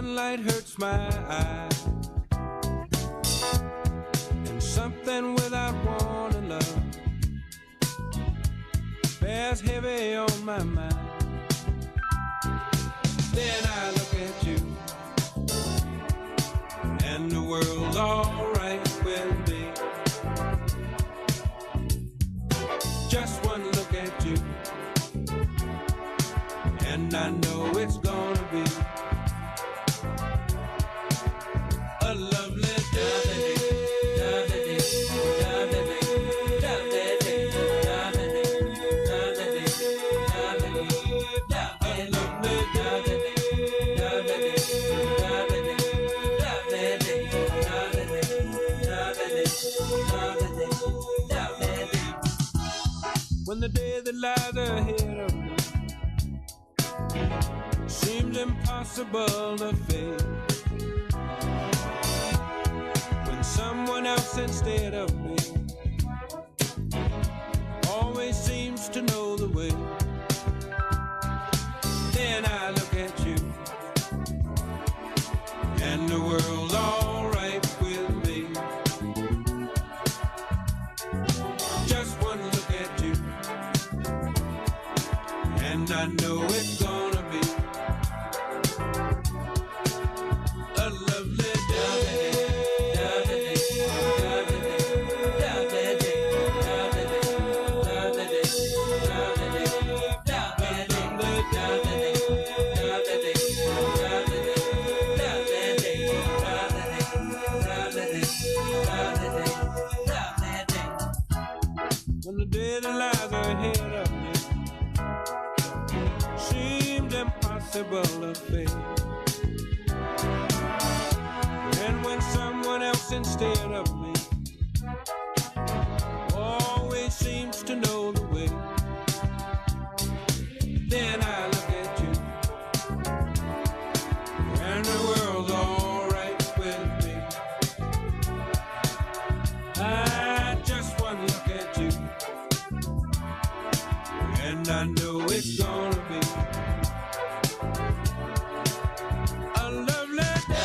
sunlight hurts my eyes, and something without wanting love bears heavy on my mind. Then I look at you, and the world's alright with me. Just one look at you, and I know it's gonna be a lovely day. When the day that lies ahead of me seems impossible to face, when someone else instead of me always seems to know the way, then I look at you, and the world's alright with me. Just one look at you, and I know it's gonna be a lovely day. When the day that lies ahead of me seems impossible to face, and when someone else instead of me always seems to know the way, then I look at you, and the world's alright with me. I just one look at you, and I know it's gonna be a lovely day.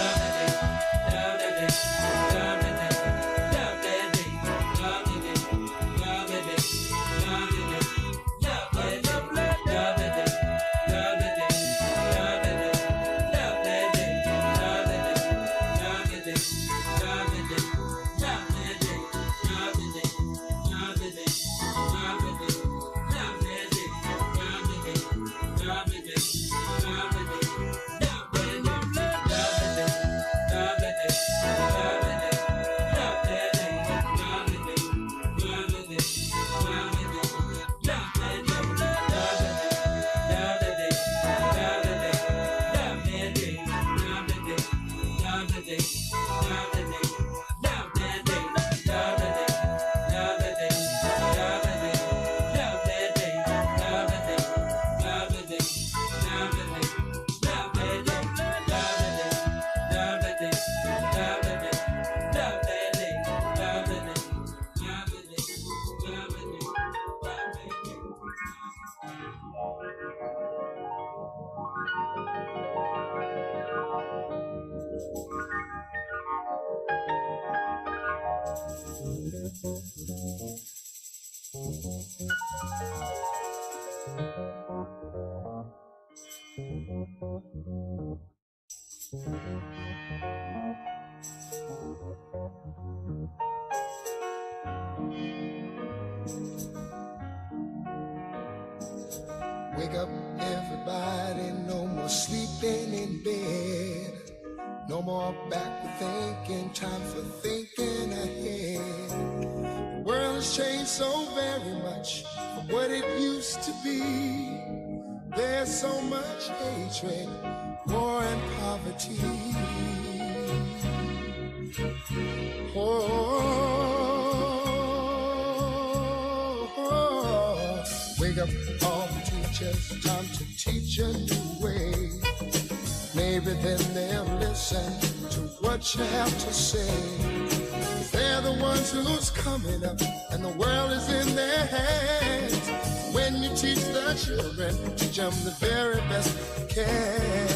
Wake up, everybody, no more sleeping in bed. No more backward thinking, time for thinking ahead. The world has changed so very much from what it used to be. There's so much hatred, war and poverty. Wake up all the teachers, time to teach a new way. Maybe then they'll listen to what you have to say. They're the ones who's coming up, and the world is in their hands. When you teach the children, teach them the very best you can.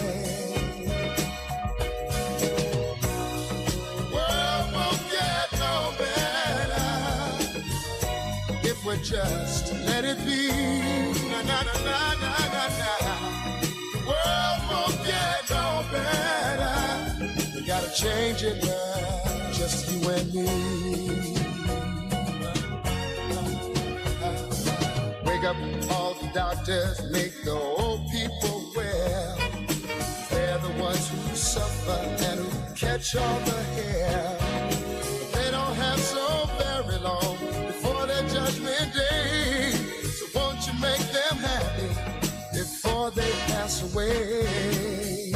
let it be. Na na na na na na na. The world won't get no better. We gotta change it now, just you and me. Wake up all the doctors, make the old people well. They're the ones who suffer and who catch all the hair. They don't have so very long before their judgment day. So won't you make them happy before they pass away?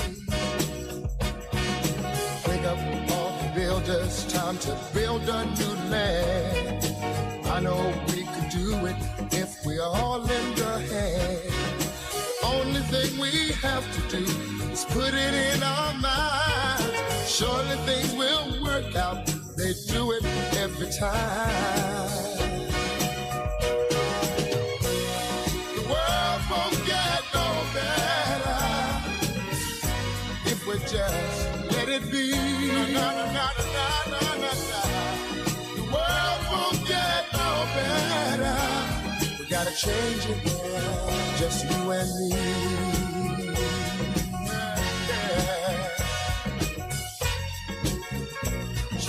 Wake up all the builders, time to build a new land. I know we could do it if we all lend a hand. Only thing we have to do is put it in our minds. Surely things will work out. They do it every time. The world won't get no better if we just let it be. Na, na, na, na, na, na, na. The world won't get no better. We gotta change it now, just you and me.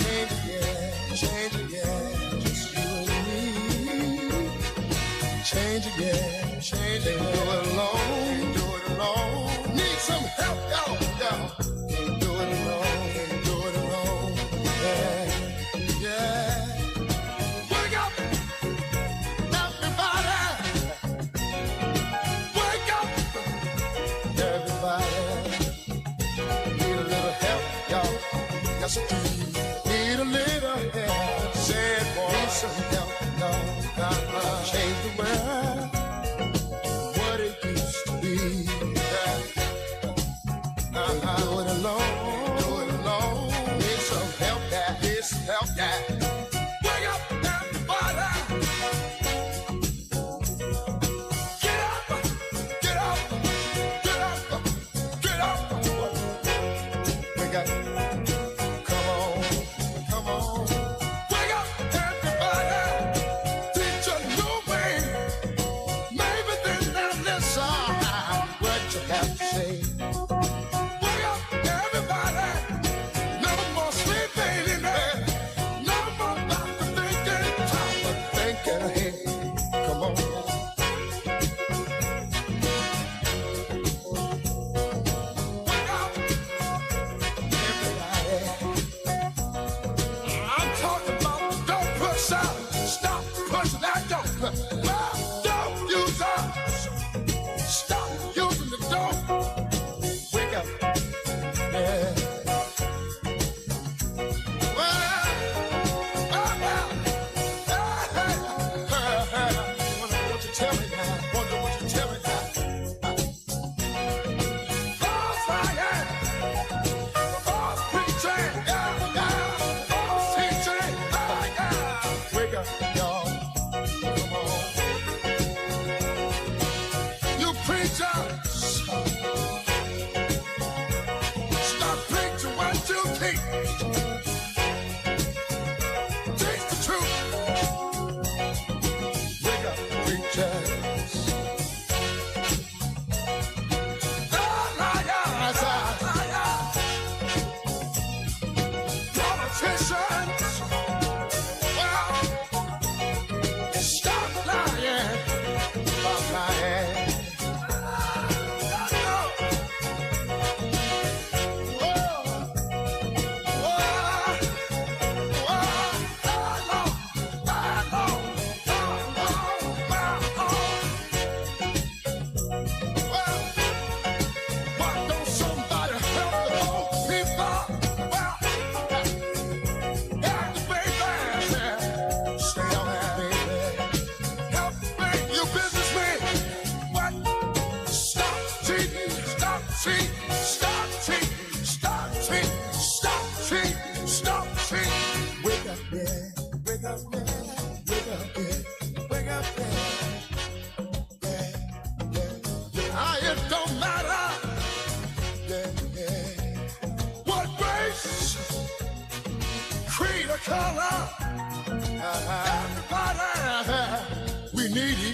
Change again, just you and me. Change again, change again. Can't do it alone, can't do it alone. Need some help, y'all. Can't do it alone, can't do it alone. Yeah, yeah. Wake up, everybody. Wake up, everybody. Need a little help, y'all. Yes, we do. Need a little help, said boy. Need some help, no, change the world, what it used to be. Do it alone, do it alone. Need some help, that, need some help, that. Wake up, everybody. Get up, get up, get up, get up. Wake up.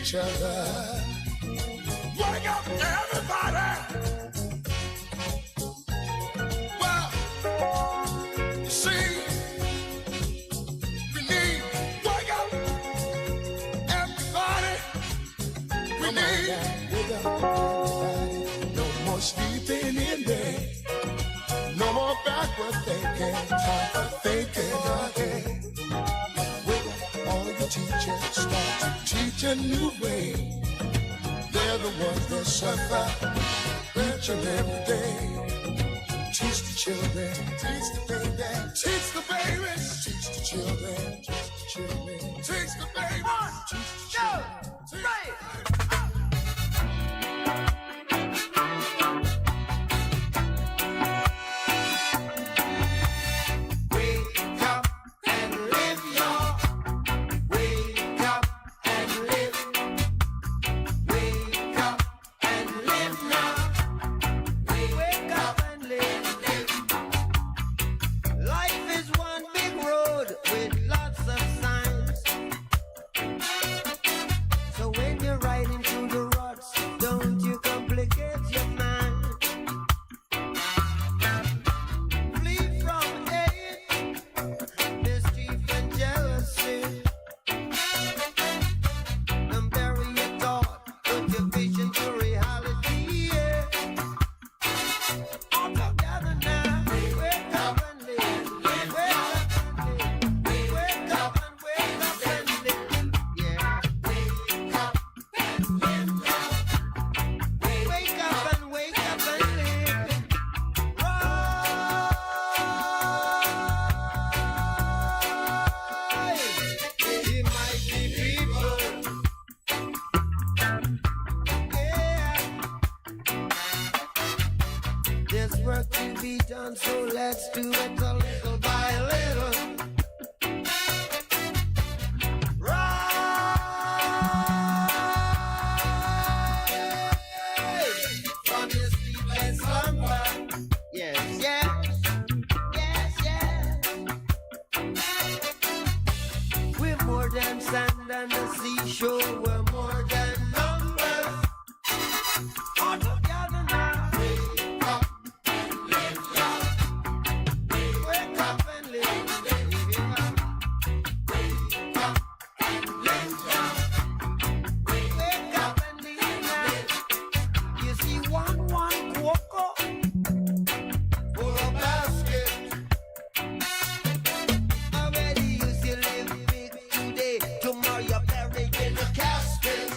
each other. Wake up, everybody! Well, you see, we need wake up, everybody. We need wake up, everybody. No more sleeping in bed. No more backward thinking. Time for thinking ahead. Wake up, all the teachers start to teach a new way. They're the ones that suffer each and every day. Teach the children, teach the baby, teach the babies, teach the children, teach the children, teach the babies, teach the children. Tomorrow you're buried in a casket.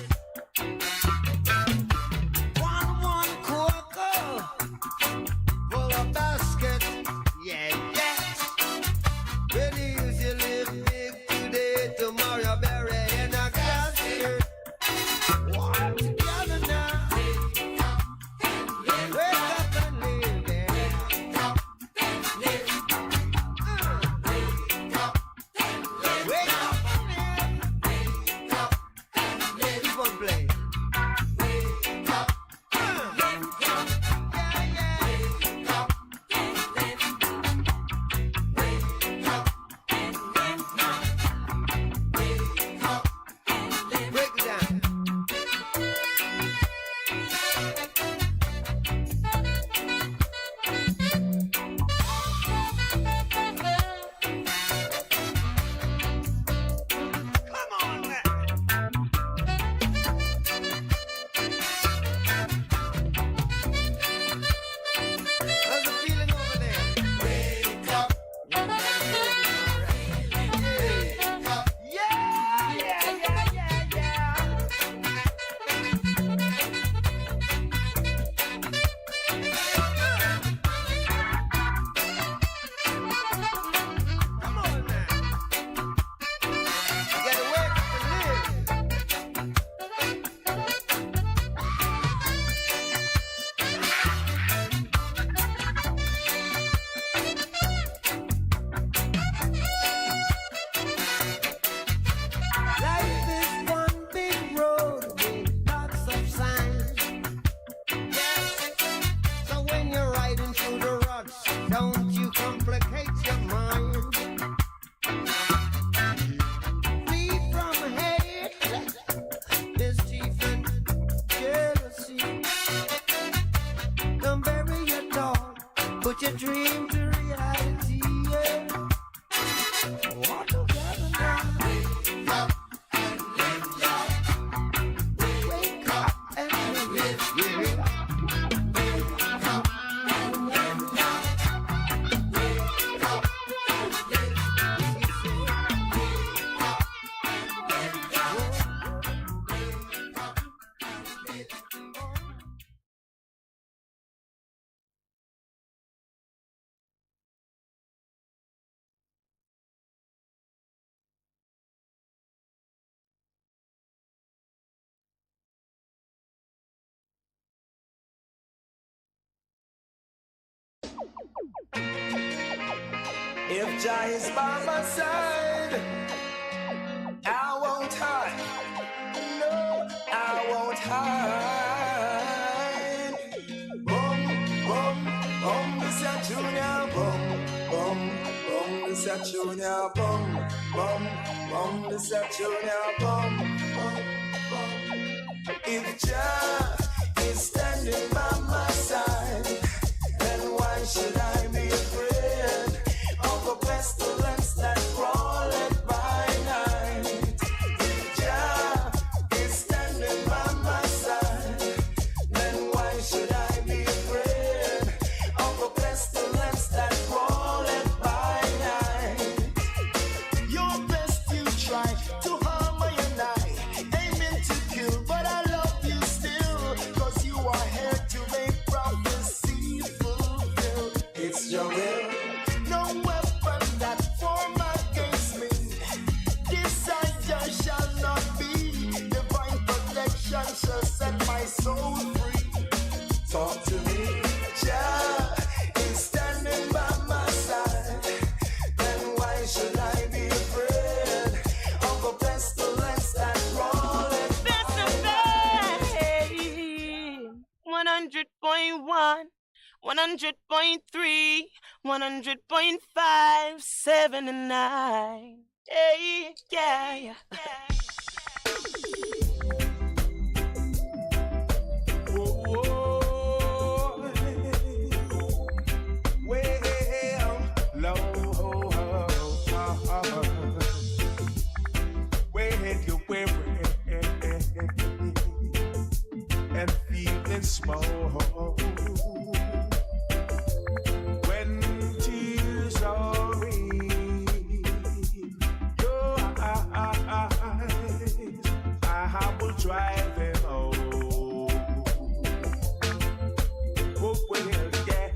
reality, yeah. Walk together now. Wake up and live, yeah. Wake up and live, yeah. Wake up and live, yeah. Wake up and live, If Jah is by my side, I won't hide. No, I won't hide. Boom, boom, boom, this a junior. Boom, boom, boom, this a junior. Boom, boom, boom, this a junior. Boom, boom, boom. If Jah is standing by my side, then why should I be afraid of a pestilence that crawleth by night? If Jah is standing by my side, then why should I be afraid of a pestilence that crawleth by night? Your best you try to harm my and I, aiming to kill, but I love you still, 'cause you are here to make prophecy fulfilled. It's your will. No weapon that form against me, desire shall not be. Divine protection shall set my soul free. Talk to me. Jah is standing by my side, then why should I be afraid of a pestilence that crawleth? Bess100, 100.1, 100.3, 100.5, 7 and 9. Hey, yeah. Well, Lord, when you're weary and feeling small, when tears are in your eyes, I will drive them home. Oh, well, yeah,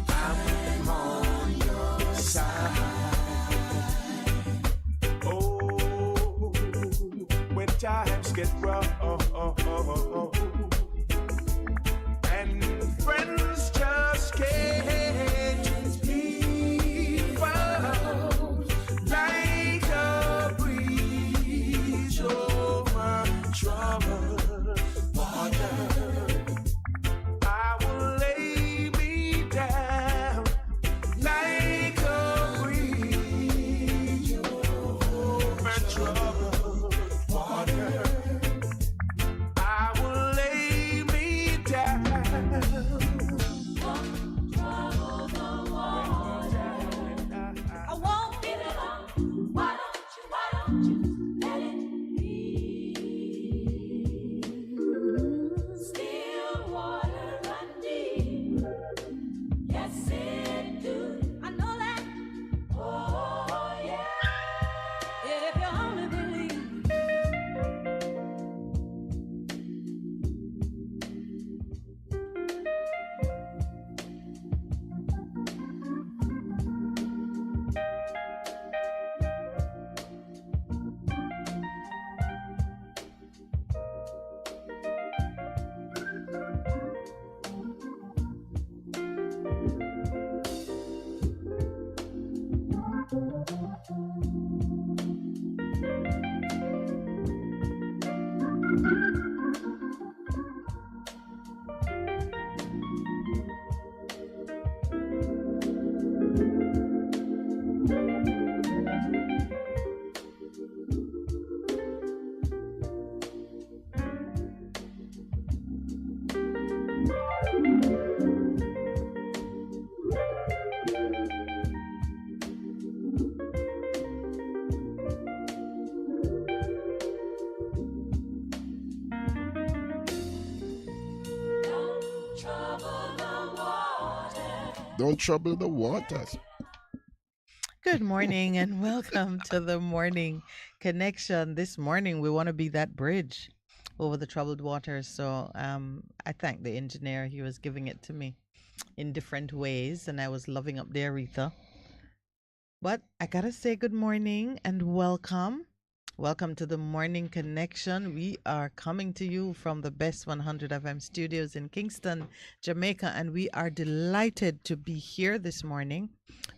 I'm on your side. Oh, when times get rough and friends just can't be found, like a breeze over troubled water, I will lay me down like a breeze over troubled water. I will Don't trouble the waters. Good morning and welcome to the morning connection. This morning we want to be that bridge over the troubled waters. So I thank the engineer. He was giving it to me in different ways and I was loving up the Aretha. But I gotta say good morning and welcome. Welcome to the Morning Connection. We are coming to you from the Bess100 FM studios in Kingston, Jamaica, and we are delighted to be here this morning.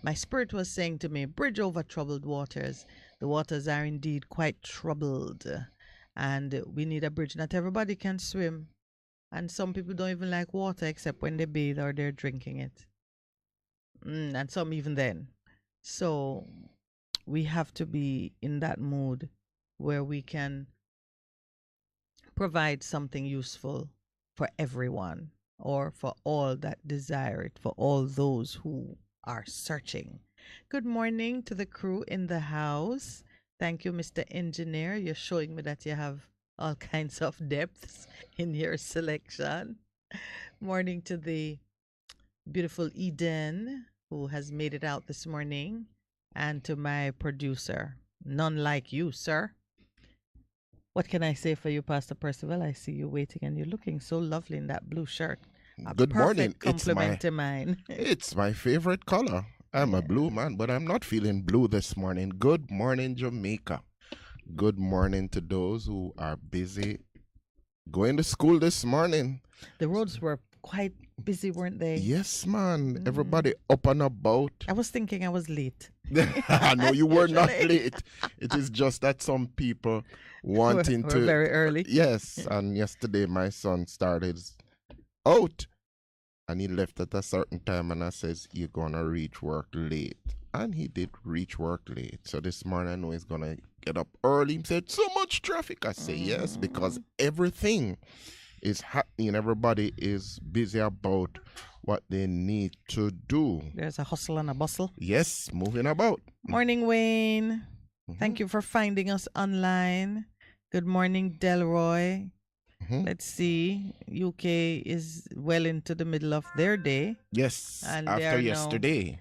My spirit was saying to me, bridge over troubled waters. The waters are indeed quite troubled, and we need a bridge. Not everybody can swim, and some people don't even like water except when they bathe or they're drinking it, and some even then. So we have to be in that mood where we can provide something useful for everyone or for all that desire it, for all those who are searching. Good morning to the crew in the house. Thank you, Mr. Engineer. You're showing me that you have all kinds of depths in your selection. Morning to the beautiful Eden, who has made it out this morning, and to my producer. None like you, sir. What can I say for you, Pastor Percival? I see you waiting and you're looking so lovely in that blue shirt. Good morning. Compliment to mine. It's my favorite color. I'm a blue man, but I'm not feeling blue this morning. Good morning, Jamaica. Good morning to those who are busy going to school this morning. The roads were quite busy, weren't they? Yes, man. Everybody up and about. I was thinking I was late. No, you were not late. It is just that some people wanting we're to very early. Yes, and yesterday my son started out and he left at a certain time and I says, you're gonna reach work late. And he did reach work late. So this morning I know he's gonna get up early. He said, so much traffic. I say yes, because everything is happening. Everybody is busy about what they need to do. There's a hustle and a bustle. Yes, moving about. Morning, Wayne. Thank you for finding us online. Good morning, Delroy. Let's see. UK is well into the middle of their day. Yes, and after yesterday.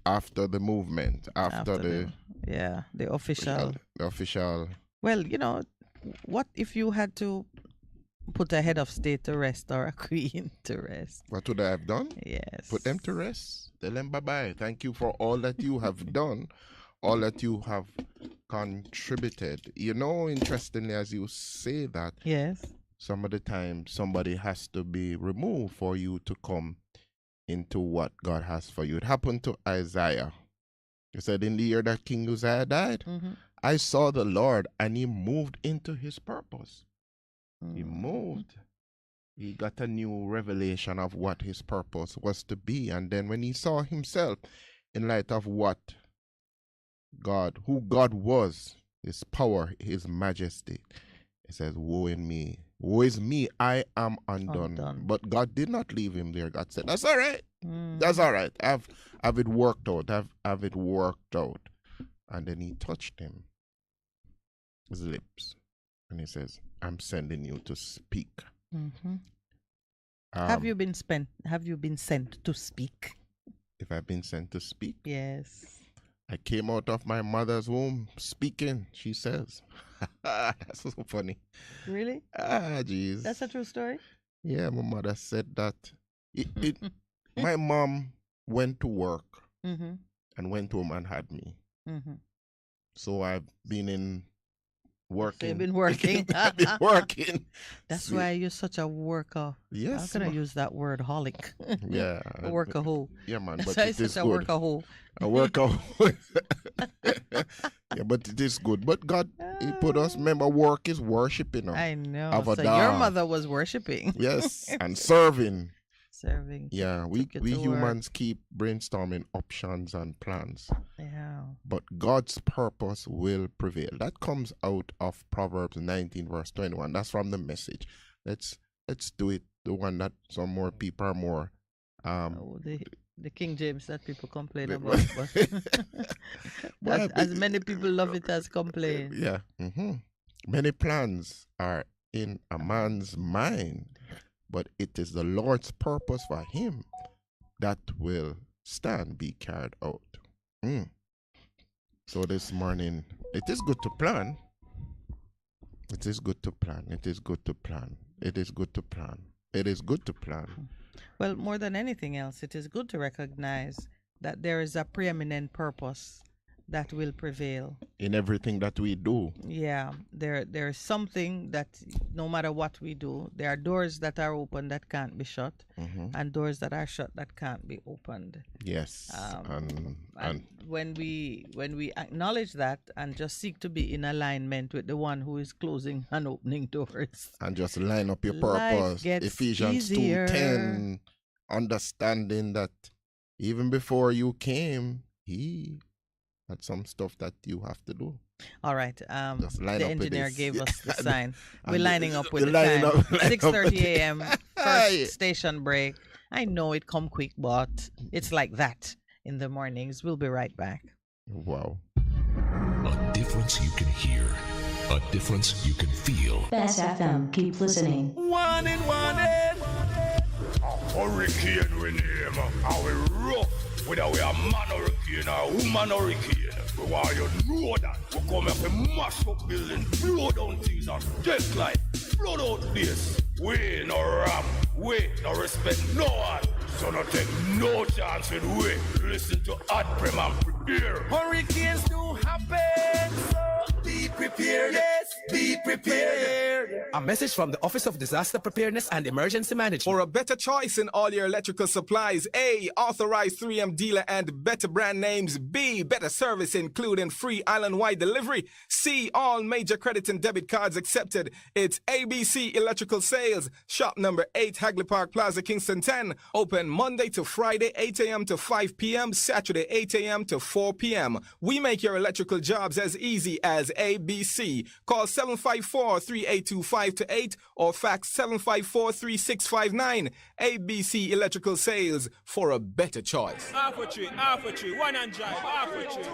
After the movement. After the official. The official. Well, you know, what if you had to put a head of state to rest or a queen to rest? What would I have done? Yes. Put them to rest. Tell them bye-bye. Thank you for all that you have done, all that you have contributed. You know, interestingly, as you say that, yes, some of the time somebody has to be removed for you to come into what God has for you. It happened to Isaiah. He said, in the year that King Uzziah died, I saw the Lord and he moved into his purpose. He moved. He got a new revelation of what his purpose was to be. And then when he saw himself in light of what God, who God was, his power, his majesty, he says, woe is me, I am undone. But God did not leave him there. God said, that's all right. That's all right. Have it worked out. Have it worked out. And then he touched him, his lips. And he says, I'm sending you to speak. Have you been sent to speak? If I've been sent to speak? Yes. I came out of my mother's womb speaking, she says. That's so funny. Really? Jeez. That's a true story? Yeah, my mother said that. My mom went to work and went home and had me. So I've been working. So you've been working. I've been working. That's why you're such a worker. Yes. I'm going to use that word, holic. Yeah. A workahole. Yeah, man. That's But it is a good. workahole. A workahole. Yeah, but it is good. But God, he put us, remember, work is worshiping. I know. Avada. So your mother was worshiping. Yes, and serving. Serving. Yeah, we humans keep brainstorming options and plans. Yeah. But God's purpose will prevail. That comes out of Proverbs 19 verse 21. That's from the Message. Let's do it. The one that some more people are more the King James that people complain about. But as many people love it as complain. Yeah. Many plans are in a man's mind, but it is the Lord's purpose for him that will stand be carried out. So this morning, it is good to plan. It is good to plan. It is good to plan. It is good to plan. It is good to plan. Well, more than anything else, it is good to recognize that there is a preeminent purpose that will prevail in everything that we do. Yeah, there's something that no matter what we do, there are doors that are open that can't be shut, and doors that are shut that can't be opened. Yes, and when we acknowledge that and just seek to be in alignment with the one who is closing and opening doors, and just line up your purpose. Ephesians 2:10, understanding that even before you came, he had some stuff that you have to do. All right. The engineer gave us the sign. We're lining up with the time. 6:30 a.m. First station break. I know it come quick, but it's like that in the mornings. We'll be right back. Wow. A difference you can hear. A difference you can feel. Bess FM. Keep listening. One in. Hurricane we name. How we rough. Whether we are man hurricane or woman hurricane, we want you to know that we come here to mash up buildings, blow down things and take life, blood out this. We no rap, we no respect no one, so no take no chance with we. Listen to Adprem and prepare. Hurricanes do happen, so be prepared. Yes, be prepared. A message from the Office of Disaster Preparedness and Emergency Management. For a better choice in all your electrical supplies, A, authorized 3M dealer and better brand names. B, better service including free island-wide delivery. C, all major credit and debit cards accepted. It's ABC Electrical Sales. Shop number 8, Hagley Park Plaza, Kingston 10. Open Monday to Friday, 8 a.m. to 5 p.m., Saturday, 8 a.m. to 4 p.m. We make your electrical jobs as easy as ABC. Call 754-3825-8 or fax 754-3659. ABC Electrical Sales, for a better choice. Half a tree, one and drive, half a tree.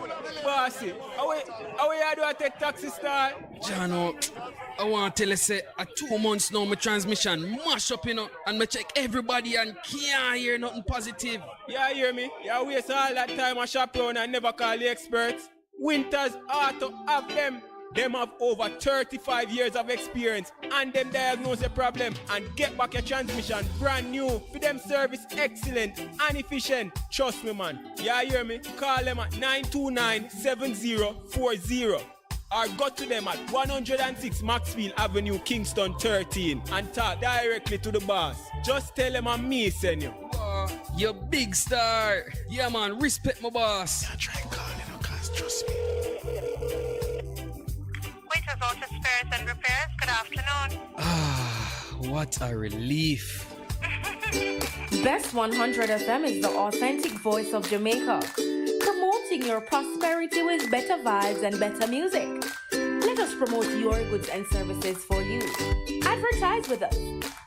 Bossy, how you do I take taxi star? Jano, I want to tell you, say, 2 months now, my transmission mash up, you know, and I check everybody and can't hear nothing positive. Yeah, hear me? You waste all that time I shop around and never call the experts. Winters Auto have them. Them have over 35 years of experience and them diagnose the problem and get back your transmission brand new. For them service excellent and efficient. Trust me, man. Yeah, hear me? Call them at 929-7040 or go to them at 106 Maxfield Avenue, Kingston 13 and talk directly to the boss. Just tell them I'm me, send you. You big star. Yeah, man. Respect my boss. Yeah, try and call you, cause trust me. Auto Spares and Repairs, good afternoon. What a relief. Bess100 FM is the authentic voice of Jamaica, promoting your prosperity with better vibes and better music. Let us promote your goods and services for you. Advertise with us.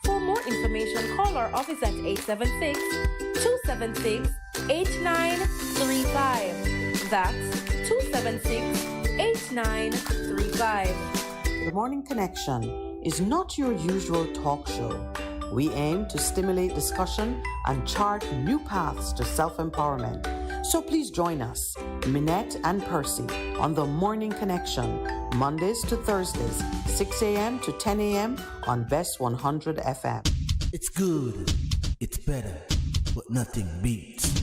For more information, call our office at 876-276-8935. That's 276-8935. The Morning Connection is not your usual talk show. We aim to stimulate discussion and chart new paths to self-empowerment. So please join us, Minett and Percy, on The Morning Connection, Mondays to Thursdays, 6 a.m. to 10 a.m. on Bess100 FM. It's good, it's better, but nothing beats.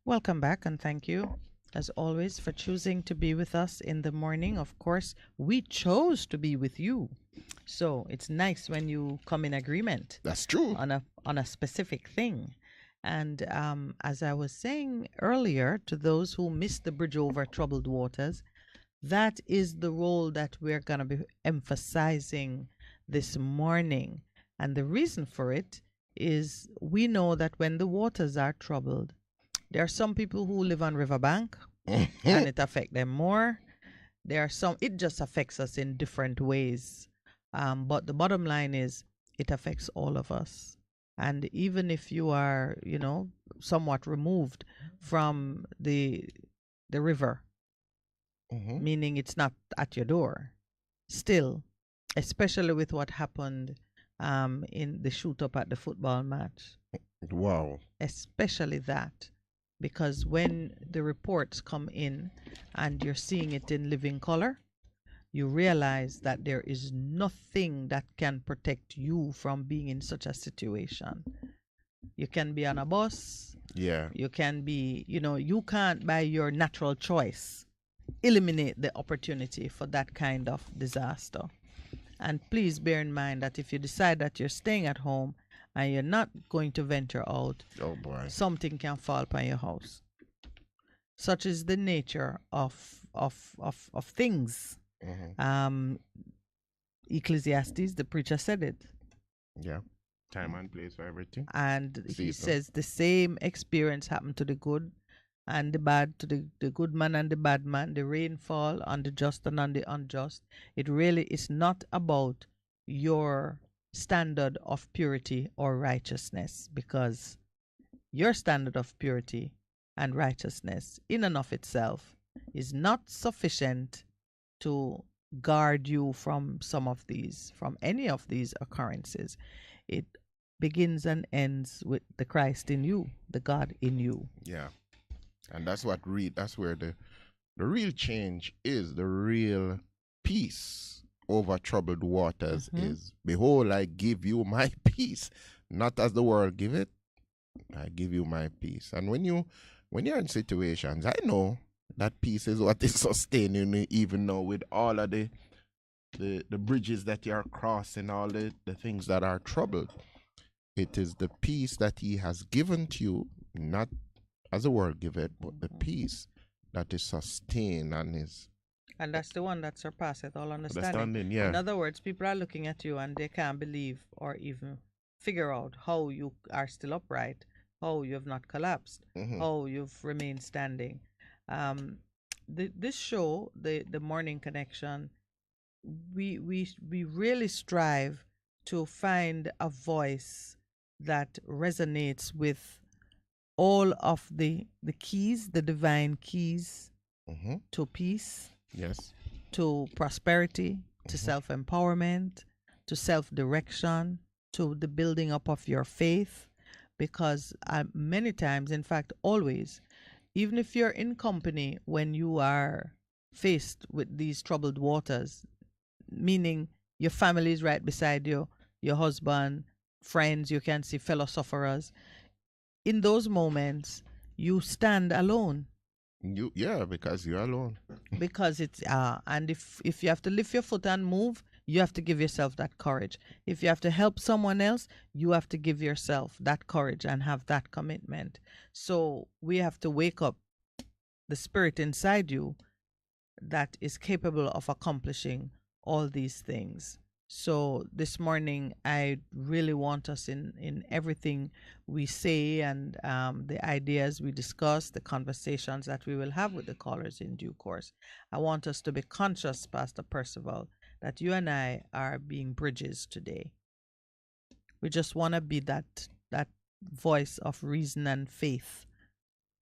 Welcome back, and thank you, as always, for choosing to be with us in the morning. Of course, we chose to be with you, so it's nice when you come in agreement. That's true. On a specific thing. And as I was saying earlier, to those who missed the bridge over troubled waters, that is the role that we're going to be emphasizing this morning. And the reason for it is we know that when the waters are troubled, there are some people who live on riverbank and it affects them more. There are some, it just affects us in different ways. But the bottom line is it affects all of us. And even if you are, you know, somewhat removed from the river, meaning it's not at your door, still especially with what happened in the shoot up at the football match. Wow. Especially that, because when the reports come in and you're seeing it in living color, you realize that there is nothing that can protect you from being in such a situation. You can be on a bus. Yeah. You can be, you can't by your natural choice eliminate the opportunity for that kind of disaster. And please bear in mind that if you decide that you're staying at home and you're not going to venture out, oh boy, something can fall upon your house. Such is the nature of things. Mm-hmm. Ecclesiastes, the preacher said it. Yeah. Time and place for everything. And Season. He says the same experience happened to the good and the bad, to the good man and the bad man, the rainfall on the just and on the unjust. It really is not about your standard of purity or righteousness, because your standard of purity and righteousness in and of itself is not sufficient to guard you from any of these occurrences. It begins and ends with the Christ in you, the God in you. Yeah. And that's where the real change is, the real peace over troubled waters is. Behold, I give you my peace, not as the world give it. I give you my peace. And when you're in situations, I know that peace is what is sustaining you, even now with all of the bridges that you're crossing, all the things that are troubled. It is the peace that he has given to you, not as the world give it, but the peace that is sustained and that's the one that surpasseth all understanding. Yeah. In other words, people are looking at you and they can't believe or even figure out how you are still upright, how you have not collapsed, how you've remained standing. This show, the Morning Connection, we really strive to find a voice that resonates with all of the keys, the divine keys to peace, yes, to prosperity, to self-empowerment, to self-direction, to the building up of your faith. Because many times, in fact always, even if you're in company when you are faced with these troubled waters, meaning your family is right beside you, your husband, friends, you can see fellow sufferers, in those moments you stand alone. Because you're alone. Because it's and if you have to lift your foot and move, you have to give yourself that courage. If you have to help someone else, you have to give yourself that courage and have that commitment. So we have to wake up the spirit inside you that is capable of accomplishing all these things. So this morning, I really want us in everything we say and the ideas we discuss, the conversations that we will have with the callers in due course. I want us to be conscious, Pastor Percival, that you and I are being bridges today. We just want to be that voice of reason and faith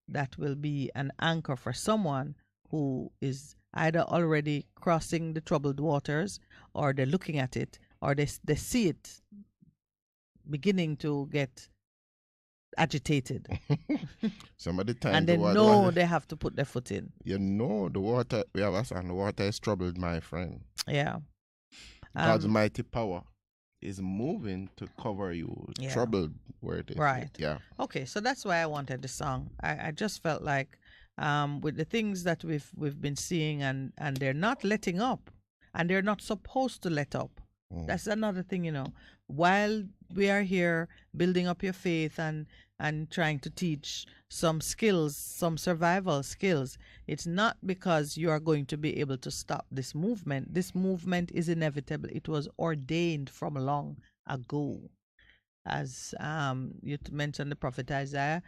that will be an anchor for someone who is either already crossing the troubled waters, or they're looking at it, or they see it beginning to get agitated. Some of the time, and they know they have to put their foot in. The water, we have us, and the water is troubled, my friend. Yeah. God's mighty power is moving to cover you, troubled where it is. Right. Yeah. Okay, so that's why I wanted the song. I just felt like with the things that we've been seeing, and they're not letting up, and they're not supposed to let up. That's another thing, while we are here building up your faith and trying to teach some skills, some survival skills, it's not because you are going to be able to stop this movement. This movement is inevitable. It was ordained from long ago. As you mentioned the prophet Isaiah,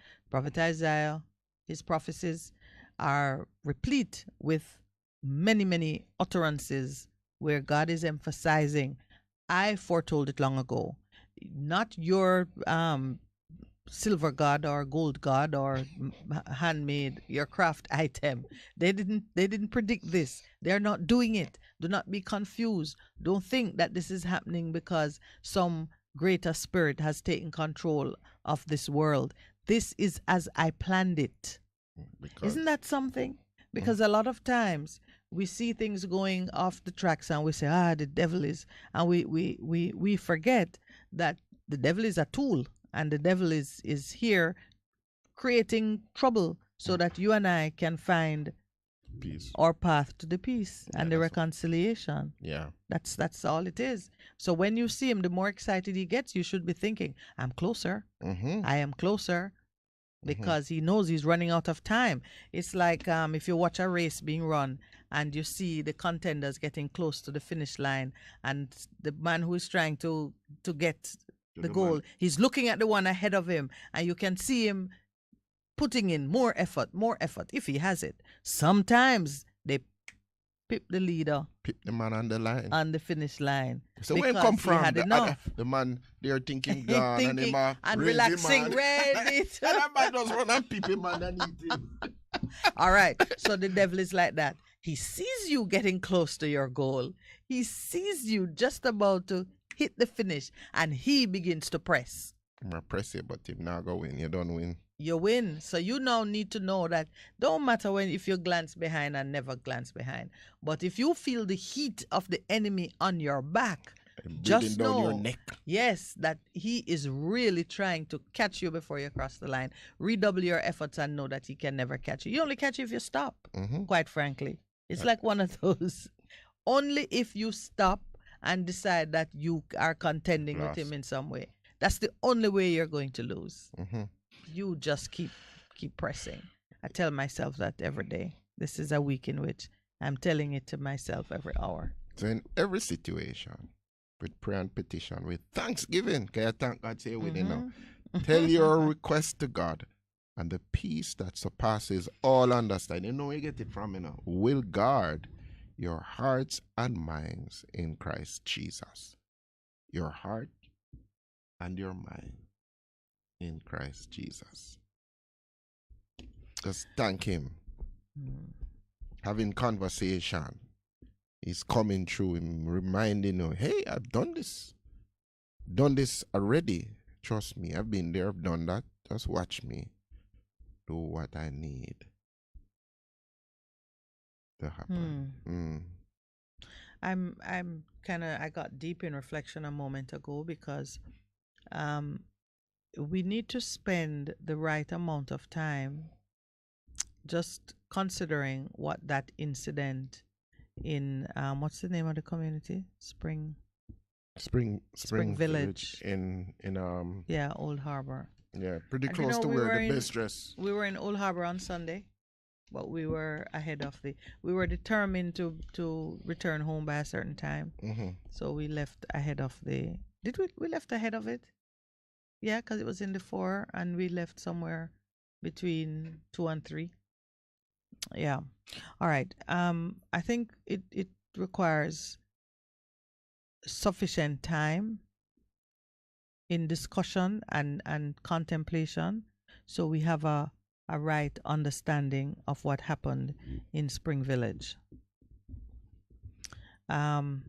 his prophecies are replete with many, many utterances where God is emphasizing, I foretold it long ago. Not your silver god or gold god or handmade your craft item. They didn't predict this. They're not doing it. Do not be confused. Don't think that this is happening because some greater spirit has taken control of this world. This is as I planned it. Isn't that something? Because a lot of times we see things going off the tracks and we say, the devil is, and we forget that the devil is a tool, and the devil is here creating trouble so that you and I can find peace, our path to the peace and the reconciliation. Yeah. That's all it is. So when you see him, the more excited he gets, you should be thinking, I'm closer. I am closer. Because he knows he's running out of time. It's like if you watch a race being run and you see the contenders getting close to the finish line, and the man who is trying to get the goal, he's looking at the one ahead of him, and you can see him putting in more effort if he has it. Sometimes they pip the leader, pip the man on the line, on the finish line. So where come from? The man they're thinking gone thinking and relaxing, ready. And that man just run and pip him underneath him. All right. So the devil is like that. He sees you getting close to your goal. He sees you just about to hit the finish, and he begins to press. I'm press it, but if now go win, you don't win. You win. So you now need to know that don't matter if you glance behind and never glance behind. But if you feel the heat of the enemy on your back, just know, your neck. Yes, that he is really trying to catch you before you cross the line. Redouble your efforts and know that he can never catch you. You only catch you if you stop, quite frankly. It's like one of those. Only if you stop and decide that you are contending with him in some way. That's the only way you're going to lose. You just keep pressing. I tell myself that every day. This is a week in which I'm telling it to myself every hour. So in every situation, with prayer and petition, with thanksgiving, can you thank God, say with you now? Tell your request to God, and the peace that surpasses all understanding, you know where you get it from, will guard your hearts and minds in Christ Jesus. Your heart and your mind in Christ Jesus. Just thank him. Having conversation. He's coming through him, reminding you, hey, I've done this. Done this already. Trust me, I've been there, I've done that. Just watch me do what I need to happen. I'm I got deep in reflection a moment ago because we need to spend the right amount of time just considering what that incident in what's the name of the community? Spring Village in Old Harbor. Yeah, pretty close to where the Bess dress. We were in Old Harbor on Sunday, but we were we were determined to return home by a certain time. So we left ahead of we left ahead of it? Yeah, because it was in the 4 and we left somewhere between 2 and 3. Yeah. All right. I think it requires sufficient time in discussion and contemplation, so we have a right understanding of what happened in Spring Village. From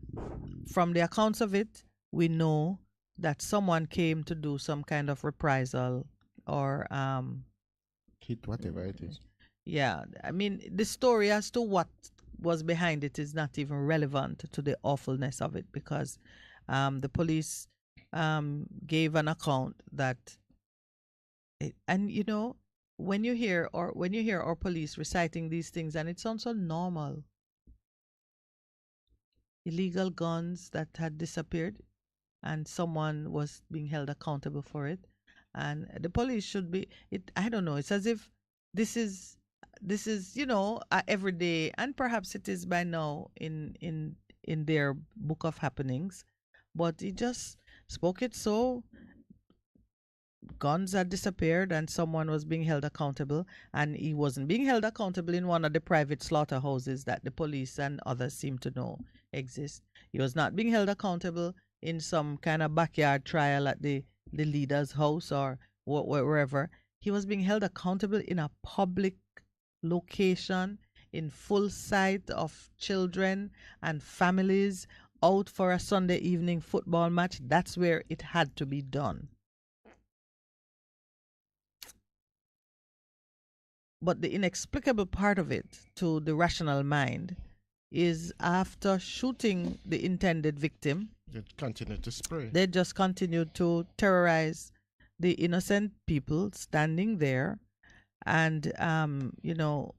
the accounts of it, we know that someone came to do some kind of reprisal or hit, whatever it is. Yeah, I mean, the story as to what was behind it is not even relevant to the awfulness of it, because the police gave an account that, and you know, when you hear our police reciting these things, and it sounds so normal. Illegal guns that had disappeared, and someone was being held accountable for it, and the police should be. I don't know. It's as if this is everyday, and perhaps it is by now in their book of happenings, but he just spoke it so. Guns had disappeared and someone was being held accountable, and he wasn't being held accountable in one of the private slaughterhouses that the police and others seem to know exist. He was not being held accountable in some kind of backyard trial at the leader's house or wherever. He was being held accountable in a public location, in full sight of children and families, out for a Sunday evening football match. That's where it had to be done. But the inexplicable part of it to the rational mind is after shooting the intended victim, they continued to spray. They just continued to terrorize the innocent people standing there, and you know,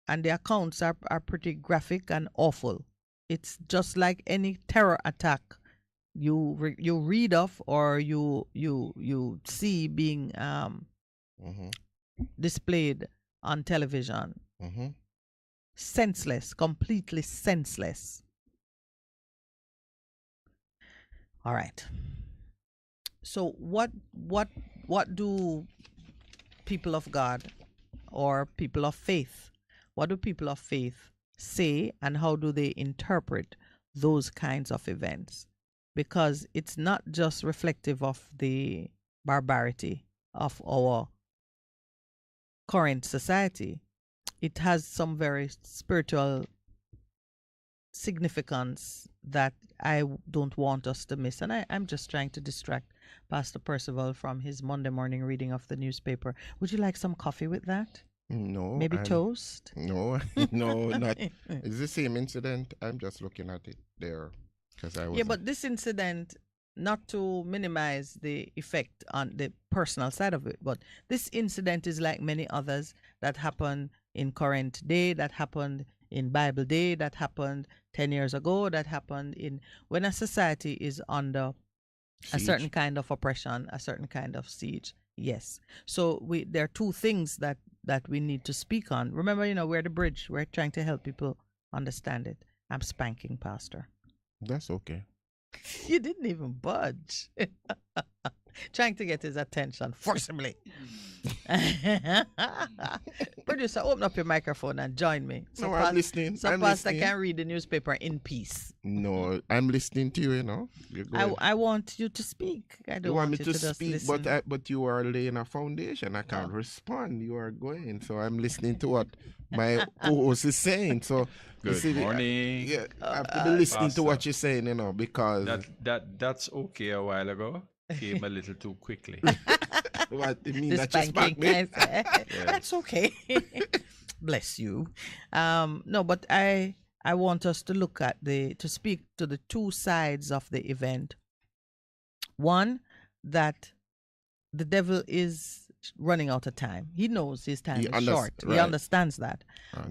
and the accounts are pretty graphic and awful. It's just like any terror attack you read of or you see being displayed on television. Senseless, completely senseless. All right. So what do people of God or people of faith, what do people of faith say, and how do they interpret those kinds of events? Because it's not just reflective of the barbarity of our current society. It has some very spiritual significance that I don't want us to miss. And I'm just trying to distract Pastor Percival from his Monday morning reading of the newspaper. Would you like some coffee with that? No. Maybe toast? No, not. It's the same incident. I'm just looking at it there because I was. Yeah, but this incident, not to minimize the effect on the personal side of it, but this incident is like many others that happen in current day, that happened in Bible day, that happened 10 years ago, that happened in when a society is under a certain kind of oppression, a certain kind of siege. Yes. So there are two things that we need to speak on. Remember, we're the bridge. We're trying to help people understand it. I'm spanking Pastor. That's okay. You didn't even budge. Trying to get his attention forcibly. Producer, open up your microphone and join me. So I'm listening. So Pastor can read the newspaper in peace. No, I'm listening to you, I want you to speak. I don't want you to just speak, listen. but you are laying a foundation. I can't respond. You are going. So I'm listening to what my co-host is saying. So Good morning. Yeah, I have to be listening to what you're saying, because that's okay a while ago. Came a little too quickly. What you mean? This That you smack me? yes. That's okay. Bless you. No, but I want us to look at to speak to the two sides of the event. One, that the devil is running out of time. He knows his time is short. Right. He understands that.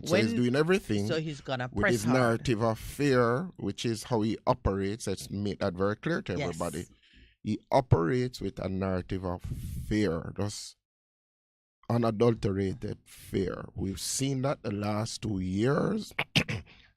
So he's doing everything. So he's gonna with press his hard. narrative of fear, which is how he operates. Let's make that very clear to everybody. He operates with a narrative of fear, just unadulterated fear. We've seen that the last 2 years.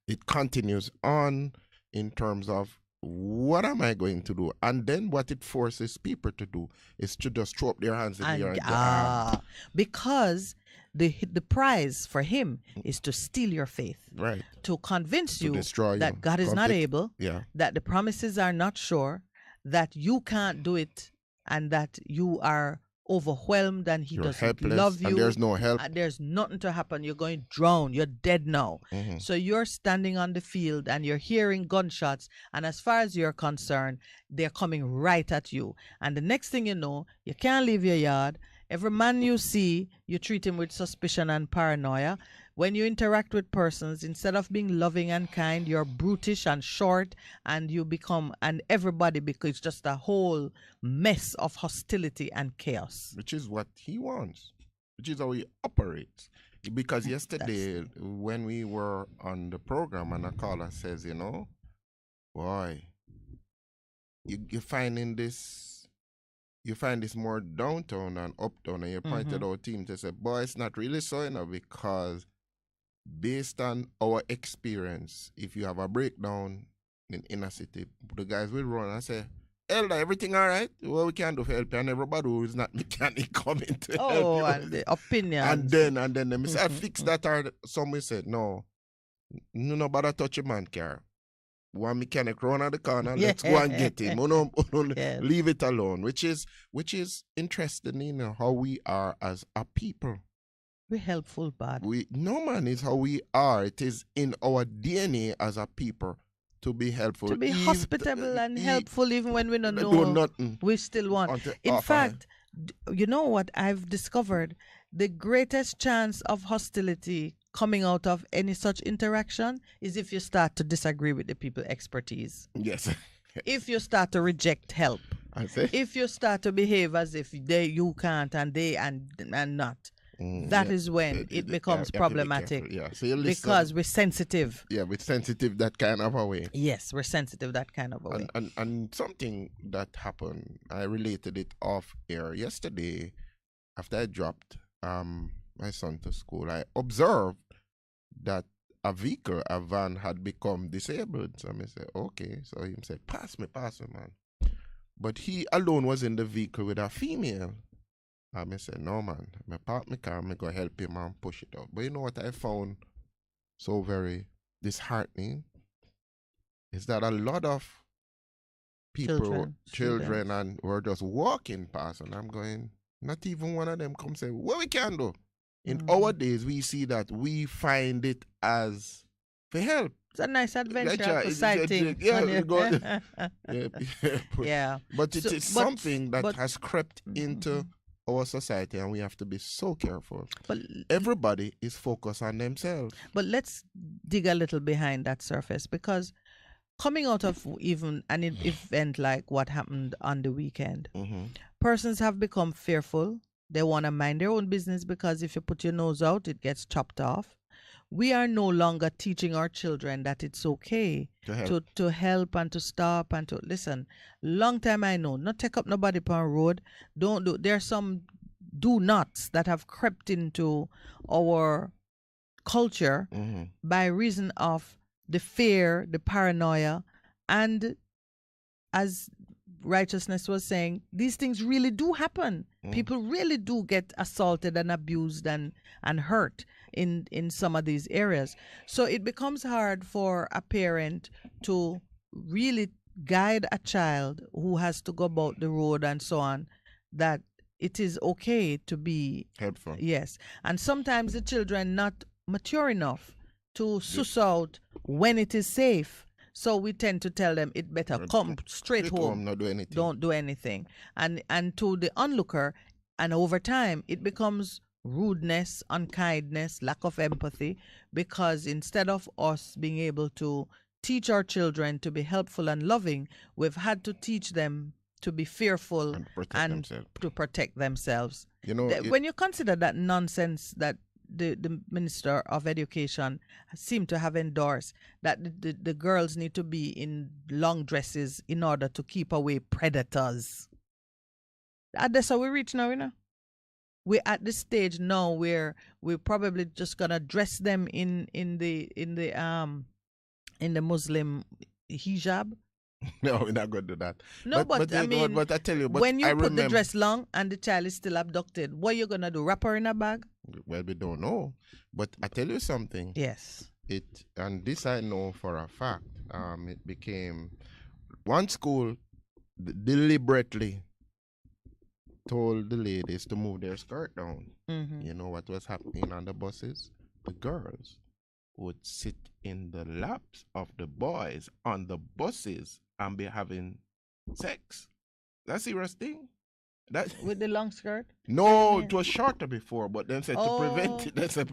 It continues on in terms of what am I going to do? And then what it forces people to do is to just throw up their hands in the air and go, because the prize for him is to steal your faith. Right. To convince To you destroy that you. God is not able, Yeah. that the promises are not sure, that you can't do it, and that you are overwhelmed and he You're doesn't helpless, love you. and there's no help. There's nothing to happen. You're going to drown. You're dead now. Mm-hmm. So you're standing on the field and you're hearing gunshots. And as far as you're concerned, they're coming right at you. And the next thing you know, you can't leave your yard. Every man you see, you treat him with suspicion and paranoia. When you interact with persons, instead of being loving and kind, you're brutish and short, and you become, and everybody, because it's just a whole mess of hostility and chaos. Which is what he wants, which is how he operates. Because yesterday, when we were on the program, and a caller says, boy, you're finding this, you find this more downtown and uptown, and you pointed out teams. They said, boy, it's not really so, because based on our experience, if you have a breakdown in inner city, the guys will run and say, Elder, everything all right? Well, we can do for help you, and everybody who is not mechanic coming to help you. Oh, and the opinions. And then they say, fix that, or some will say, no bother touch your man car. one mechanic run out the corner, let's go and get him. Yes. Leave it alone, which is interesting, you know, how we are as a people. We're helpful, bad. No, man, it's how we are. It is in our DNA as a people to be helpful. To be hospitable and helpful even when we don't know nothing. We still want. In fact, you know what I've discovered? The greatest chance of hostility coming out of any such interaction is if you start to disagree with the people's expertise. Yes. If you start to reject help. I see. If you start to behave as if you can't and they and not. That is when it becomes problematic. Be so because we're sensitive. Yeah, we're sensitive that kind of a way. Yes, we're sensitive that kind of a way. And something that happened, I related it off air yesterday after I dropped my son to school. I observed that a van had become disabled. So I said, okay. So he said, pass me, man. But he alone was in the vehicle with a female. I said, no, man. I park my car, I go help him and push it out. But you know what I found so very disheartening? Is that a lot of people, children and were just walking past, and I'm going, not even one of them come say, what we can do? In our days, we see that we find it as for help. It's a nice adventure, exciting. Yeah. But it is something that has crept into our society, and we have to be so careful. But everybody is focused on themselves. But let's dig a little behind that surface, because coming out of even an event like what happened on the weekend, persons have become fearful. They want to mind their own business, because if you put your nose out, it gets chopped off. We are no longer teaching our children that it's okay to help and to stop and to listen. Long time I know, not take up nobody upon road. Don't do. There are some do nots that have crept into our culture by reason of the fear, the paranoia, and as Righteousness was saying, these things really do happen. People really do get assaulted and abused and hurt in some of these areas. So it becomes hard for a parent to really guide a child who has to go about the road and so on, that it is okay to be helpful. Yes. And sometimes the children not mature enough to suss out when it is safe. So we tend to tell them it better come straight home. Not do anything. Don't do anything. And to the onlooker, and over time, it becomes rudeness, unkindness, lack of empathy, because instead of us being able to teach our children to be helpful and loving, we've had to teach them to be fearful and to protect themselves. You know, when you consider that nonsense that the Minister of Education seemed to have endorsed, that the girls need to be in long dresses in order to keep away predators. That's how we reach now, you know. We're at this stage now where we're probably just gonna dress them in the Muslim hijab. No, we're not going to do that. No, but I mean, but I tell you, when you put the dress long and the child is still abducted, what are you gonna do? Wrap her in a bag? Well, we don't know. But I tell you something. Yes. And this I know for a fact. It became one school deliberately told the ladies to move their skirt down. You know what was happening on the buses? The girls would sit in the laps of the boys on the buses and be having sex. That's a serious thing. With the long skirt? No, it was shorter before, but then said to prevent it, they said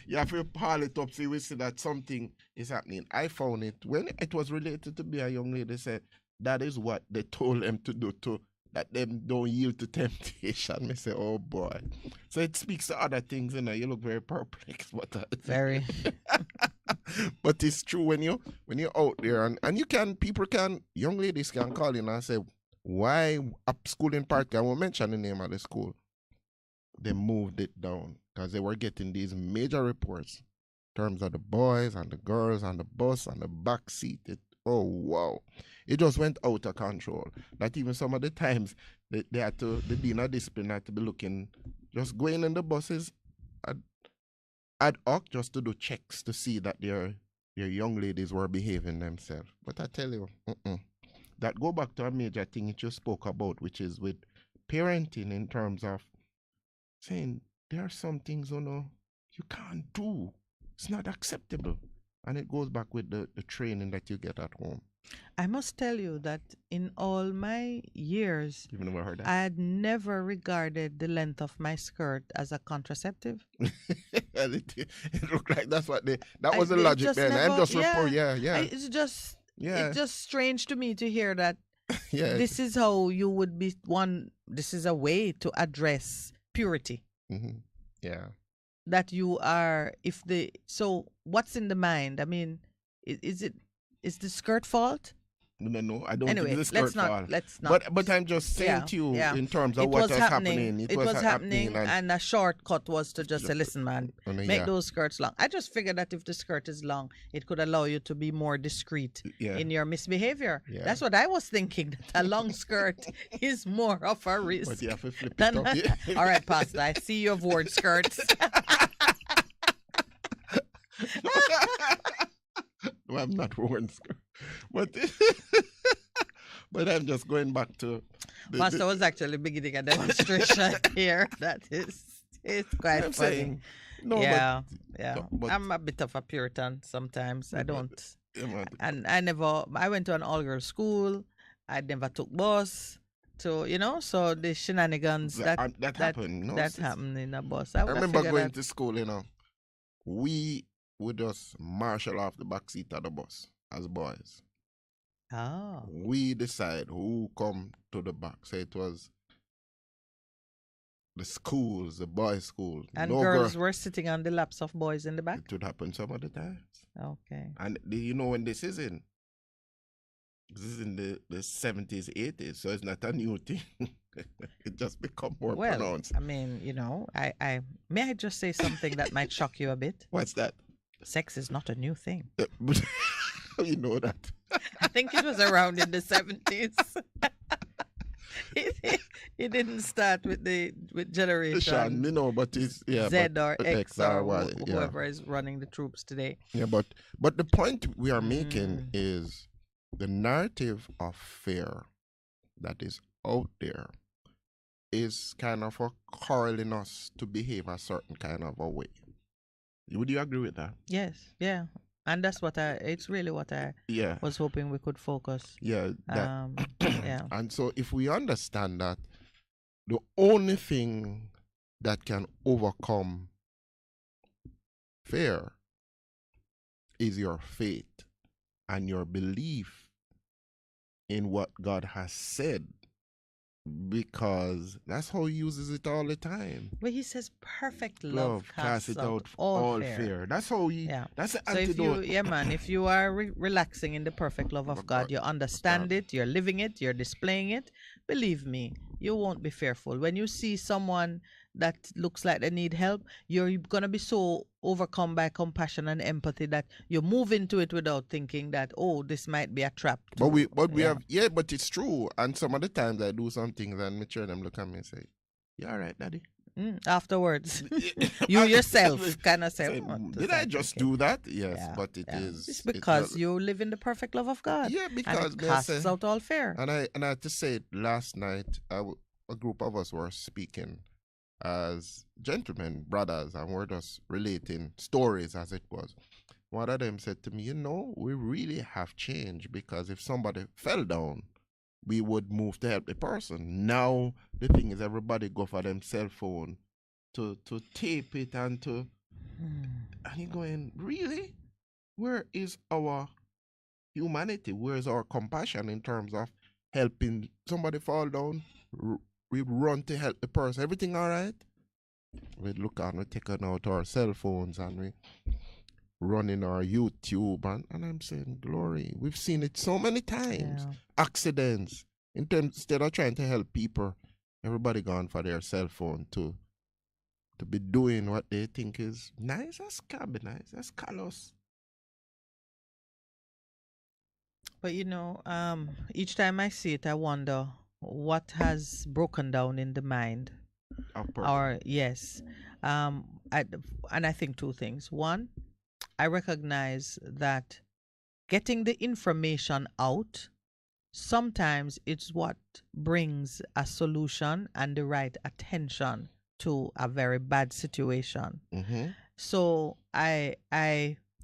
you have to pile it up so we see that something is happening. I found it when it was related to be a young lady, said that is what they told them to do, to that them don't yield to temptation. I say, oh boy. So it speaks to other things, you know. You look very perplexed, but very. But it's true when you're out there and young ladies can call you and say, why up school in Park? I won't mention the name of the school. They moved it down because they were getting these major reports in terms of the boys and the girls and the bus and the back seat. Oh wow. It just went out of control. That even some of the times the dean of discipline had to be looking, just going in the buses ad hoc just to do checks to see that they're your young ladies were behaving themselves. But I tell you, that go back to a major thing that you spoke about, which is with parenting in terms of saying there are some things you can't do. It's not acceptable. And it goes back with the training that you get at home. I must tell you that in all my years, You've never heard that? I had never regarded the length of my skirt as a contraceptive. It looked like that's what that was the logic then. I'm just It's just strange to me to hear that this is how you would be this is a way to address purity. Mm-hmm. Yeah. That you are, so what's in the mind? I mean, is the skirt fault? No, I don't anyway, think it's the skirt fault. Let's not. But I'm just saying to you in terms of what was happening. It was happening, and a shortcut was to just say, listen, man, make those skirts long. I just figured that if the skirt is long, it could allow you to be more discreet in your misbehavior. Yeah. That's what I was thinking, that a long skirt is more of a risk. But you have to flip it up. All right, Pastor, I see you have worn skirts. No, I'm not wearing skirt. But I'm just going back to... Pastor was actually beginning a demonstration here. It's quite funny. Saying, but I'm a bit of a Puritan sometimes. I don't... And I went to an all-girls school. I never took bus. So, so the shenanigans that happened. No, that happened in a bus. I remember going to school, we would just marshal off the back seat of the bus as boys. Oh. We decide who come to the back. So it was the schools, the boys' school. And girls were sitting on the laps of boys in the back? It would happen some of the times. Okay. And when this is in the 70s, 80s, so it's not a new thing. It just become more pronounced. I mean, I may I just say something that might shock you a bit? What's that? Sex is not a new thing. You know that. I think it was around in the 70s. It didn't start with generation but it's Z or X or whoever is running the troops today. Yeah, but the point we are making is the narrative of fear that is out there is kind of corralling us to behave a certain kind of a way. Would you agree with that? Yes, yeah. And that's it's really what I was hoping we could focus. Yeah. Yeah. And so if we understand that the only thing that can overcome fear is your faith and your belief in what God has said, because that's how he uses it all the time. Well, he says perfect love casts it out all fear. That's how that's the antidote. If you are relaxing in the perfect love of God, you understand it, you're living it, you're displaying it, believe me, you won't be fearful. When you see someone that looks like they need help, you're going to be so overcome by compassion and empathy that you move into it without thinking that, this might be a trap. But it's true. And some of the times I do some things and my children look at me and say, "You all right, Daddy?" Afterwards, you yourself kind of say, "Did I just do that?" Yes, but is. It's because you live in the perfect love of God. Yeah, because it casts out all fear. And I had to say it last night. A group of us were speaking as gentlemen, brothers, and we're just relating stories as it was. One of them said to me, we really have changed, because if somebody fell down, we would move to help the person. Now, the thing is, everybody go for them cell phone to tape it and to... And you're going, really? Where is our humanity? Where is our compassion in terms of helping somebody fall down? We run to help the person. Everything all right? We look on, we take out our cell phones and we run in our YouTube. And I'm saying, glory. We've seen it so many times. Yeah. Accidents. Instead of trying to help people, everybody gone for their cell phone to be doing what they think is nice. That's can be nice. That's callous. But each time I see it, I wonder what has broken down in the mind. I think two things. One, I recognize that getting the information out, sometimes it's what brings a solution and the right attention to a very bad situation. So I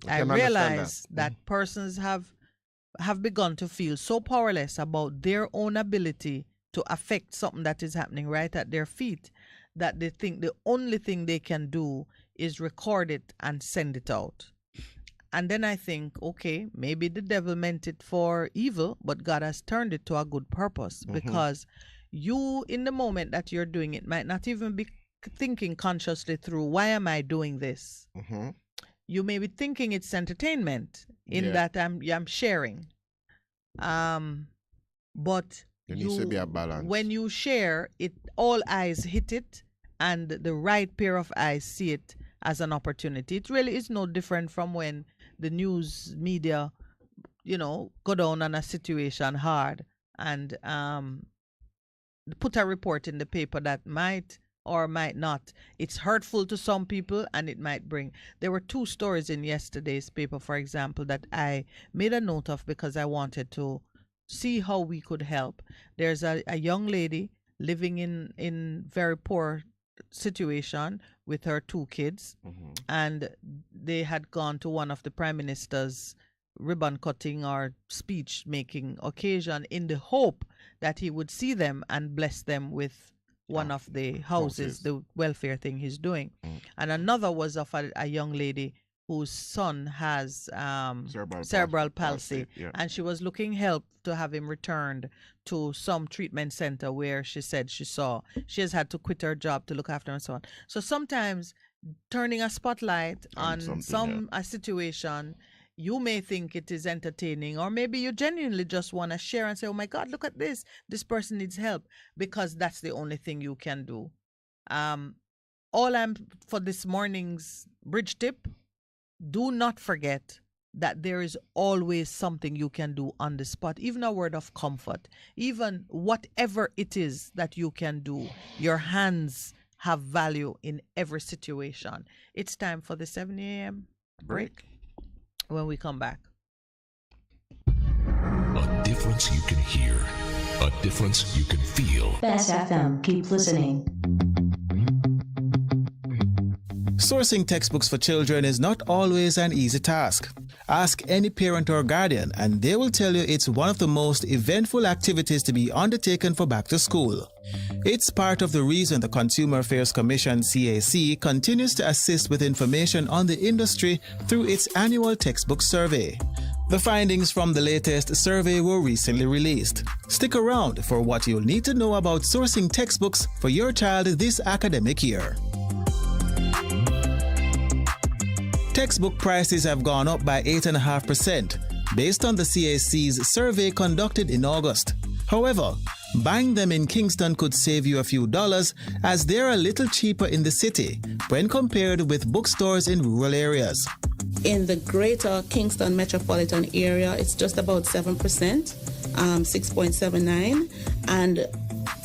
realize that persons have begun to feel so powerless about their own ability to affect something that is happening right at their feet that they think the only thing they can do is record it and send it out. And then I think, okay, maybe the devil meant it for evil, but God has turned it to a good purpose, because you, in the moment that you're doing it, might not even be thinking consciously through, why am I doing this? You may be thinking it's entertainment in that I'm sharing. But there needs to be a balance. When you share it, all eyes hit it, and the right pair of eyes see it as an opportunity. It really is no different from when the news media, go down on a situation hard and put a report in the paper that might or might not. It's hurtful to some people, and it might bring. There were 2 stories in yesterday's paper, for example, that I made a note of because I wanted to see how we could help. There's a young lady living in very poor situation with her 2 kids, and they had gone to one of the Prime Minister's ribbon cutting or speech making occasion in the hope that he would see them and bless them with one of the houses, the welfare thing he's doing. And another was of a young lady whose son has cerebral palsy. And she was looking help to have him returned to some treatment center where she said she has had to quit her job to look after him and so on. So sometimes turning a spotlight on a situation, you may think it is entertaining, or maybe you genuinely just want to share and say, oh my God, look at this. This person needs help, because that's the only thing you can do. For this morning's bridge tip, do not forget that there is always something you can do on the spot, even a word of comfort, even whatever it is that you can do. Your hands have value in every situation. It's time for the 7 a.m. break. When we come back. A difference you can hear, a difference you can feel. Bess FM, keep listening. Sourcing textbooks for children is not always an easy task. Ask any parent or guardian and they will tell you it's one of the most eventful activities to be undertaken for back to school. It's part of the reason the Consumer Affairs Commission CAC continues to assist with information on the industry through its annual textbook survey. The findings from the latest survey were recently released. Stick around for what you'll need to know about sourcing textbooks for your child this academic year. Textbook prices have gone up by 8.5% based on the CAC's survey conducted in August. However, buying them in Kingston could save you a few dollars as they're a little cheaper in the city when compared with bookstores in rural areas. In the greater Kingston metropolitan area, it's just about 7%, 6.79, and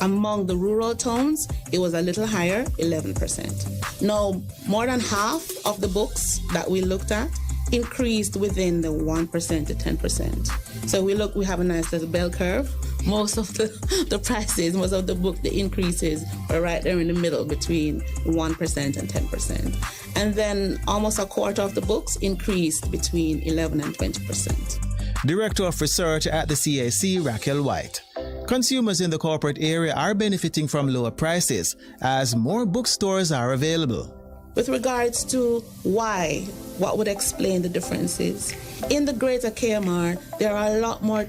among the rural towns, it was a little higher, 11%. Now, more than half of the books that we looked at increased within the 1% to 10%. So we have a nice little bell curve. Most of the prices, most of the increases are right there in the middle between 1% and 10%. And then almost a quarter of the books increased between 11 and 20%. Director of Research at the CAC, Raquel White. Consumers in the corporate area are benefiting from lower prices as more bookstores are available. With regards to what would explain the differences? In the greater KMR, there are a lot more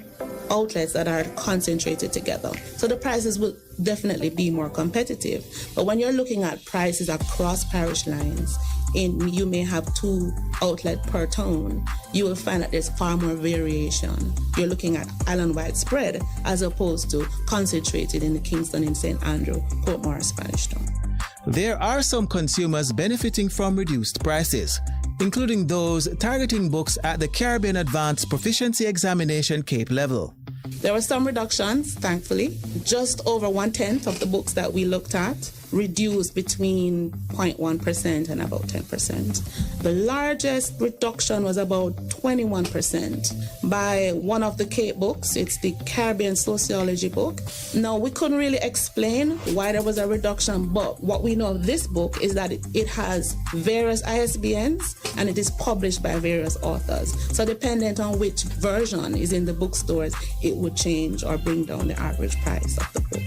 outlets that are concentrated together. So the prices will definitely be more competitive. But when you're looking at prices across parish lines, you may have 2 outlets per town, you will find that there's far more variation. You're looking at island-wide spread as opposed to concentrated in the Kingston and St. Andrew, Port Morris parish town. There are some consumers benefiting from reduced prices, including those targeting books at the Caribbean Advanced Proficiency Examination CAPE level. There were some reductions, thankfully. Just over 1/10 of the books that we looked at reduced between 0.1% and about 10%. The largest reduction was about 21% by one of the Cape books. It's the Caribbean Sociology book. Now, we couldn't really explain why there was a reduction, but what we know of this book is that it has various ISBNs and it is published by various authors. So dependent on which version is in the bookstores, it would change or bring down the average price of the book.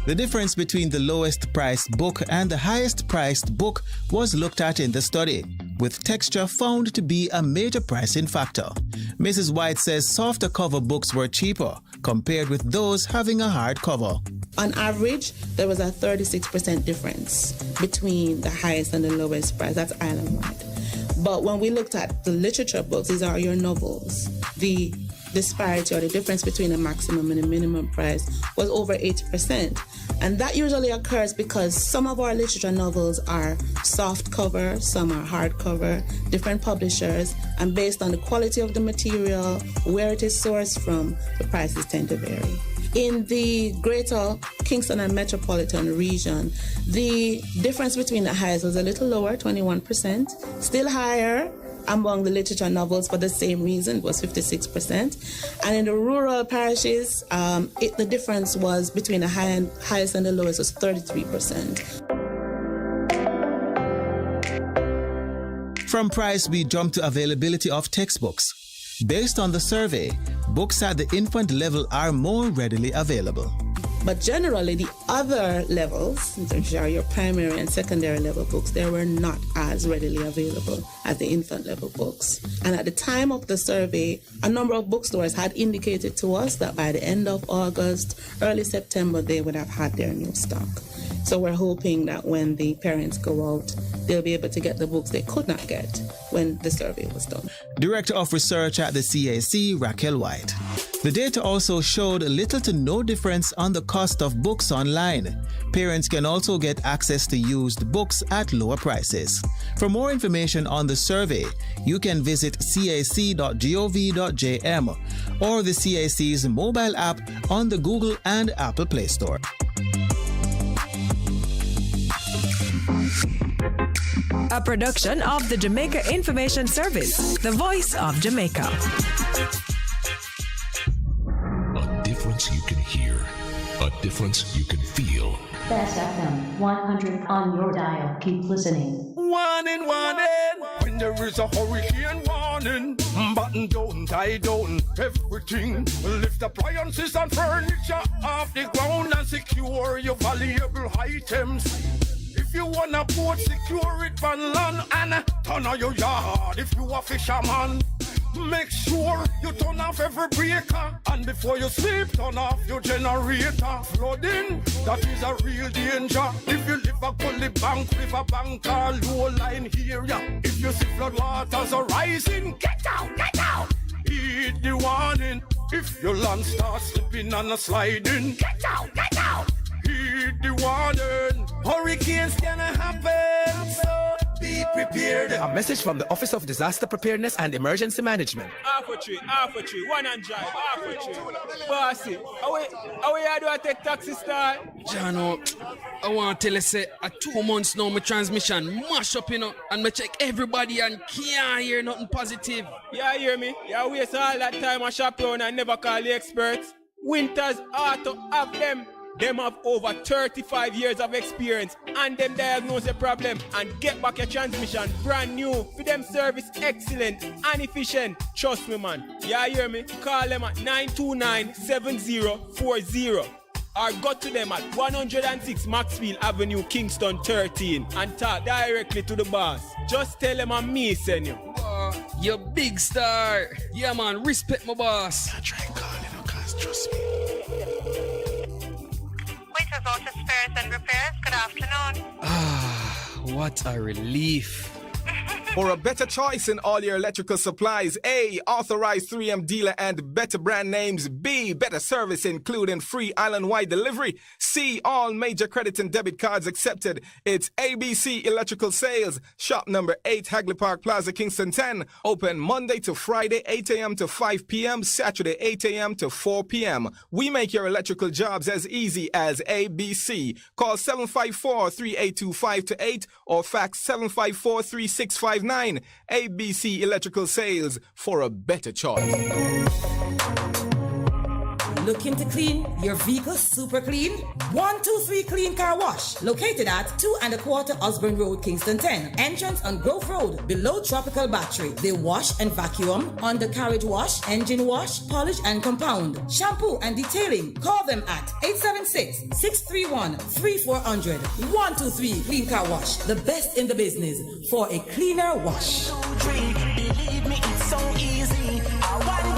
The difference between the lowest priced book and the highest priced book was looked at in the study, with texture found to be a major pricing factor. Mrs. White says softer cover books were cheaper compared with those having a hard cover. On average, there was a 36% difference between the highest and the lowest price. That's island-wide. But when we looked at the literature books, these are your novels, the disparity or the difference between a maximum and a minimum price was over 80%. And that usually occurs because some of our literature novels are soft cover, some are hard cover, different publishers, and based on the quality of the material, where it is sourced from, the prices tend to vary. In the greater Kingston and metropolitan region, the difference between the highs was a little lower, 21%, still higher among the literature novels for the same reason, was 56%. And in the rural parishes, the difference was between the highest and the lowest was 33%. From price, we jump to availability of textbooks. Based on the survey, books at the infant level are more readily available. But generally, the other levels, which are your primary and secondary level books, they were not as readily available as the infant level books. And at the time of the survey, a number of bookstores had indicated to us that by the end of August, early September, they would have had their new stock. So we're hoping that when the parents go out, they'll be able to get the books they could not get when the survey was done. Director of Research at the CAC, Raquel White. The data also showed little to no difference on the cost of books online. Parents can also get access to used books at lower prices. For more information on the survey, you can visit cac.gov.jm or the CAC's mobile app on the Google and Apple Play Store. A production of the Jamaica Information Service, the voice of Jamaica. A difference you can hear, a difference you can feel. Bess FM-100 on your dial. Keep listening. Warning, warning. When there is a hurricane warning, button down, tie down, everything. Lift appliances and furniture off the ground and secure your valuable items. If you wanna boat, secure it van land and turn on your yard. If you a fisherman, make sure you turn off every breaker. And before you sleep, turn off your generator. Flooding, that is a real danger. If you live a gully bank, river bank or low line area. If you see flood waters are rising, get out, get out. Heed the warning. If your land starts slipping and a sliding, get out, get out. Heed the warning. Hurricanes gonna happen, so be prepared. A message from the Office of Disaster Preparedness and Emergency Management. Half a tree, one and drive, half a tree. Bossy, how we do I take taxi style? Jano, I want to tell you, say, 2 months now, my transmission mash up, and I check everybody and can't hear nothing positive. Yeah, hear me? Yeah, waste all that time I shop around and never call the experts. Winters Auto have them. Them have over 35 years of experience and them diagnose the problem and get back your transmission brand new. For them service excellent and efficient. Trust me, man. Yeah, hear me? Call them at 929-7040 or go to them at 106 Maxfield Avenue, Kingston 13 and talk directly to the boss. Just tell them I'm me send you. You big star. Yeah, man. Respect my boss. I try and call you, cause trust me. Auto spares and repairs. Good afternoon. What a relief. For a better choice in all your electrical supplies, A, authorized 3M dealer and better brand names. B, better service including free island-wide delivery. C, all major credit and debit cards accepted. It's ABC Electrical Sales. Shop number 8, Hagley Park Plaza, Kingston 10. Open Monday to Friday, 8 a.m. to 5 p.m., Saturday, 8 a.m. to 4 p.m. We make your electrical jobs as easy as ABC. Call 754-382-528 or fax 754-3659. ABC Electrical Sales, for a better choice. Looking to clean your vehicle super clean? 123 Clean Car Wash, located at 2 1/4 Osborne Road, Kingston 10. Entrance on Grove Road, below Tropical Battery. They wash and vacuum, undercarriage wash, engine wash, polish and compound, shampoo and detailing. Call them at 876-631-3400. 123 Clean Car Wash, the best in the business for a cleaner wash. Believe me, it's so easy. I want to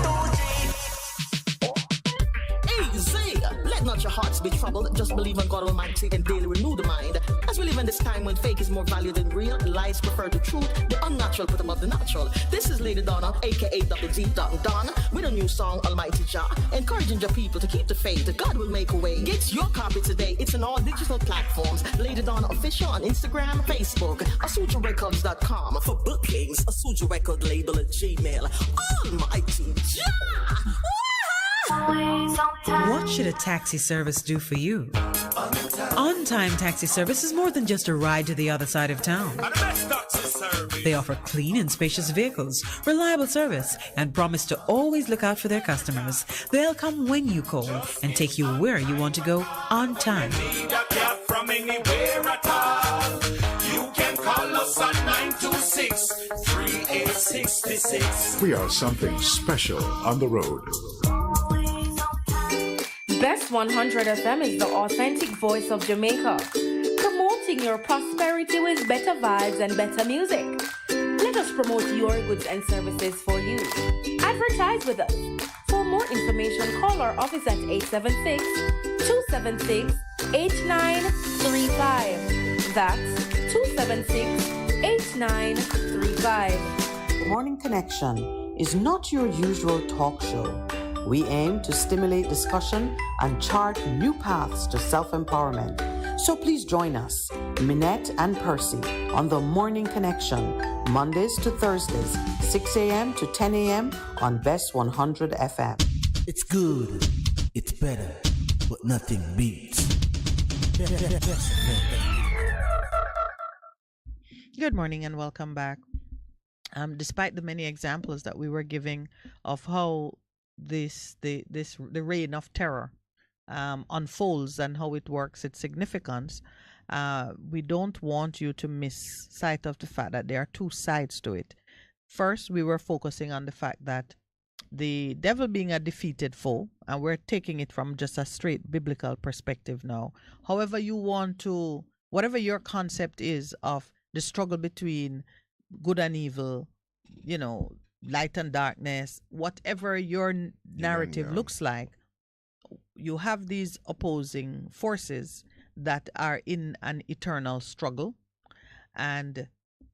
let not your hearts be troubled. Just believe on God Almighty and daily renew the mind. As we live in this time when fake is more valued than real, lies prefer the truth, the unnatural put above the natural. This is Lady Donna, aka Double D Don, with a new song, Almighty Jah, encouraging your people to keep the faith. God will make a way. Get your copy today. It's on all digital platforms. Lady Donna Official on Instagram, Facebook, AsujaRecords.com. For bookings, Asuja Record label at Gmail. Almighty Jah! What should a taxi service do for you? On-Time Taxi Service is more than just a ride to the other side of town. They offer clean and spacious vehicles, reliable service, and promise to always look out for their customers. They'll come when you call and take you where you want to go on time. From anywhere at all. You can call us on 926-3866. We are something special on the road. Bess100 FM is the authentic voice of Jamaica, promoting your prosperity with better vibes and better music. Let us promote your goods and services for you. Advertise with us. For more information, call our office at 876-276-8935. That's 276-8935. Morning Connection is not your usual talk show. We aim to stimulate discussion and chart new paths to self-empowerment. So please join us, Minett and Percy, on the Morning Connection, Mondays to Thursdays, 6 a.m. to 10 a.m. on Bess100 FM. It's good, it's better, but nothing beats. Good morning and welcome back. Despite the many examples that we were giving of how the reign of terror unfolds and how it works, its significance, we don't want you to miss sight of the fact that there are two sides to it. First, we were focusing on the fact that the devil being a defeated foe, and we're taking it from just a straight biblical perspective now. However you want to, whatever your concept is of the struggle between good and evil, light and darkness, whatever your narrative looks like, you have these opposing forces that are in an eternal struggle. And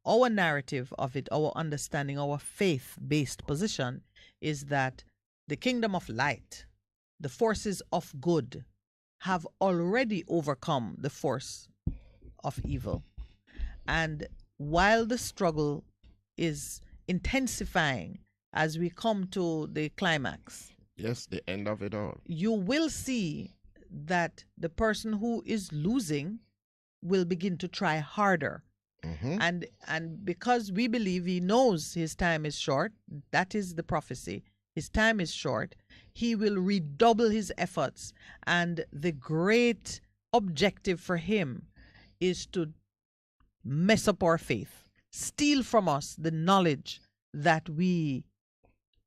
our narrative of it, our understanding, our faith-based position is that the kingdom of light, the forces of good, have already overcome the force of evil. And while the struggle is intensifying as we come to the climax, yes, the end of it all, you will see that the person who is losing will begin to try harder. And because we believe he knows his time is short, that is the prophecy, his time is short, he will redouble his efforts. And the great objective for him is to mess up our faith, steal from us the knowledge that we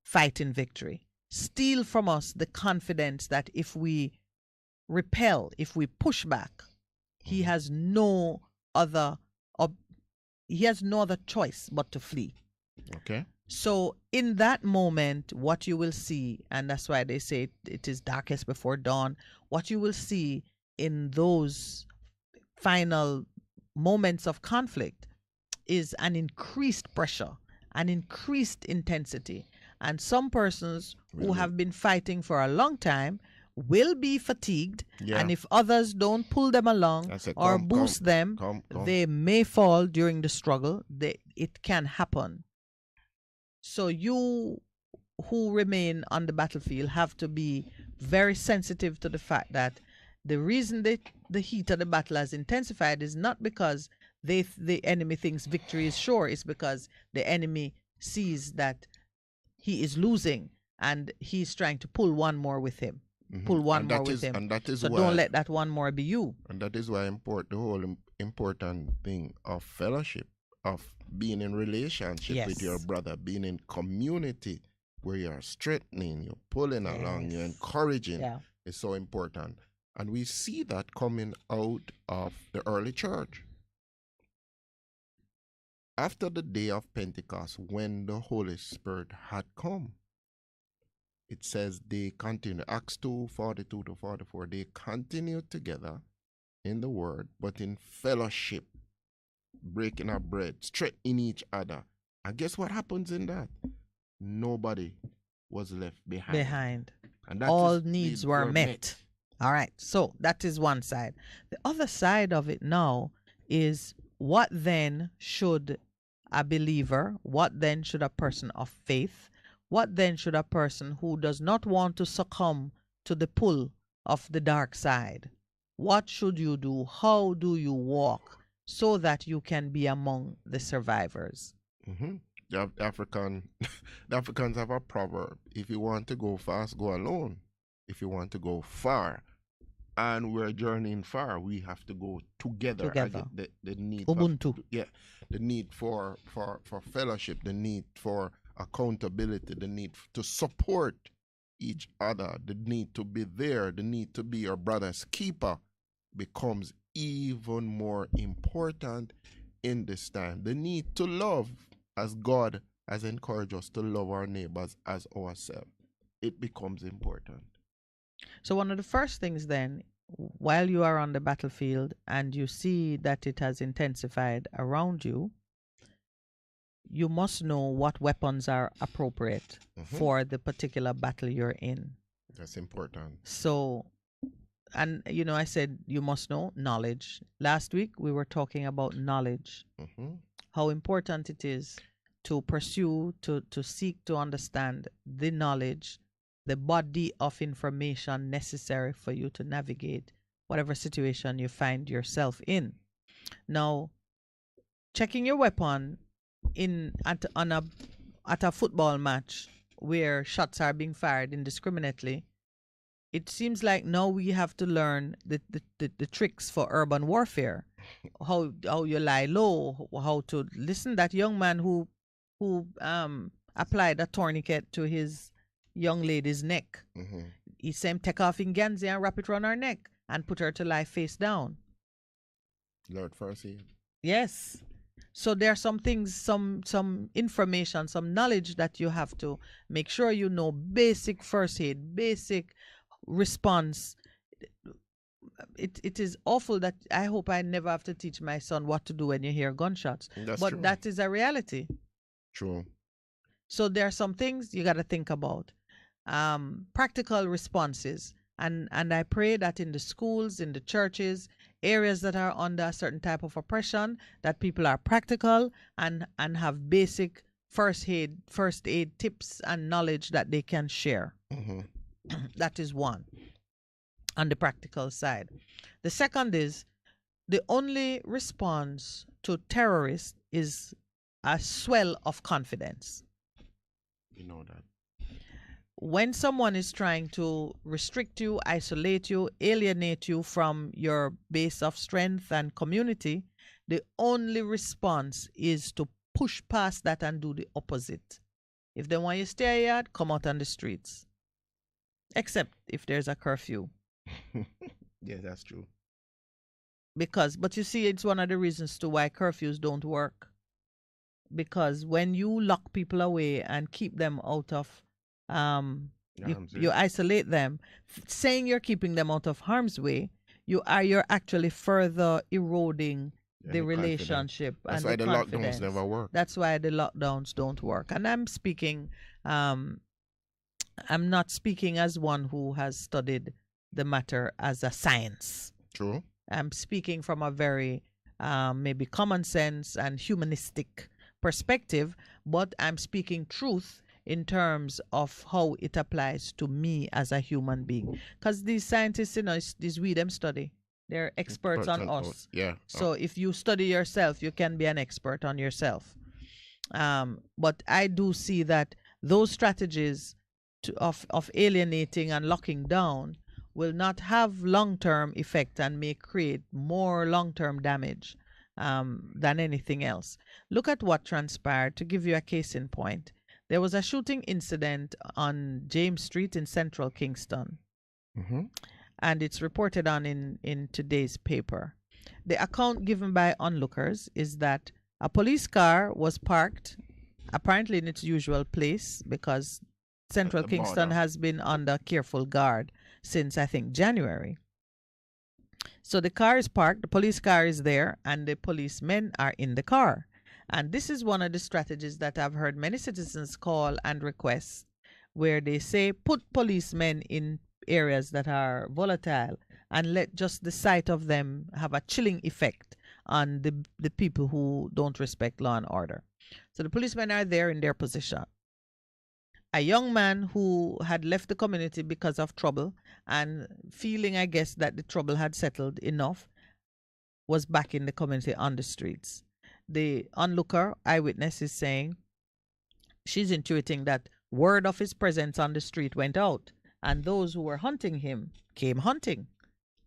fight in victory, steal from us the confidence that if we repel, if we push back, he has no other choice but to flee. Okay. So in that moment, what you will see, and that's why they say it is darkest before dawn, what you will see in those final moments of conflict is an increased pressure, an increased intensity. And some persons who have been fighting for a long time will be fatigued. Yeah. And if others don't pull them along or boost them, they may fall during the struggle. It can happen. So you who remain on the battlefield have to be very sensitive to the fact that the reason that the heat of the battle has intensified is not because the enemy thinks victory is sure. It's because the enemy sees that he is losing and he's trying to pull one more with him. Pull one more with him. And that is so why, don't let that one more be you. And that is why the whole important thing of fellowship, of being in relationship with your brother, being in community where you're strengthening, you're pulling along, you're encouraging, is so important. And we see that coming out of the early church. After the day of Pentecost, when the Holy Spirit had come, it says they continued, Acts 2:42-44, they continued together in the word, but in fellowship, breaking of bread, strengthening each other. And guess what happens in that? Nobody was left behind. And all needs were met. All right, so that is one side. The other side of it now is, what then should a believer, what then should a person of faith, what then should a person who does not want to succumb to the pull of the dark side, what should you do? How do you walk so that you can be among the survivors? The Africans have a proverb: if you want to go fast, go alone. If you want to go far, and we're journeying far, we have to go together. The need Ubuntu. The need for fellowship, the need for accountability, the need to support each other, the need to be there, the need to be your brother's keeper becomes even more important in this time. The need to love, as God has encouraged us to love our neighbors as ourselves, it becomes important. So one of the first things then, while you are on the battlefield and you see that it has intensified around you, you must know what weapons are appropriate for the particular battle you're in. That's important. So, and I said you must know knowledge. Last week we were talking about knowledge, how important it is to pursue, to seek to understand the knowledge, the body of information necessary for you to navigate whatever situation you find yourself in. Now, checking your weapon at a football match where shots are being fired indiscriminately, it seems like now we have to learn the tricks for urban warfare, how you lie low, how to listen. That young man who applied a tourniquet to his young lady's neck, he said, take off in Ganzi and wrap it around her neck and put her to lie face down. Lord first aid. Yes. So there are some things, some information, some knowledge that you have to make sure you know. Basic first aid, basic response. It is awful that I hope I never have to teach my son what to do when you hear gunshots. But true. That is a reality. True. So there are some things you got to think about. Practical responses. And I pray that in the schools, in the churches, areas that are under a certain type of oppression, that people are practical and have basic first aid tips and knowledge that they can share. That is one, on the practical side. The second is, the only response to terrorists is a swell of confidence. You know that. When someone is trying to restrict you, isolate you, alienate you from your base of strength and community, the only response is to push past that and do the opposite. If they want you to stay here, come out on the streets. Except if there's a curfew. Yeah, that's true. But you see, it's one of the reasons to why curfews don't work. Because when you lock people away and keep them out of you isolate them, saying you're keeping them out of harm's way, you're actually further eroding the relationship That's and why the the confidence. lockdowns never work. That's why the lockdowns don't work. And I'm speaking, I'm not speaking as one who has studied the matter as a science. True. I'm speaking from a very maybe common sense and humanistic perspective, but I'm speaking truth in terms of how it applies to me as a human being. Because these scientists, these we them study. They're experts on us. Yeah. So if you study yourself, you can be an expert on yourself. But I do see that those strategies of alienating and locking down will not have long-term effect and may create more long-term damage than anything else. Look at what transpired. To give you a case in point, there was a shooting incident on James Street in central Kingston. Mm-hmm. And it's reported on in today's paper. The account given by onlookers is that a police car was parked apparently in its usual place because central Kingston has been under careful guard since, I think, January. So the car is parked, the police car is there, and the policemen are in the car. And this is one of the strategies that I've heard many citizens call and request, where they say put policemen in areas that are volatile and let just the sight of them have a chilling effect on the people who don't respect law and order. So the policemen are there in their position. A young man who had left the community because of trouble and feeling, I guess, that the trouble had settled enough was back in the community on the streets. The onlooker eyewitness is saying she's intuiting that word of his presence on the street went out, and those who were hunting him came hunting.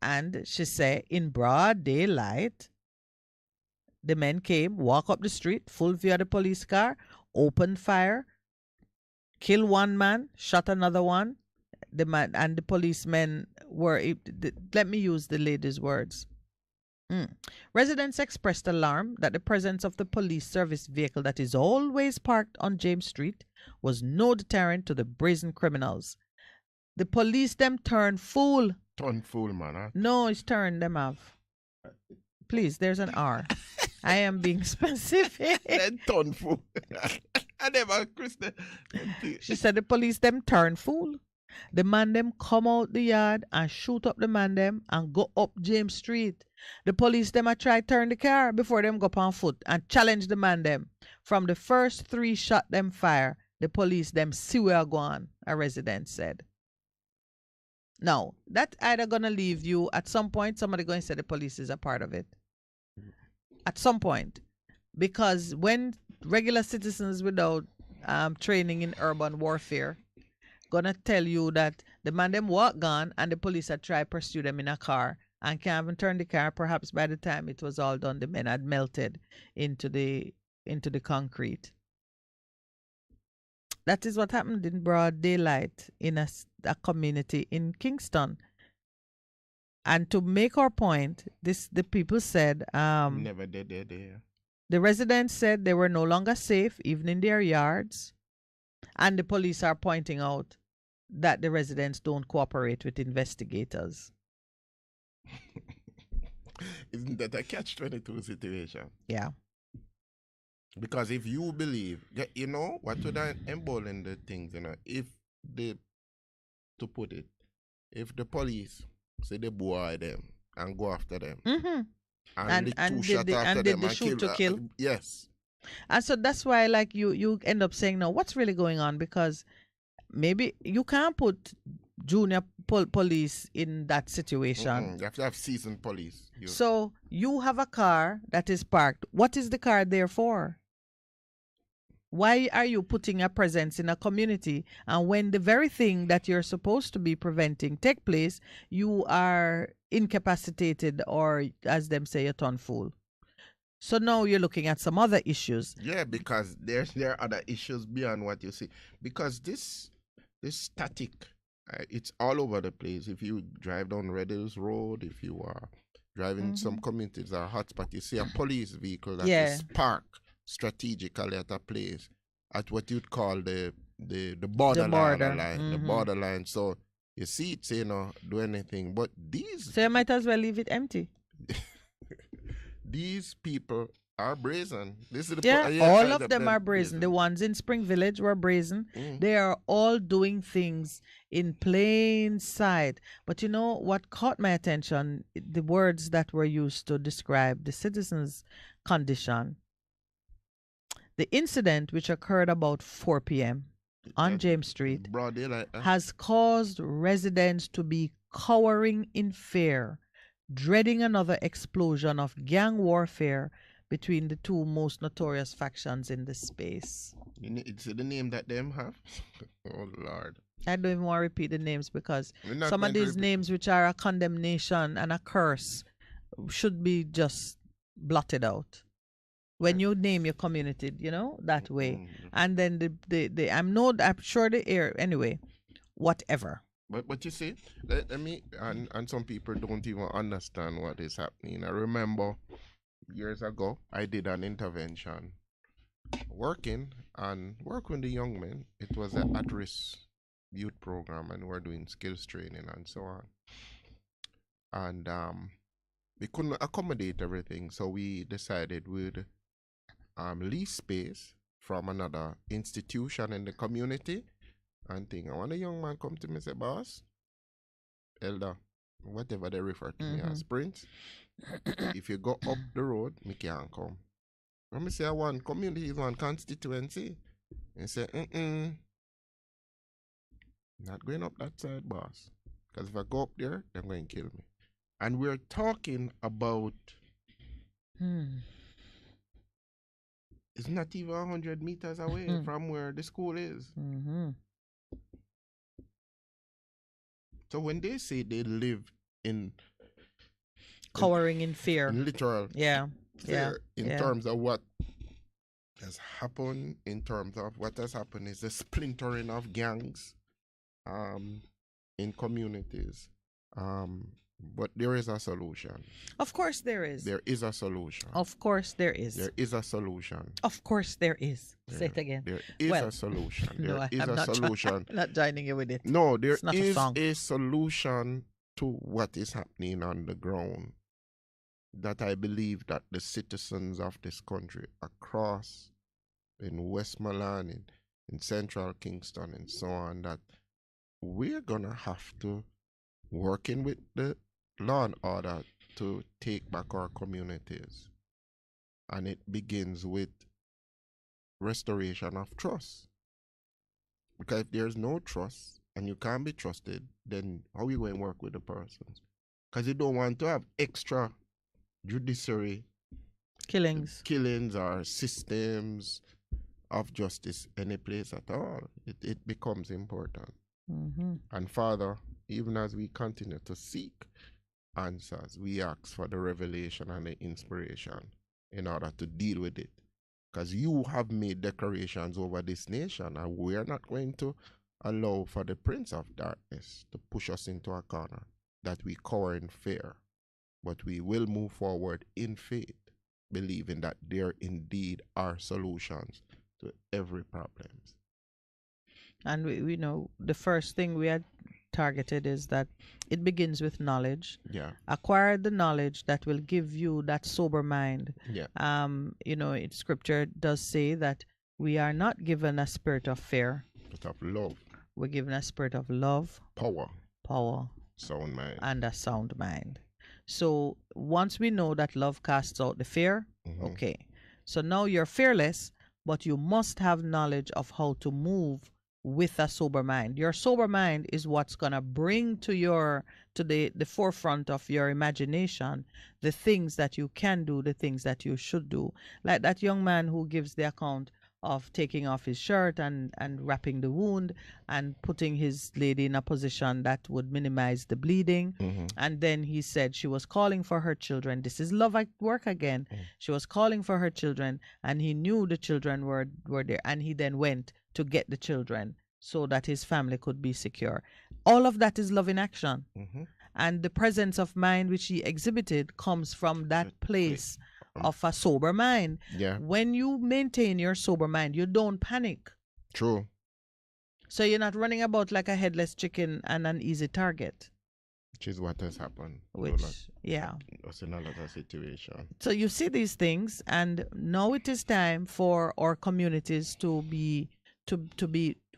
And she said, in broad daylight, the men came, walk up the street, full view of the police car, opened fire, kill one man, shot another one. The man and the policemen were, let me use the lady's words. Residents expressed alarm that the presence of the police service vehicle that is always parked on James Street was no deterrent to the brazen criminals. The police them turn fool. Turn fool, man. Huh? No, it's turn them off. Please, there's an R. I am being specific. Then turn fool. I never, Krista. She said the police them turn fool. The man them come out the yard and shoot up the man them and go up James Street. The police them a try turn the car before them go up on foot and challenge the man them. From the first 3 shot them fire, the police them see where go on, a resident said. Now, that either gonna leave you at some point, somebody going to say the police is a part of it. At some point. Because when regular citizens without training in urban warfare gonna tell you that the man them walk gone and the police had tried pursue them in a car and can't even turn the car, perhaps by the time it was all done, the men had melted into the concrete. That is what happened in broad daylight in a community in Kingston. And to make our point, the people said never did there. The residents said they were no longer safe, even in their yards. And the police are pointing out that the residents don't cooperate with investigators. Isn't that a catch-22 situation? Yeah. Because if you believe, you know, what would I embolden the things, you know, if the police say they boy them and go after them, and did the shoot to kill. Yes. And so that's why, like, you end up saying, now, what's really going on? Because maybe you can't put junior police in that situation. You have to have seasoned police. So you have a car that is parked. What is the car there for? Why are you putting a presence in a community? And when the very thing that you're supposed to be preventing take place, you are incapacitated, or, as them say, a ton fool. So now you're looking at some other issues. Yeah, because there are other issues beyond what you see. Because this static, it's all over the place. If you drive down Red Hills Road, if you are driving some communities or hotspot, you see a police vehicle that is parked strategically at a place at what you'd call the borderline, the borderline. So you see it, say, do anything. But these... So you might as well leave it empty. these people are brazen. This is the all of them are brazen. The ones in Spring Village were brazen. They are all doing things in plain sight. But you know what caught my attention? The words that were used to describe the citizens' condition. The incident, which occurred about 4 p.m. on James Street, broad daylight, has caused residents to be cowering in fear, dreading another explosion of gang warfare between the two most notorious factions in the space. It's the name that them have. Oh Lord! I don't even want to repeat the names because some of these names, which are a condemnation and a curse, should be just blotted out. When you name your community, that way, and then I'm sure the air anyway, whatever. But you see, let me and some people don't even understand what is happening. I remember years ago, I did an intervention working with the young men. It was an at-risk youth program, and we're doing skills training and so on. And we couldn't accommodate everything, so we decided we'd lease space from another institution in the community and think. And when a young man come to me and say, boss, elder, whatever they refer to me as, Prince, if you go up the road, me can't come. When me say I want community, is one constituency, and say, not going up that side, boss. Because if I go up there, they're going to kill me. And we're talking about it's not even 100 meters away from where the school is. So when they say they live in cowering in fear, in literal fear, in terms of what has happened, in terms of what has happened is the splintering of gangs in communities. But there is a solution. Of course there is. There is a solution. Of course there is. There is a solution. Of course there is. Say it again. There is a solution. There is a solution. I'm not joining you with it. No, there is a solution to what is happening on the ground that I believe that the citizens of this country across in Westmoreland, in Central Kingston and so on, that we're going to have to working with the law and order to take back our communities. And it begins with restoration of trust. Because if there's no trust and you can't be trusted, then how are you going to work with the persons? Because you don't want to have extra judiciary killings or systems of justice any place at all. It becomes important. And Father, even as we continue to seek answers, we ask for the revelation and the inspiration in order to deal with it. Because you have made declarations over this nation, and we are not going to allow for the Prince of Darkness to push us into a corner that we cower in fear. But we will move forward in faith, believing that there indeed are solutions to every problem. And we know the first thing we had targeted is that it begins with knowledge. Acquire the knowledge that will give you that sober mind. Scripture does say that we are not given a spirit of fear, but of love. We're given a spirit of love, power, sound mind, and a sound mind. So once we know that love casts out the fear, okay. So now you're fearless, but you must have knowledge of how to move with a sober mind. Your sober mind is what's going to bring to the forefront of your imagination the things that you can do, the things that you should do. Like that young man who gives the account of taking off his shirt and wrapping the wound and putting his lady in a position that would minimize the bleeding. And then he said she was calling for her children. This is love at work again. She was calling for her children, and he knew the children were there, and he then went to get the children so that his family could be secure. All of that is love in action. And the presence of mind which he exhibited comes from that place of a sober mind. When you maintain your sober mind, you don't panic. True. So you're not running about like a headless chicken and an easy target. Which is what has happened. Yeah. It's in a lot of situation. So you see these things, and now it is time for our communities to be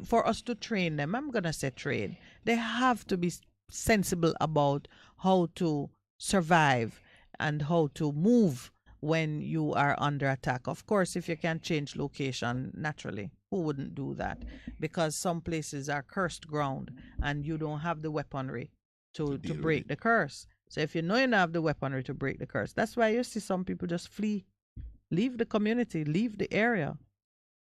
for us to train them. I'm gonna say train. They have to be sensible about how to survive and how to move when you are under attack. Of course, if you can change location, naturally, who wouldn't do that? Because some places are cursed ground and you don't have the weaponry to break the curse. So if you know you don't have the weaponry to break the curse, that's why you see some people just flee, leave the community, leave the area.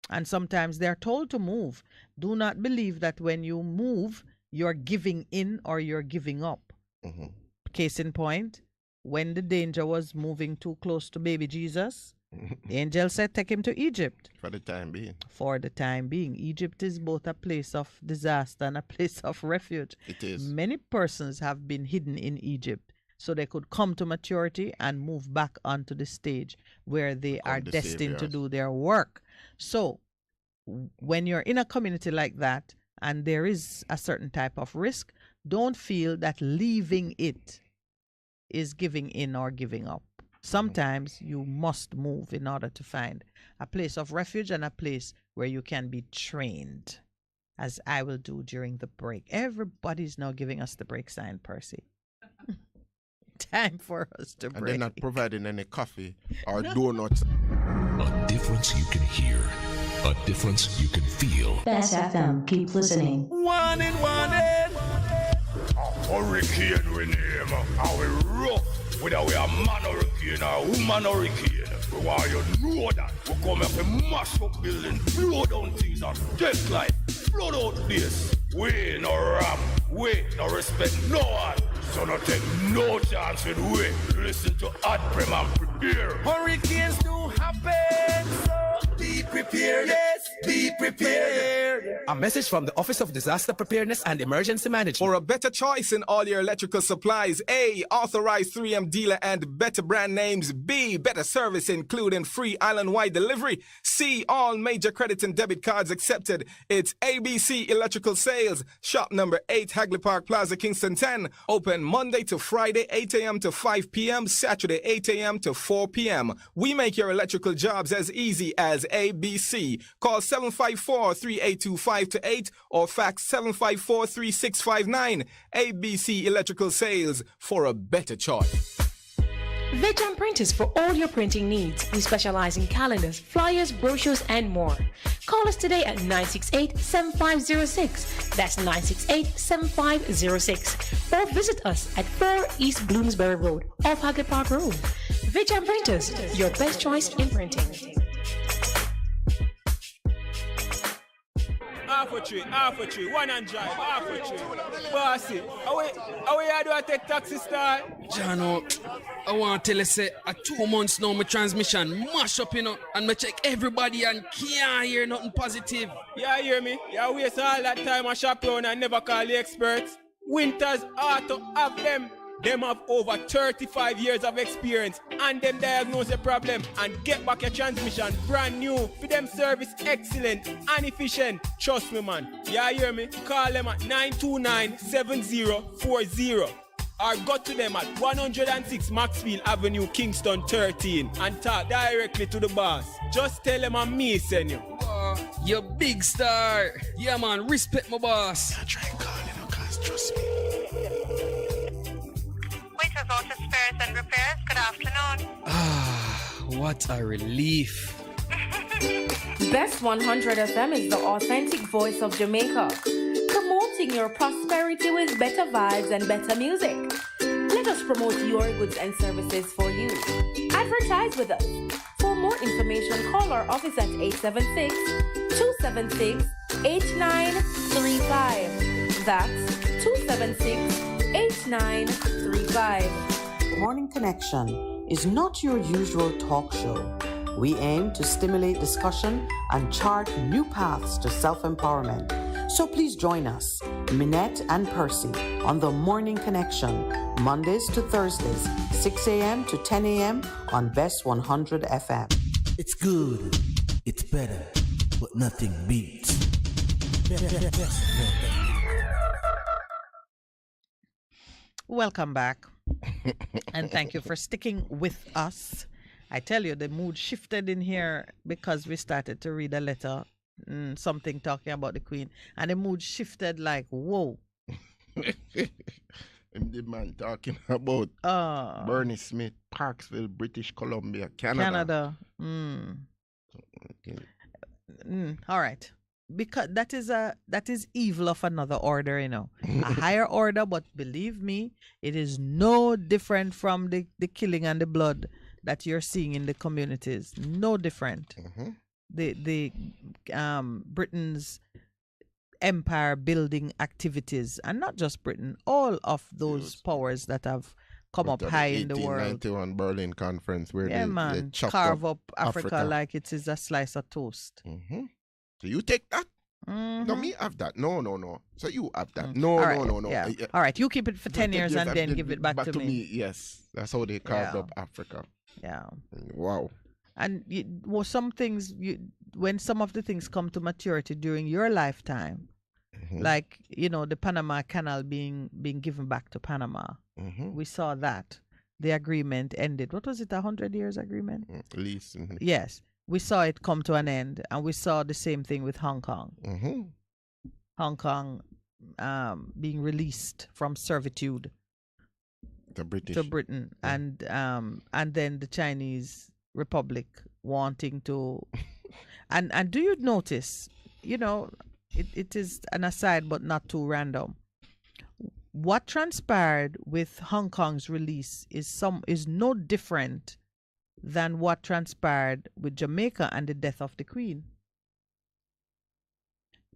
And sometimes they're told to move. Do not believe that when you move, you're giving in or you're giving up. Mm-hmm. Case in point, when the danger was moving too close to baby Jesus, the angel said, take him to Egypt. For the time being. For the time being. Egypt is both a place of disaster and a place of refuge. It is. Many persons have been hidden in Egypt so they could come to maturity and move back onto the stage where they are destined to do their work. So when you're in a community like that and there is a certain type of risk, don't feel that leaving it is giving in or giving up. Sometimes you must move in order to find a place of refuge and a place where you can be trained, as I will do during the break. Everybody's now giving us the break sign, Percy. Time for us to break. And they're not providing any coffee or donuts. A difference you can hear. A difference you can feel. Bess FM, keep listening. One in. A hurricane we name. How we rough. Whether we are man hurricane or woman hurricane. We want you to know that. We come up and mash up building, blow down things and take life. Blow out this. We no rap. We no respect no one. So no take no chance with we. Listen to Hot Prem and prepare. Hurricanes do happen, so be prepared. Yes, be prepared. A message from the Office of Disaster Preparedness and Emergency Management. For a better choice in all your electrical supplies, A, authorized 3M dealer and better brand names. B, better service including free island-wide delivery. C, all major credit and debit cards accepted. It's ABC Electrical Sales. Shop number 8, Hagley Park Plaza, Kingston 10. Open Monday to Friday, 8 a.m. to 5 p.m., Saturday, 8 a.m. to 4 p.m. We make your electrical jobs as easy as ABC. Call 754-382-528 or fax 754-3659. ABC Electrical Sales, for a better choice. Veteran Printers for all your printing needs. We specialize in calendars, flyers, brochures, and more. Call us today at 968-7506. That's 968-7506. Or visit us at 4 East Bloomsbury Road, off Hagley Park Road. Veteran Printers, your best choice in printing. Half a tree, one and drive, half a tree. Bossy, how we do I take taxi style? Jano, I want to tell you, say, 2 months now, my transmission mash up, and I check everybody and can't hear nothing positive. Yeah, hear me? Yeah, waste all that time I shop around and never call the experts. Winters Auto have them. Them have over 35 years of experience and them diagnose the problem and get back your transmission brand new. For them service excellent and efficient. Trust me, man. Yeah, hear me? Call them at 929-7040 or go to them at 106 Maxfield Avenue, Kingston 13 and talk directly to the boss. Just tell them I'm me, send you. You big star. Yeah, man, respect my boss. I try and call you, cause trust me. Waiters Auto Spares and Repairs, good afternoon. What a relief. Bess100 FM is the authentic voice of Jamaica, promoting your prosperity with better vibes and better music. Let us promote your goods and services for you. Advertise with us. For more information, call our office at 876-276-8935. That's 276-8935. Morning Connection is not your usual talk show. We aim to stimulate discussion and chart new paths to self-empowerment. So please join us, Minett and Percy, on the Morning Connection, Mondays to Thursdays, 6 a.m. to 10 a.m. on Bess100 FM. It's good, it's better, but nothing beats. Welcome back. And thank you for sticking with us. I tell you, the mood shifted in here because we started to read a letter, something talking about the Queen, and the mood shifted like, whoa. The man talking about Bernie Smith, Parksville, British Columbia, Canada. Okay. All right. Because that is evil of another order, you know. A higher order, but believe me, it is no different from the killing and the blood that you're seeing in the communities. No different. The Britain's empire building activities, and not just Britain, all of those powers that have come up high in the world. 1891 Berlin Conference, where they carve up Africa like it is a slice of toast. So you take that? No, me have that. No. So you have that. No. Yeah. All right, you keep it for 10 years and then give it back to me. Yes, that's how they carved up Africa. Yeah. Wow. And some things, when some of the things come to maturity during your lifetime, like, the Panama Canal being given back to Panama, we saw that. The agreement ended. What was it, 100 years agreement? Lease. Yes. We saw it come to an end, and we saw the same thing with Hong Kong. Hong Kong being released from servitude to Britain, and then the Chinese Republic wanting to, and do you notice? It is an aside, but not too random. What transpired with Hong Kong's release is no different than what transpired with Jamaica and the death of the Queen.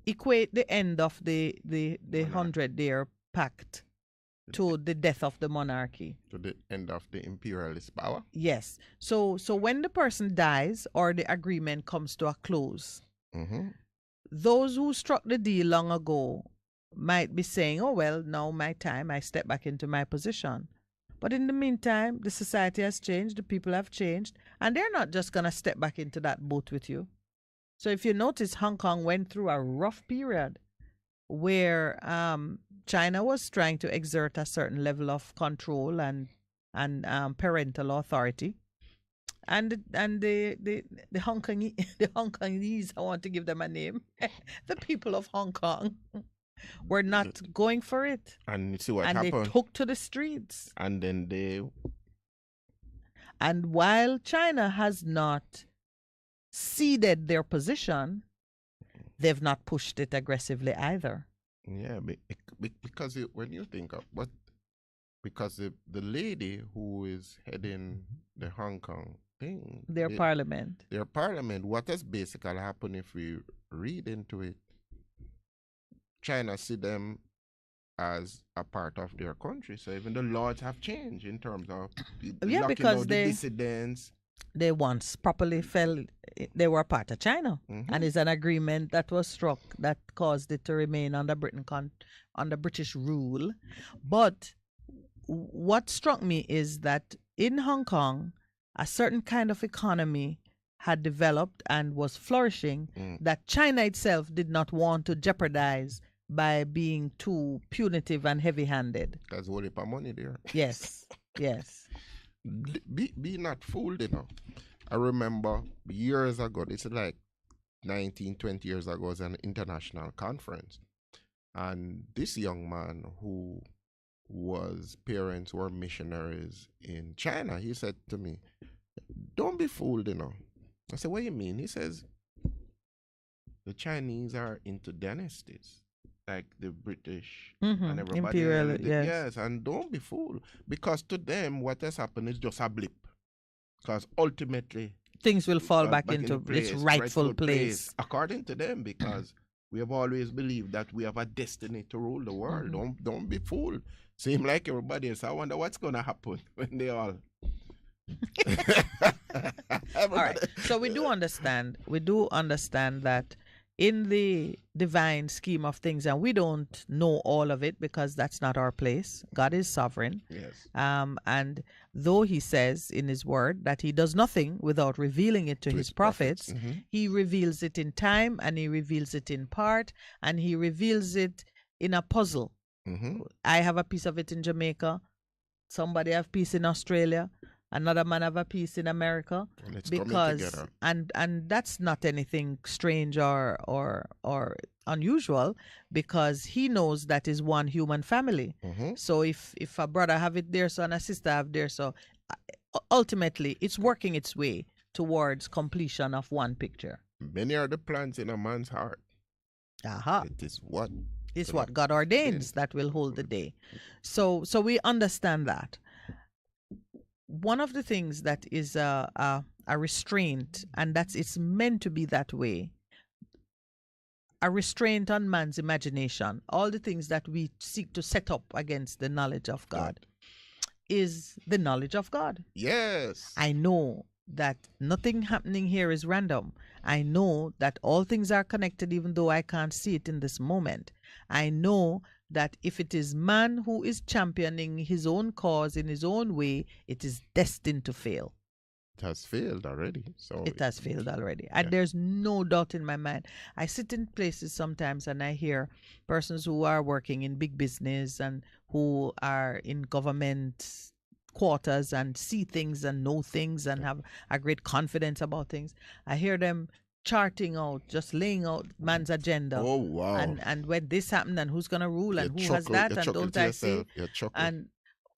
Equate the end of the 100-year pact to the death of the monarchy. To the end of the imperialist power? Yes. So when the person dies or the agreement comes to a close, those who struck the deal long ago might be saying, oh, well, now my time, I step back into my position. But in the meantime, the society has changed, the people have changed, and they're not just going to step back into that boat with you. So if you notice, Hong Kong went through a rough period where China was trying to exert a certain level of control and parental authority. And the Hong Kongese, I want to give them a name, the people of Hong Kong, were not going for it. And you see what happened? And they took to the streets. And then And while China has not ceded their position, they've not pushed it aggressively either. Yeah, because when you think of because the lady who is heading the Hong Kong thing, their parliament, what has basically happened if we read into it? China see them as a part of their country, so even the laws have changed in terms of because the dissidents. They once properly they were part of China, and it's an agreement that was struck that caused it to remain under under British rule. But what struck me is that in Hong Kong, a certain kind of economy had developed and was flourishing that China itself did not want to jeopardize by being too punitive and heavy-handed. There's a whole heap of money there. Yes, yes. Be not fooled, I remember years ago, this is like 19, 20 years ago, was an international conference. And this young man who parents were missionaries in China, he said to me, don't be fooled, I said, what do you mean? He says, the Chinese are into dynasties, like the British and everybody. Imperial, yes. Yes, and don't be fooled. Because to them, what has happened is just a blip. Because ultimately, things will fall back into its rightful place. According to them, because we have always believed that we have a destiny to rule the world. Don't be fooled. Seem like everybody else. I wonder what's going to happen when they all... All right. So we do understand that in the divine scheme of things, and we don't know all of it because that's not our place. God is sovereign. Yes. And though he says in his word that he does nothing without revealing it to his prophets, he reveals it in time, and he reveals it in part, and he reveals it in a puzzle I have a piece of it in Jamaica. Somebody have piece in Australia. Another man have a piece in America. And it's because coming together. and that's not anything strange or unusual, because he knows that is one human family. So if a brother have it there, so and a sister have there, so ultimately it's working its way towards completion of one picture. Many are the plans in a man's heart. It is what It's what God ordains that will hold the day. So we understand that. One of the things that is a restraint, and it's meant to be that way, a restraint on man's imagination, all the things that we seek to set up against the knowledge of God, is the knowledge of God. Yes. I know that nothing happening here is random. I know that all things are connected, even though I can't see it in this moment. I know that if it is man who is championing his own cause in his own way, it is destined to fail. It has failed already. So it has failed already. And there's no doubt in my mind. I sit in places sometimes and I hear persons who are working in big business and who are in government quarters and see things and know things and have a great confidence about things. I hear them charting out, just laying out man's agenda. Oh, wow. And when this happened and who's going to rule and who has that and don't I see. And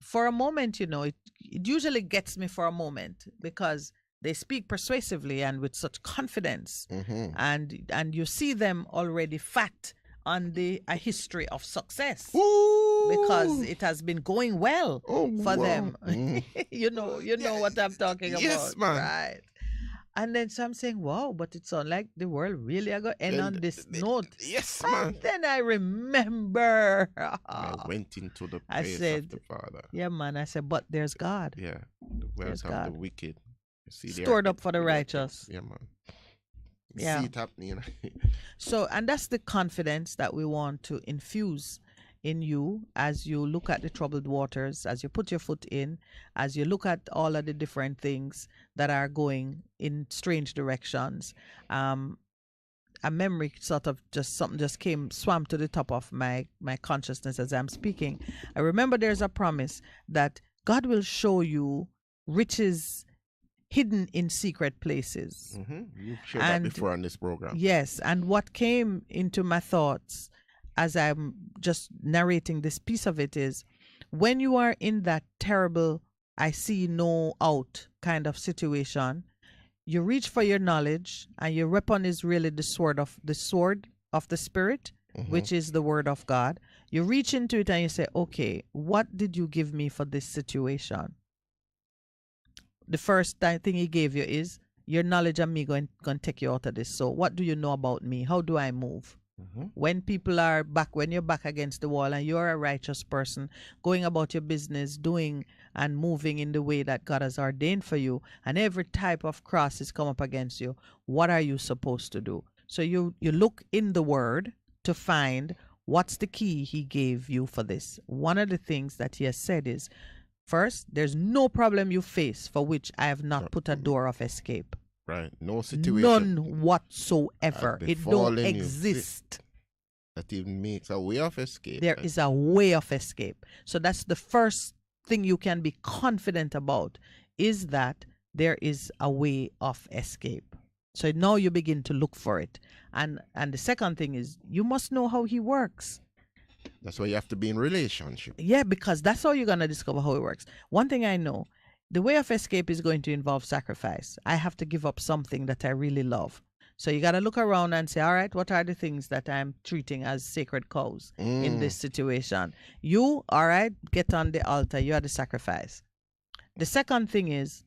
for a moment, it usually gets me for a moment, because they speak persuasively and with such confidence. And you see them already fat on a history of success. Because it has been going well for them. You know what I'm talking about. Yes, man. Right. And then some saying, wow, but it sounds like the world really are going to end on this note. Yes, and man. Then I remember. I went into the praise of the Father. Yeah, man. I said, but there's God. Yeah. The wealth of the wicked. You see, stored up for the righteous. Yeah, man. Yeah. See it happening. So, and that's the confidence that we want to infuse in you as you look at the troubled waters, as you put your foot in, as you look at all of the different things that are going in strange directions. A memory something just swam to the top of my consciousness as I'm speaking. I remember there's a promise that God will show you riches hidden in secret places. You've shared that before on this program. Yes, and what came into my thoughts as I'm just narrating this piece of it is, when you are in that terrible, I see no out kind of situation, you reach for your knowledge, and your weapon is really the sword of the Spirit, which is the Word of God. You reach into it and you say, okay, what did you give me for this situation? The first thing he gave you is your knowledge of me going to take you out of this. So what do you know about me? How do I move? When people are when you're back against the wall and you're a righteous person going about your business, doing and moving in the way that God has ordained for you, and every type of cross is come up against you, what are you supposed to do? So you look in the Word to find what's the key he gave you for this. One of the things that he has said is, first, there's no problem you face for which I have not put a door of escape. Right. No situation. None whatsoever. It don't exist. That even makes a way of escape. There is a way of escape. So that's the first thing you can be confident about, is that there is a way of escape. So now you begin to look for it. And the second thing is, you must know how he works. That's why you have to be in relationship. Yeah, because that's how you're going to discover how it works. One thing I know, the way of escape is going to involve sacrifice. I have to give up something that I really love. So you got to look around and say, all right, what are the things that I'm treating as sacred cows in this situation? You, all right, get on the altar. You are the sacrifice. The second thing is,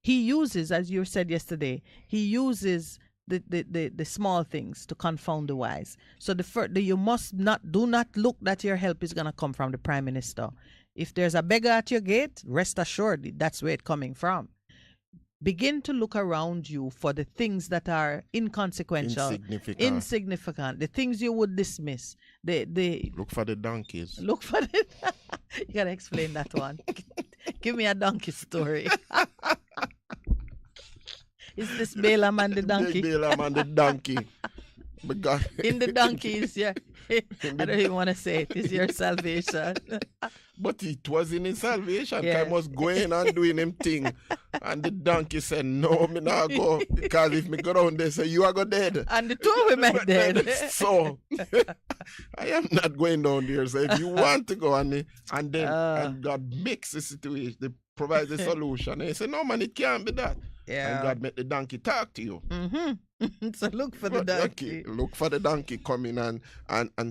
he uses, as you said yesterday, he uses the small things to confound the wise. So you must do not look that your help is going to come from the Prime Minister. If there's a beggar at your gate, rest assured that's where it's coming from. Begin to look around you for the things that are inconsequential, insignificant, the things you would dismiss. Look for the donkeys. Look for the. You gotta explain that one. Give me a donkey story. Is this Balaam and the donkey? Balaam and the donkey. In the donkeys, yeah. I don't even want to say it. It's your salvation. But it wasn't his salvation. Yeah. I was going and doing him thing. And the donkey said, no, me not go. Because if me go down there, say, you are go dead. And the two of them are dead. So, I am not going down there. So if you want to go and then and God makes the situation, they provide the solution. And he said, no, man, it can't be that. Yeah. And God made the donkey talk to you. Mm-hmm. So look for the donkey. Look for the donkey coming and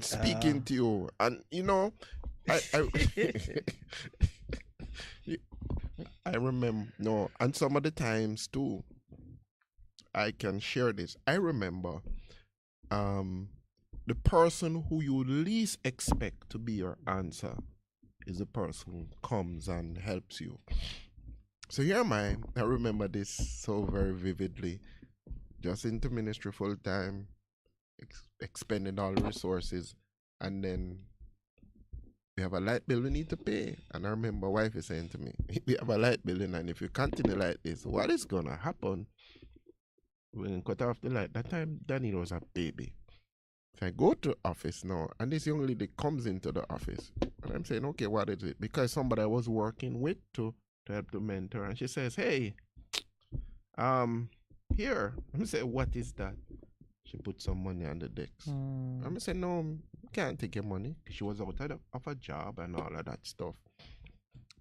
speaking to you. And, you know, I remember, and some of the times too, I can share this. I remember the person who you least expect to be your answer is the person who comes and helps you. So here am I remember this so very vividly. Just into ministry full time, expending all the resources, and then we have a light bill we need to pay. And I remember my wife is saying to me, we have a light bill, and if you continue like this, what is going to happen? We're going to cut off the light. That time, Danny was a baby. So I go to the office now, and this young lady comes into the office. And I'm saying, okay, what is it? Because somebody I was working with to help to mentor. And she says, hey, here. I'm saying, what is that? She put some money on the decks. I'm saying, no, can't take your money. She was out of a job and all of that stuff.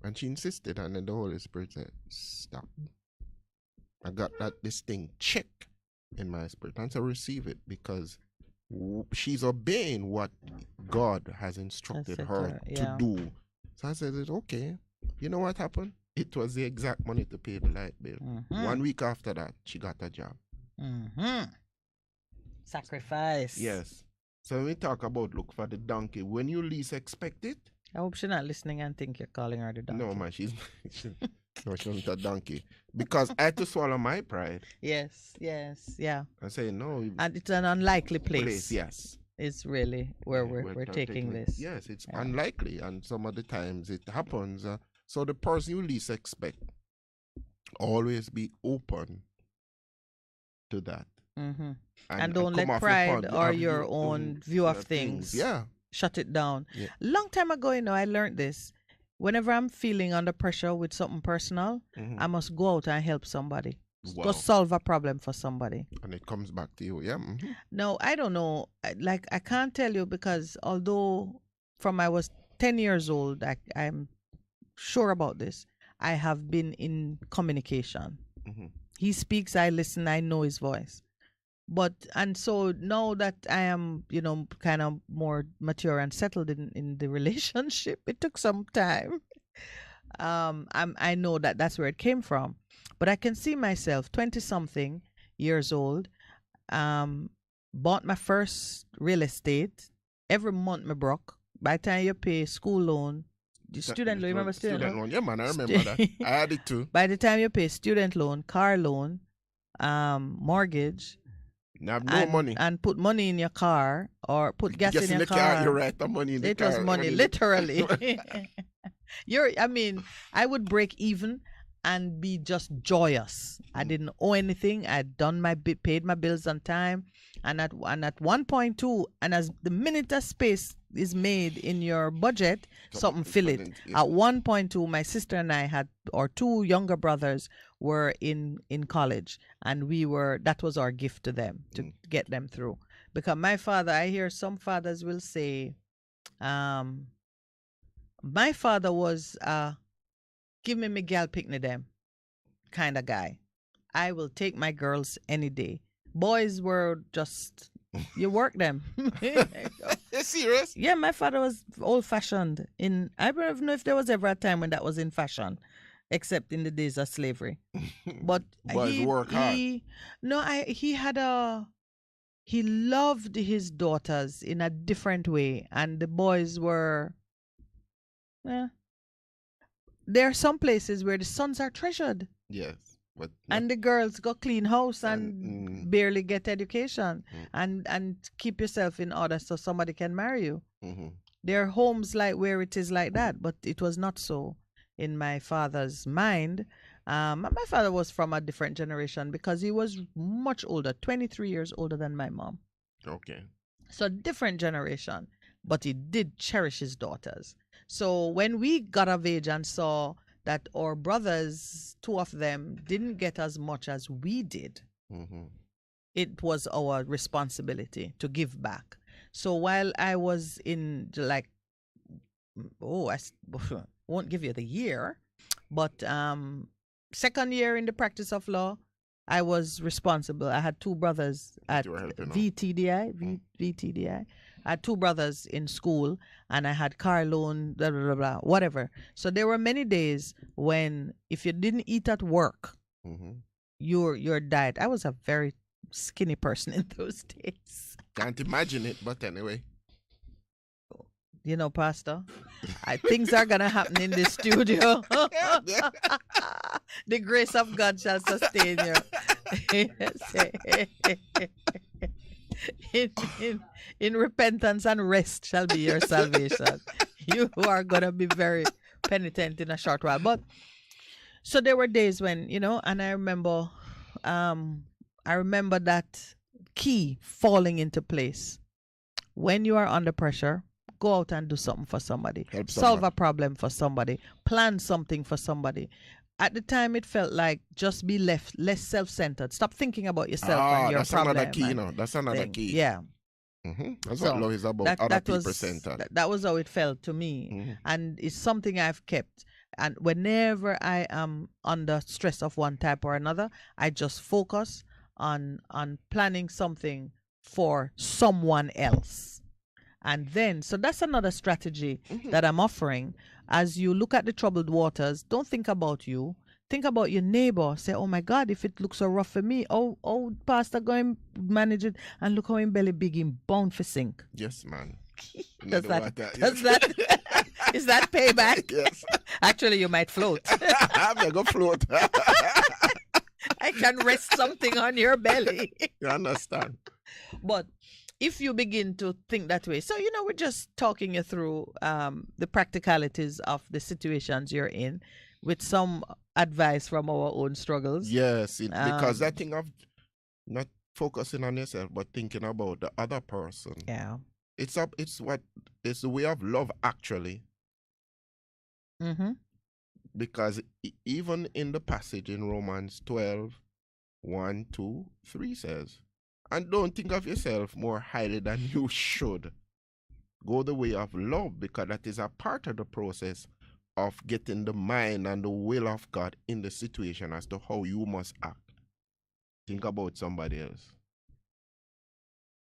And she insisted, and then the Holy Spirit said, stop. I got this thing check in my spirit. And so receive it, because she's obeying what God has instructed her to do. So I said, okay. You know what happened? It was the exact money to pay the light bill. 1 week after that, she got a job. Sacrifice. Yes. So when we talk about look for the donkey, when you least expect it. I hope she's not listening and think you're calling her the donkey. No, man, she's not a donkey. Because I had to swallow my pride. Yes, yeah. I say no. And it's an unlikely place. Yes. It's really where we're taking this. Yes, it's unlikely, and some of the times it happens. So the person you least expect, always be open to that. And don't let pride or your own view of things shut it down. Long time ago, I learned this. Whenever I'm feeling under pressure with something personal, I must go out and help somebody. Wow. Go solve a problem for somebody. And it comes back to you, No, I don't know. I can't tell you, because although from I was 10 years old, I'm sure about this. I have been in communication. He speaks, I listen, I know his voice. And so now that I am, kind of more mature and settled in the relationship, it took some time. I know that's where it came from. But I can see myself, 20-something years old, bought my first real estate. Every month me broke. By the time you pay school loan, student loan, remember student loan? Yeah, man, I remember that. I had it too. By the time you pay student loan, car loan, mortgage, you have no money. And put money in your car or put gas in your car. You're right, the money in the car. It was money, literally. I would break even and be just joyous. I didn't owe anything. I'd done paid my bills on time. And at 1.2, and as the minute a space is made in your budget, something fill it. At 1.2, my sister and I our two younger brothers were in college, and that was our gift to them, to get them through. Because my father, I hear some fathers will say, my father was give me gal picnic them kind of guy. I will take my girls any day. Boys were just, you work them. Serious? Yeah, my father was old-fashioned. I don't know if there was ever a time when that was in fashion, except in the days of slavery. But boys work hard. He loved his daughters in a different way, and the boys were, there are some places where the sons are treasured. Yes. And the girls go clean house and barely get education and keep yourself in order so somebody can marry you. There are homes like where it is like that, but it was not so in my father's mind. My father was from a different generation because he was much older, 23 years older than my mom. Okay. So different generation, but he did cherish his daughters. So when we got of age and saw that our brothers, two of them, didn't get as much as we did, it was our responsibility to give back. So while I was in I won't give you the year, but second year in the practice of law, I was responsible. I had two brothers at VTDI. I had two brothers in school, and I had car loan, blah, blah, blah, blah, whatever. So there were many days when if you didn't eat at work, your diet. I was a very skinny person in those days. Can't imagine it, but anyway. You know, Pastor, things are going to happen in this studio. The grace of God shall sustain you. in repentance and rest shall be your salvation. You are going to be very penitent in a short while. But so there were days when, and I remember that key falling into place. When you are under pressure, go out and do something for somebody. Solve a problem for somebody. Plan something for somebody. At the time, it felt like just be less self-centered. Stop thinking about yourself and your problem. That's another key, That's another key. Yeah. That's what love is about. Other people centered. That was how it felt to me. And it's something I've kept. And whenever I am under stress of one type or another, I just focus on planning something for someone else. And then, so that's another strategy that I'm offering. As you look at the troubled waters, don't think about you. Think about your neighbor. Say, oh my God, if it looks so rough for me, Pastor, go and manage it. And look how him belly big, him bound for sink. Yes, man. Is that payback? Yes. Actually, you might float. I'm going to go float. I can rest something on your belly. You understand? But if you begin to think that way, so we're just talking you through the practicalities of the situations you're in, with some advice from our own struggles. Yes, because that thing of not focusing on yourself but thinking about the other person. Yeah, it's the way of love, actually. Because even in the passage in Romans 12, 1, 2, 3 says, and don't think of yourself more highly than you should. Go the way of love, because that is a part of the process of getting the mind and the will of God in the situation as to how you must act. Think about somebody else.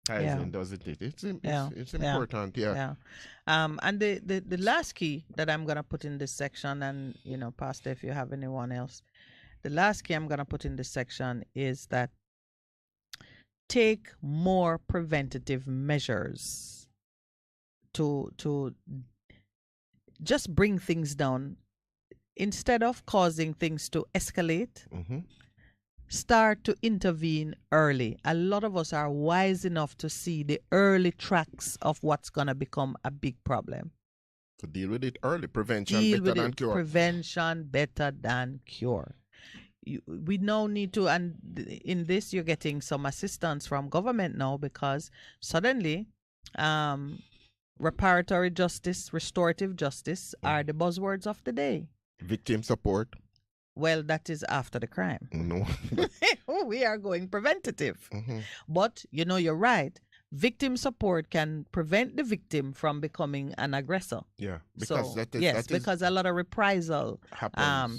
Doesn't it? It's important, yeah. And the last key that I'm going to put in this section, and, Pastor, if you have anyone else, the last key I'm going to put in this section is that take more preventative measures to just bring things down. Instead of causing things to escalate, start to intervene early. A lot of us are wise enough to see the early tracks of what's going to become a big problem. To deal with it early. Prevention better than cure. Prevention better than cure. We now need to, and in this you're getting some assistance from government now, because suddenly reparatory justice, restorative justice are the buzzwords of the day. Victim support. Well, that is after the crime. No. We are going preventative. But, you're right. Victim support can prevent the victim from becoming an aggressor. Yeah, because because a lot of reprisal